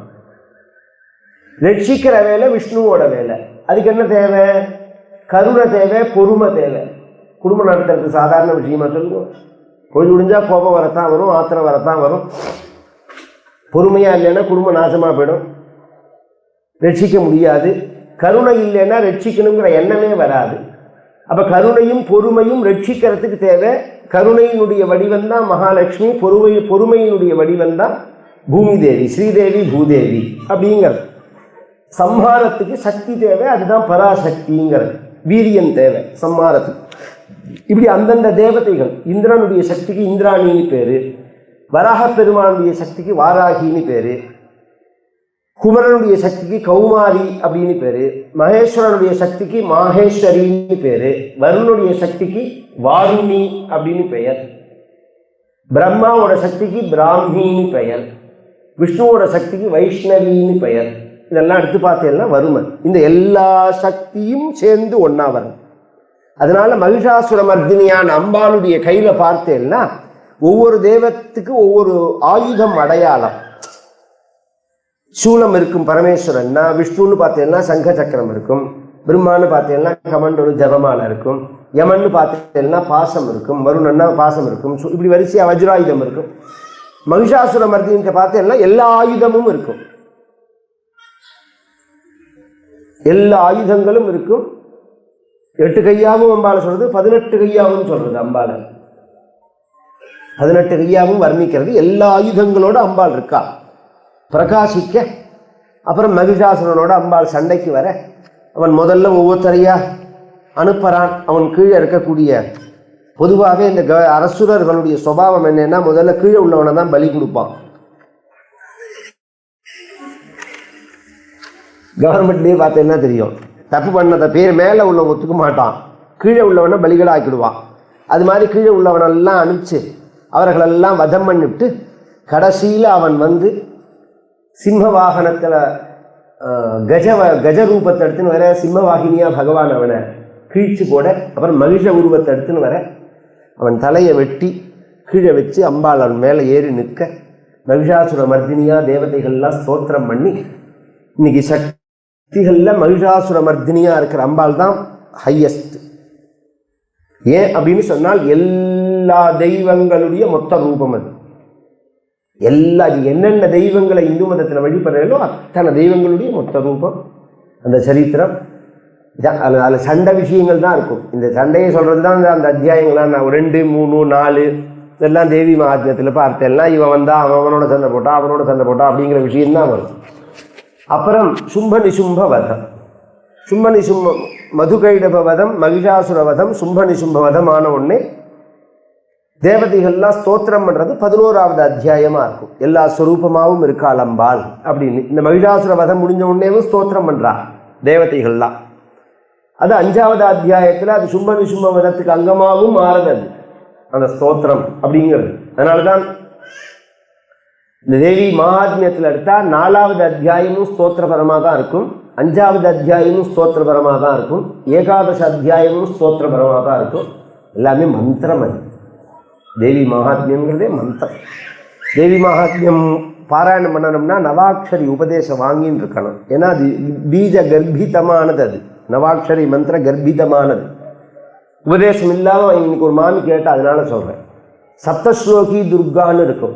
ரட்சிக்கிற வேலை விஷ்ணுவோட வேலை. அதுக்கு என்ன தேவை? கருணை தேவை, பொறுமை தேவை. குடும்பம் நடத்துறது சாதாரண விஷயமா சொல்லுவோம். பொழுது முடிஞ்சா கோபம் வரத்தான் வரும், ஆத்திரம் வரத்தான் வரும். பொறுமையா இல்லைன்னா குடும்பம் நாசமா போயிடும், ரட்சிக்க முடியாது. கருணை இல்லைன்னா ரட்சிக்கணுங்கிற எண்ணமே வராது. அப்ப கருணையும் பொறுமையும் ரட்சிக்கிறதுக்கு தேவை. கருணையினுடைய வடிவம் தான் மகாலட்சுமி, பொறுமையினுடைய வடிவம் தான் பூமி தேவி, ஸ்ரீதேவி, பூதேவி அப்படிங்கிறது. சம்ஹாரத்துக்கு சக்தி தேவை, அதுதான் பராசக்திங்கிறது. வீரியம் தேவை சம்ஹாரத்துக்கு. இப்படி அந்தந்த தேவதைகள், இந்திரனுடைய சக்திக்கு இந்திராணின்னு பேரு, வராக பெருமானுடைய சக்திக்கு வாராகின்னு பேரு, குமரனுடைய சக்திக்கு கௌமாரி அப்படின்னு பேரு, மகேஸ்வரனுடைய சக்திக்கு மாகேஸ்வரின்னு பேரு, வருணுடைய சக்திக்கு வாருணி அப்படின்னு பெயர், பிரம்மாவோட சக்திக்கு பிராமின்னு பெயர், விஷ்ணுவோட சக்திக்கு வைஷ்ணவின்னு பெயர். இதெல்லாம் எடுத்து பார்த்தேன்னா வறுமை. இந்த எல்லா சக்தியும் சேர்ந்து ஒன்னா வரும். அதனால மகிஷாசுர மர்தினியான அம்பாளுடைய கையில பார்த்தேன்னா ஒவ்வொரு தெய்வத்துக்கு ஒவ்வொரு ஆயுதம் அடையாளம். சூலம் இருக்கும் பரமேஸ்வரன்னா, விஷ்ணுன்னு பார்த்தேன்னா சங்க சக்கரம் இருக்கும், பிரம்மான்னு பார்த்தேன்னா கமண்டலு ஜபமாலை இருக்கும், யமன்னு பார்த்தேன்னா பாசம் இருக்கும், வருணன்னா பாசம் இருக்கும். இப்படி வரிசையா வஜ்ராயுதம் இருக்கும். மகிஷாசுர மர்தினிட்ட பார்த்தேன்னா எல்லா ஆயுதமும் இருக்கும், எல்லா ஆயுதங்களும் இருக்கும். 8 கையாவும் அம்பாளை சொல்றது, 18 கையாவும் சொல்றது அம்பாளை. 18 கையாவும் வர்ணிக்கிறது. எல்லா ஆயுதங்களோட அம்பாள் இருக்கா பிரகாசிக்க. அப்புறம் மகிஷாசுரனோட அம்பாள் சண்டைக்கு வர அவன் முதல்ல ஒவ்வொருத்தரையா அனுப்புறான். அவன் கீழே இருக்கக்கூடிய, பொதுவாகவே இந்த அரசுரர்களுடைய சுபாவம் என்னன்னா முதல்ல கீழே உள்ளவனை தான் பலி கொடுப்பான். கவர்மெண்ட்லேயே பார்த்தீங்கன்னா தெரியும், தப்பு பண்ணதை பேர் மேலே உள்ளவன் ஒத்துக்க மாட்டான், கீழே உள்ளவனை பலிகளை ஆக்கிடுவான். அது மாதிரி கீழே உள்ளவனெல்லாம் அனுப்பிச்சு அவர்களெல்லாம் வதம் பண்ணிவிட்டு கடைசியில் அவன் சிம்ம வாகனத்தில் கஜ ரூபத்தை எடுத்துன்னு வர, சிம்மவாகினியா பகவான் அவனை கீழ்ச்சி போட, அப்புறம் மகிஷ உருவத்தை எடுத்துன்னு வர அவன் தலையை வெட்டி கீழே வச்சு அம்பாள் அவன் மேலே ஏறி நிற்க, மகிஷாசுர மர்தினியா தேவதைகள்லாம் ஸ்தோத்திரம் பண்ணி, இன்னைக்கு சக்திகளில் மகிஷாசுர மர்தினியா இருக்கிற அம்பாள் தான் ஹையஸ்ட். ஏன் அப்படின்னு சொன்னால் எல்லா தெய்வங்களுடைய மொத்த ரூபம் அது. எல்லா என்னென்ன தெய்வங்களை இந்து மதத்தில் வழிபடுறீங்களோ அத்தனை தெய்வங்களுடைய மொத்த ரூபம் அந்த சரித்திரம். அதில் சண்டை விஷயங்கள் தான் இருக்கும். இந்த சண்டையை சொல்கிறது தான் அந்த அத்தியாயங்கள்லாம் நான் 2, 3, 4 இதெல்லாம் தேவி மகாத்மியத்தில் பார்த்தேன்னா இவன் வந்தால் அவனோட சண்டை போட்டான் அவனோட சண்டை போட்டான் அப்படிங்கிற விஷயம்தான் வரும். அப்புறம் சும்ப நிசும்ப வதம், சும்ப நிசும்ப மதுகைடப வதம், மகிஷாசுர வதம், சும்ப நிசும்ப வதம் ஆன உடனே தேவதைகள்லாம் ஸ்தோத்திரம் பண்ணுறது 11வது அத்தியாயமாக இருக்கும். எல்லா ஸ்வரூபமாகவும் இருக்காளம்பாள் அப்படின்னு. இந்த மகிஷாசுர வதம் முடிஞ்ச உடனேவும் ஸ்தோத்திரம் பண்ணுறா தேவதைகள்லாம். அது 5வது அத்தியாயத்தில் அது சும்ப நிசும்ப வதத்துக்கு அங்கமாகவும் மாறுது அது அந்த ஸ்தோத்திரம் அப்படிங்கிறது. அதனால தான் இந்த தேவி மகாத்மியத்தில் எடுத்தால் 4வது அத்தியாயமும் ஸ்தோத்திரபரமாக தான் இருக்கும், 5வது அத்தியாயமும் ஸ்தோத்திரபரமாக தான் இருக்கும், 11 அத்தியாயமும் ஸ்தோத்திரபரமாக தான் இருக்கும். எல்லாமே மந்திரம். அது தேவி மகாத்மியங்கிறதே மந்திரம். தேவி மகாத்மியம் பாராயணம் பண்ணணும்னா நவாட்சரி உபதேசம் வாங்கின்னு இருக்கணும். ஏன்னா அது பீஜ கர்ப்பிதமானது. அது நவாட்சரி மந்திர கர்ப்பிதமானது. உபதேசம் இல்லாமல் இன்னைக்கு ஒரு மாமி கேட்டால் அதனால சொல்கிறேன். சப்தஸ்லோகி துர்கான்னு இருக்கும்,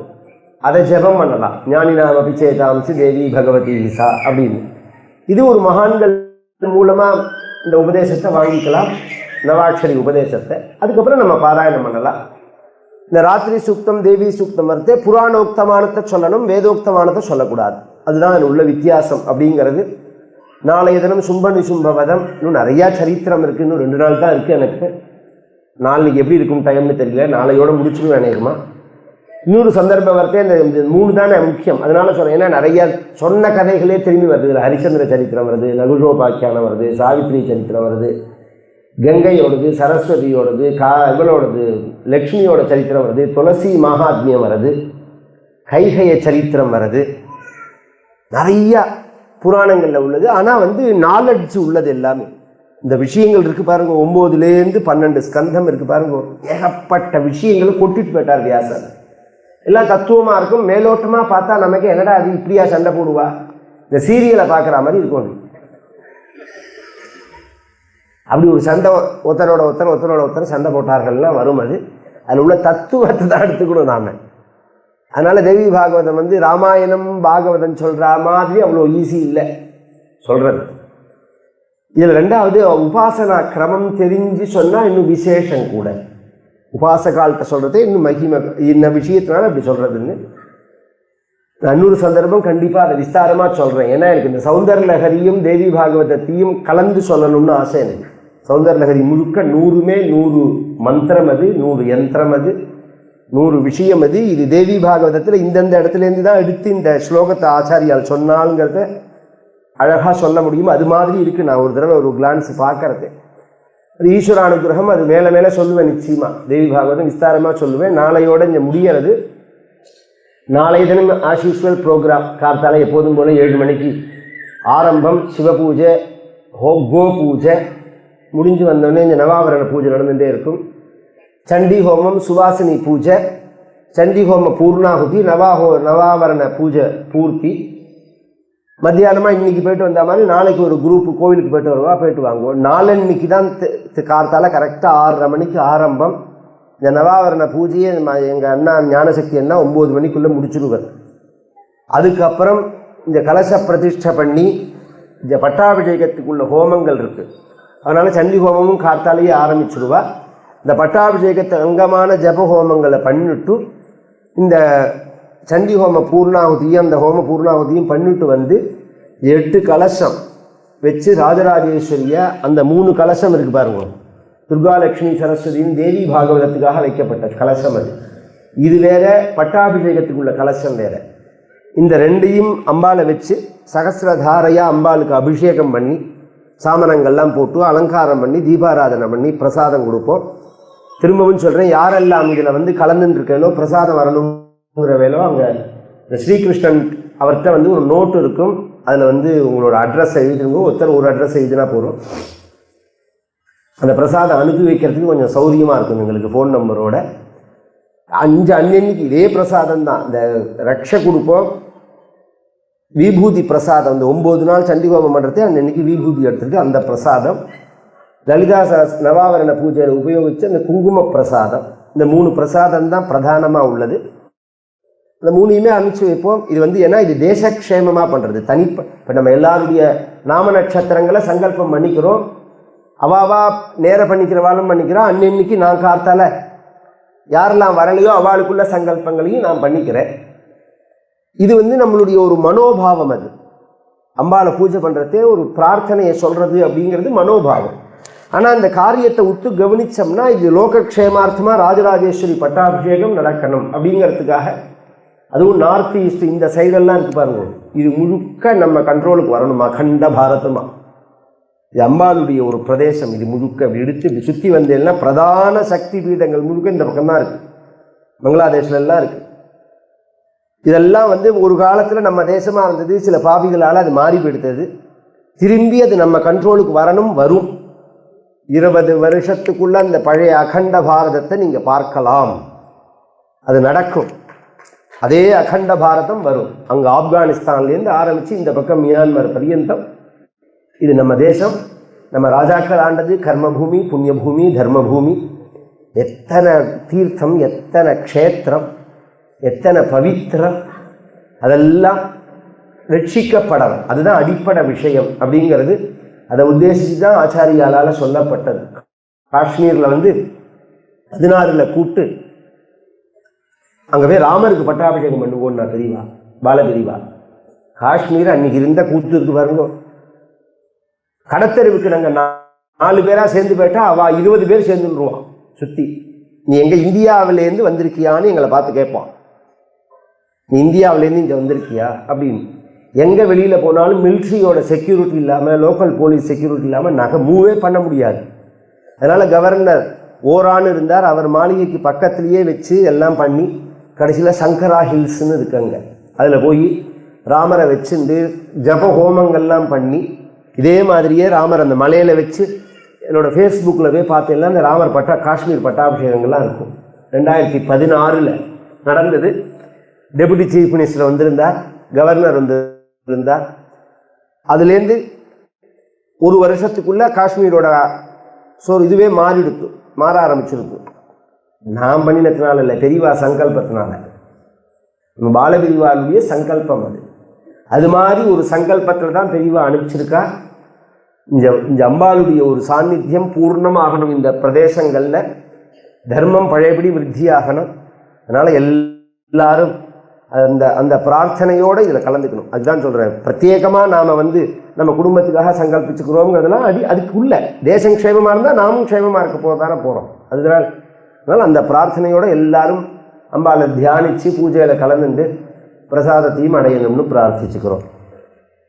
அதை ஜெபம் பண்ணலாம். ஞானி நாம் அபிச்சேதாம்சி தேவி பகவதி சா அப்படின்னு. இது ஒரு மகான்கள் மூலமாக இந்த உபதேசத்தை வாங்கிக்கலாம், நவாட்சரி உபதேசத்தை. அதுக்கப்புறம் நம்ம பாராயணம் பண்ணலாம். இந்த ராத்திரி சூக்தம் தேவி சூக்தம் வரத்தே புராணோக்தமானத்தை சொல்லணும், வேதோக்தமானத்தை சொல்லக்கூடாது. அதுதான் அதில் உள்ள வித்தியாசம் அப்படிங்கிறது. நாளைய தினம் சும்ப நிசும்ப வதம் இன்னும் நிறையா சரித்திரம் இருக்குது. இன்னும் 2 நாள் தான் இருக்குது எனக்கு. நாளைக்கு எப்படி இருக்கும் டைம்னு தெரியல, நாளையோட முடிச்சுன்னு நினைக்குமா. இன்னொரு சந்தர்ப்பம் வரத்தே இந்த 3 தானே முக்கியம். அதனால சொல்கிறேன். ஏன்னா நிறையா சொன்ன கதைகளே திரும்பி வருது. இதில் ஹரிச்சந்திர சரித்திரம் வருது, லகுஷோபாக்கியானம் வருது, சாவித்ரி சரித்திரம் வருது, கங்கையோடது, சரஸ்வதியோடது, இவளோடது லக்ஷ்மியோட சரித்திரம் வருது, துளசி மகாத்மியம் வருது, கைகைய சரித்திரம் வருது. நிறையா புராணங்களில் உள்ளது. ஆனால் நாலெட்ஜ் உள்ளது எல்லாமே. இந்த விஷயங்கள் இருக்குது பாருங்க. 9லேருந்து 12 ஸ்கந்தம் இருக்குது பாருங்க. ஏகப்பட்ட விஷயங்களை கொட்டிட்டு போயிட்டார் வியாசர். எல்லாம் தத்துவமாக இருக்கும். மேலோட்டமாக பார்த்தா நமக்கு என்னடா அது இப்படியா சண்டை போடுவா, இந்த சீரியலை பார்க்குற மாதிரி இருக்கும். அப்படி ஒரு சண்டை ஒருத்தரோட ஒருத்தர் சண்டை போட்டார்கள்லாம் வரும். அதில் உள்ள தத்துவத்தை தான் எடுத்துக்கணும் நாம். அதனால் தேவி பாகவதம் ராமாயணம் பாகவதம் சொல்கிற மாதிரி அவ்வளோ ஈஸி இல்லை சொல்கிறது. இதில் 2வது உபாசனா கிரமம் தெரிஞ்சு சொன்னால் இன்னும் விசேஷம் கூட. உபாசகால்கிட்ட சொல்கிறது இன்னும் மகிமை. இந்த விஷயத்தினால அப்படி சொல்கிறதுன்னு நான் இன்னொரு சந்தர்ப்பம் கண்டிப்பாக அதை விஸ்தாரமாக சொல்கிறேன். ஏன்னா எனக்கு இந்த சௌந்தர லஹரியும் தேவி பாகவதத்தையும் கலந்து சொல்லணும்னு ஆசை எனக்கு. சௌந்தர லஹரி முழுக்க 100 மந்திரம் அது, 100 யந்திரம் அது, 100 விஷயம் அது. இது தேவி பாகவதத்தில் இந்தந்த இடத்துலேருந்து தான் எடுத்து இந்த ஸ்லோகத்தை ஆச்சாரியால் சொன்னாலுங்கிறத அழகாக சொல்ல முடியும். அது மாதிரி இருக்குது. நான் ஒரு தடவை ஒரு கிளான்ஸ் பார்க்கறது. அது ஈஸ்வரானுகிரகம். அது மேலே மேலே சொல்லுவேன் நிச்சயமாக. தேவி பாகவதம் விஸ்தாரமாக சொல்லுவேன். நாளையோட இங்கே முடிகிறது. நாளைய தினம் ஆஸ் யூஸ்வல் ப்ரோக்ராம் கார்த்தால எப்போதும் போல 7 மணிக்கு ஆரம்பம். சிவபூஜை, கோ பூஜை முடிஞ்சு வந்தோடனே இந்த நவாவரண பூஜை நடந்துகிட்டே இருக்கும். சண்டி ஹோமம், சுவாசினி பூஜை, சண்டி ஹோம பூர்ணாகுதி, நவாவரண பூஜை பூர்த்தி. மத்தியானமாக இன்றைக்கி போய்ட்டு வந்த மாதிரி நாளைக்கு ஒரு குரூப்பு கோவிலுக்கு போய்ட்டு வாங்குவோம். நாளன்னைக்கு தான் கார்த்தால கரெக்டாக 6:30 மணிக்கு ஆரம்பம். இந்த நவாவரண பூஜையை எங்கள் அண்ணா ஞானசக்தி அண்ணா 9 மணிக்குள்ளே முடிச்சுடுவார். அதுக்கப்புறம் இந்த கலச பிரதிஷ்டை பண்ணி இந்த பட்டாபிஷேகத்துக்குள்ள ஹோமங்கள் இருக்குது. அதனால் சண்டி ஹோமமும் கார்த்தாலேயே ஆரம்பிச்சுடுவா. இந்த பட்டாபிஷேகத்தை அங்கமான ஜப ஹோமங்களை பண்ணிட்டு இந்த சண்டி ஹோம பூர்ணாகுதியும் அந்த ஹோம பூர்ணாகுதியும் பண்ணிட்டு 8 கலசம் வச்சு ராஜராஜேஸ்வரியை அந்த 3 கலசம் இருக்குது பாருங்க. துர்காலட்சுமி சரஸ்வதியின் தேவி பாகவதத்துக்காக வைக்கப்பட்ட கலசம் அது. இது வேற, பட்டாபிஷேகத்துக்குள்ள கலசம் வேற. இந்த 2ஐயும் அம்பாளை வச்சு சகசிரதாரையாக அம்பாளுக்கு அபிஷேகம் பண்ணி சாமனங்கள்லாம் போட்டு அலங்காரம் பண்ணி தீபாராதனை பண்ணி பிரசாதம் கொடுப்போம். திரும்பவும் சொல்கிறேன், யாரெல்லாம் இதில் கலந்துட்டு இருக்கேனோ பிரசாதம் வரணுங்கிற வேலோ அங்கே இந்த ஸ்ரீகிருஷ்ணன் அவர்கிட்ட ஒரு நோட்டு இருக்கும். அதில் உங்களோட அட்ரஸ் எழுதிருங்க. ஒருத்தர் ஒரு அட்ரஸ் எழுதினா போகிறோம். அந்த பிரசாதம் அனுப்பி வைக்கிறதுக்கு கொஞ்சம் சௌரியமாக இருக்கும் எங்களுக்கு. ஃபோன் நம்பரோட 5 அன்னைக்கு இதே பிரசாதம் தான். இந்த ரக்ஷ கொடுப்போம். விபூதி பிரசாதம் இந்த 9 நாள் சண்டி ஹோமம் பண்ணுறது அன்னைக்கு விபூதி எடுத்துருக்கு. அந்த பிரசாதம் லலிதா நவாவரண பூஜையில் உபயோகித்த அந்த குங்கும பிரசாதம், இந்த 3 பிரசாதம் தான் பிரதானமாக உள்ளது. இந்த 3ஐயுமே அனுப்பிச்சு வைப்போம். இது ஏன்னா இது தேசக்ஷேமமாக பண்ணுறது. இப்போ நம்ம எல்லாருடைய நாம நட்சத்திரங்களை சங்கல்பம் பண்ணிக்கிறோம். அவாவா நேர பண்ணிக்கிறவாலும் பண்ணிக்கிறோம். அன்னைக்கு நான் காத்தால யாரெல்லாம் வரலையோ அவளுக்குள்ள சங்கல்பங்களையும் நான் பண்ணிக்கிறேன். இது நம்மளுடைய ஒரு மனோபாவம். அது அம்பாளை பூஜை பண்ணுறதே ஒரு பிரார்த்தனையை சொல்கிறது அப்படிங்கிறது மனோபாவம். ஆனால் இந்த காரியத்தை உத்து கவனித்தோம்னா இது லோகக்ஷேமார்த்தமாக ராஜராஜேஸ்வரி பட்டாபிஷேகம் நடக்கணும் அப்படிங்கிறதுக்காக, அதுவும் நார்த் ஈஸ்ட் இந்த சைடெல்லாம் இருக்குது பாருங்க, இது முழுக்க நம்ம கண்ட்ரோலுக்கு வரணும். அகண்ட பாரதமாக இது அம்பாளுடைய ஒரு பிரதேசம். இது முழுக்க அப்படி எடுத்து இப்படி சுற்றி வந்தேன்னா பிரதான சக்தி பீடங்கள் முழுக்க இந்த பக்கம்தான் இருக்குது. பங்களாதேஷ்லாம் இருக்குது. இதெல்லாம் ஒரு காலத்தில் நம்ம தேசமாக இருந்தது. சில பாவிகளால் அது மாறி போயிடுத்தது. திரும்பி அது நம்ம கண்ட்ரோலுக்கு வரணும். வரும் 20 வருஷத்துக்குள்ள அந்த பழைய அகண்ட பாரதத்தை நீங்கள் பார்க்கலாம். அது நடக்கும். அதே அகண்ட பாரதம் வரும். அங்கே ஆப்கானிஸ்தான்லேருந்து ஆரம்பித்து இந்த பக்கம் மியான்மர் பரியந்தம் இது நம்ம தேசம். நம்ம ராஜாக்கள் ஆண்டது கர்மபூமி, புண்ணியபூமி, தர்மபூமி. எத்தனை தீர்த்தம், எத்தனை க்ஷேத்திரம், எத்தனை பவித்திரம், அதெல்லாம் ரட்சிக்கப்படணும். அதுதான் அடிப்படை விஷயம் அப்படிங்கிறது. அதை உத்தேசித்து தான் ஆச்சாரியாலால் சொல்லப்பட்டது. காஷ்மீரில் 16 கூப்பிட்டு அங்கே போய் ராமருக்கு பட்டாபிஷேகம் பண்ணுவோம்னா பெரியவா, பாலபிரிவா. காஷ்மீர் அன்னைக்கு இருந்த கூத்து இருக்கு பாருங்க. கடத்தெருவுக்கு நாங்கள் 4 பேராக சேர்ந்து போயிட்டா அவள் 20 பேர் சேர்ந்துருவான் சுற்றி. நீ எங்கள் இந்தியாவிலேருந்து வந்திருக்கியான்னு எங்களை பார்த்து கேட்பான். நீ இந்தியாவிலேருந்து இங்கே வந்திருக்கியா அப்படின்னு. எங்கே வெளியில் போனாலும் மிலிட்ரியோட செக்யூரிட்டி இல்லாமல், லோக்கல் போலீஸ் செக்யூரிட்டி இல்லாமல் மூவே பண்ண முடியாது. அதனால் கவர்னர் ஓரான்னு இருந்தார். அவர் மாளிகைக்கு பக்கத்துலேயே வச்சு எல்லாம் பண்ணி கடைசியில் சங்கரா ஹில்ஸ்ன்னு இருக்காங்க. அதில் போய் ராமரை வச்சுட்டு ஜப ஹோமங்கள்லாம் பண்ணி இதே மாதிரியே ராமர் அந்த மலையில் வச்சு என்னோடய ஃபேஸ்புக்கில் போய் பார்த்தீங்கன்னா அந்த ராமர் காஷ்மீர் பட்டாபிஷேகங்கள்லாம் இருக்கும். 2016 நடந்தது. டெபுட்டி சீஃப் மினிஸ்டர் வந்திருந்தார், கவர்னர் வந்திருந்தார். அதுலேருந்து ஒரு வருஷத்துக்குள்ளே காஷ்மீரோட இதுவே மாற ஆரம்பிச்சிருக்கு. நான் பண்ணினதுனால இல்லை, பெரியவா சங்கல்பத்தினால. நம்ம பாலபிரிவாளுடைய சங்கல்பம் அது மாதிரி ஒரு சங்கல்பத்தில் தான் பெரியவா அனுப்பிச்சிருக்கா. இந்த அம்பாளுடைய ஒரு சாநித்தியம் பூர்ணமாகணும் இந்த பிரதேசங்களில். தர்மம் பழையபடி விருத்தியாகணும். அதனால் எல்லாரும் அந்த பிரார்த்தனையோடு இதில் கலந்துக்கணும். அதுதான் சொல்கிறேன். பிரத்யேகமாக நாம் நம்ம குடும்பத்துக்காக சங்கல்பிச்சுக்கிறோங்கிறதுலாம் அதுக்குள்ள தேசம் க்ஷேமமாக இருந்தால் நாமும் க்ஷேமமாக இருக்க போதானே போகிறோம். அதனால் அந்த பிரார்த்தனையோடு எல்லாரும் அம்பாளை தியானித்து பூஜையில் கலந்துட்டு பிரசாதத்தையும் அடையணும்னு பிரார்த்திச்சுக்கிறோம்.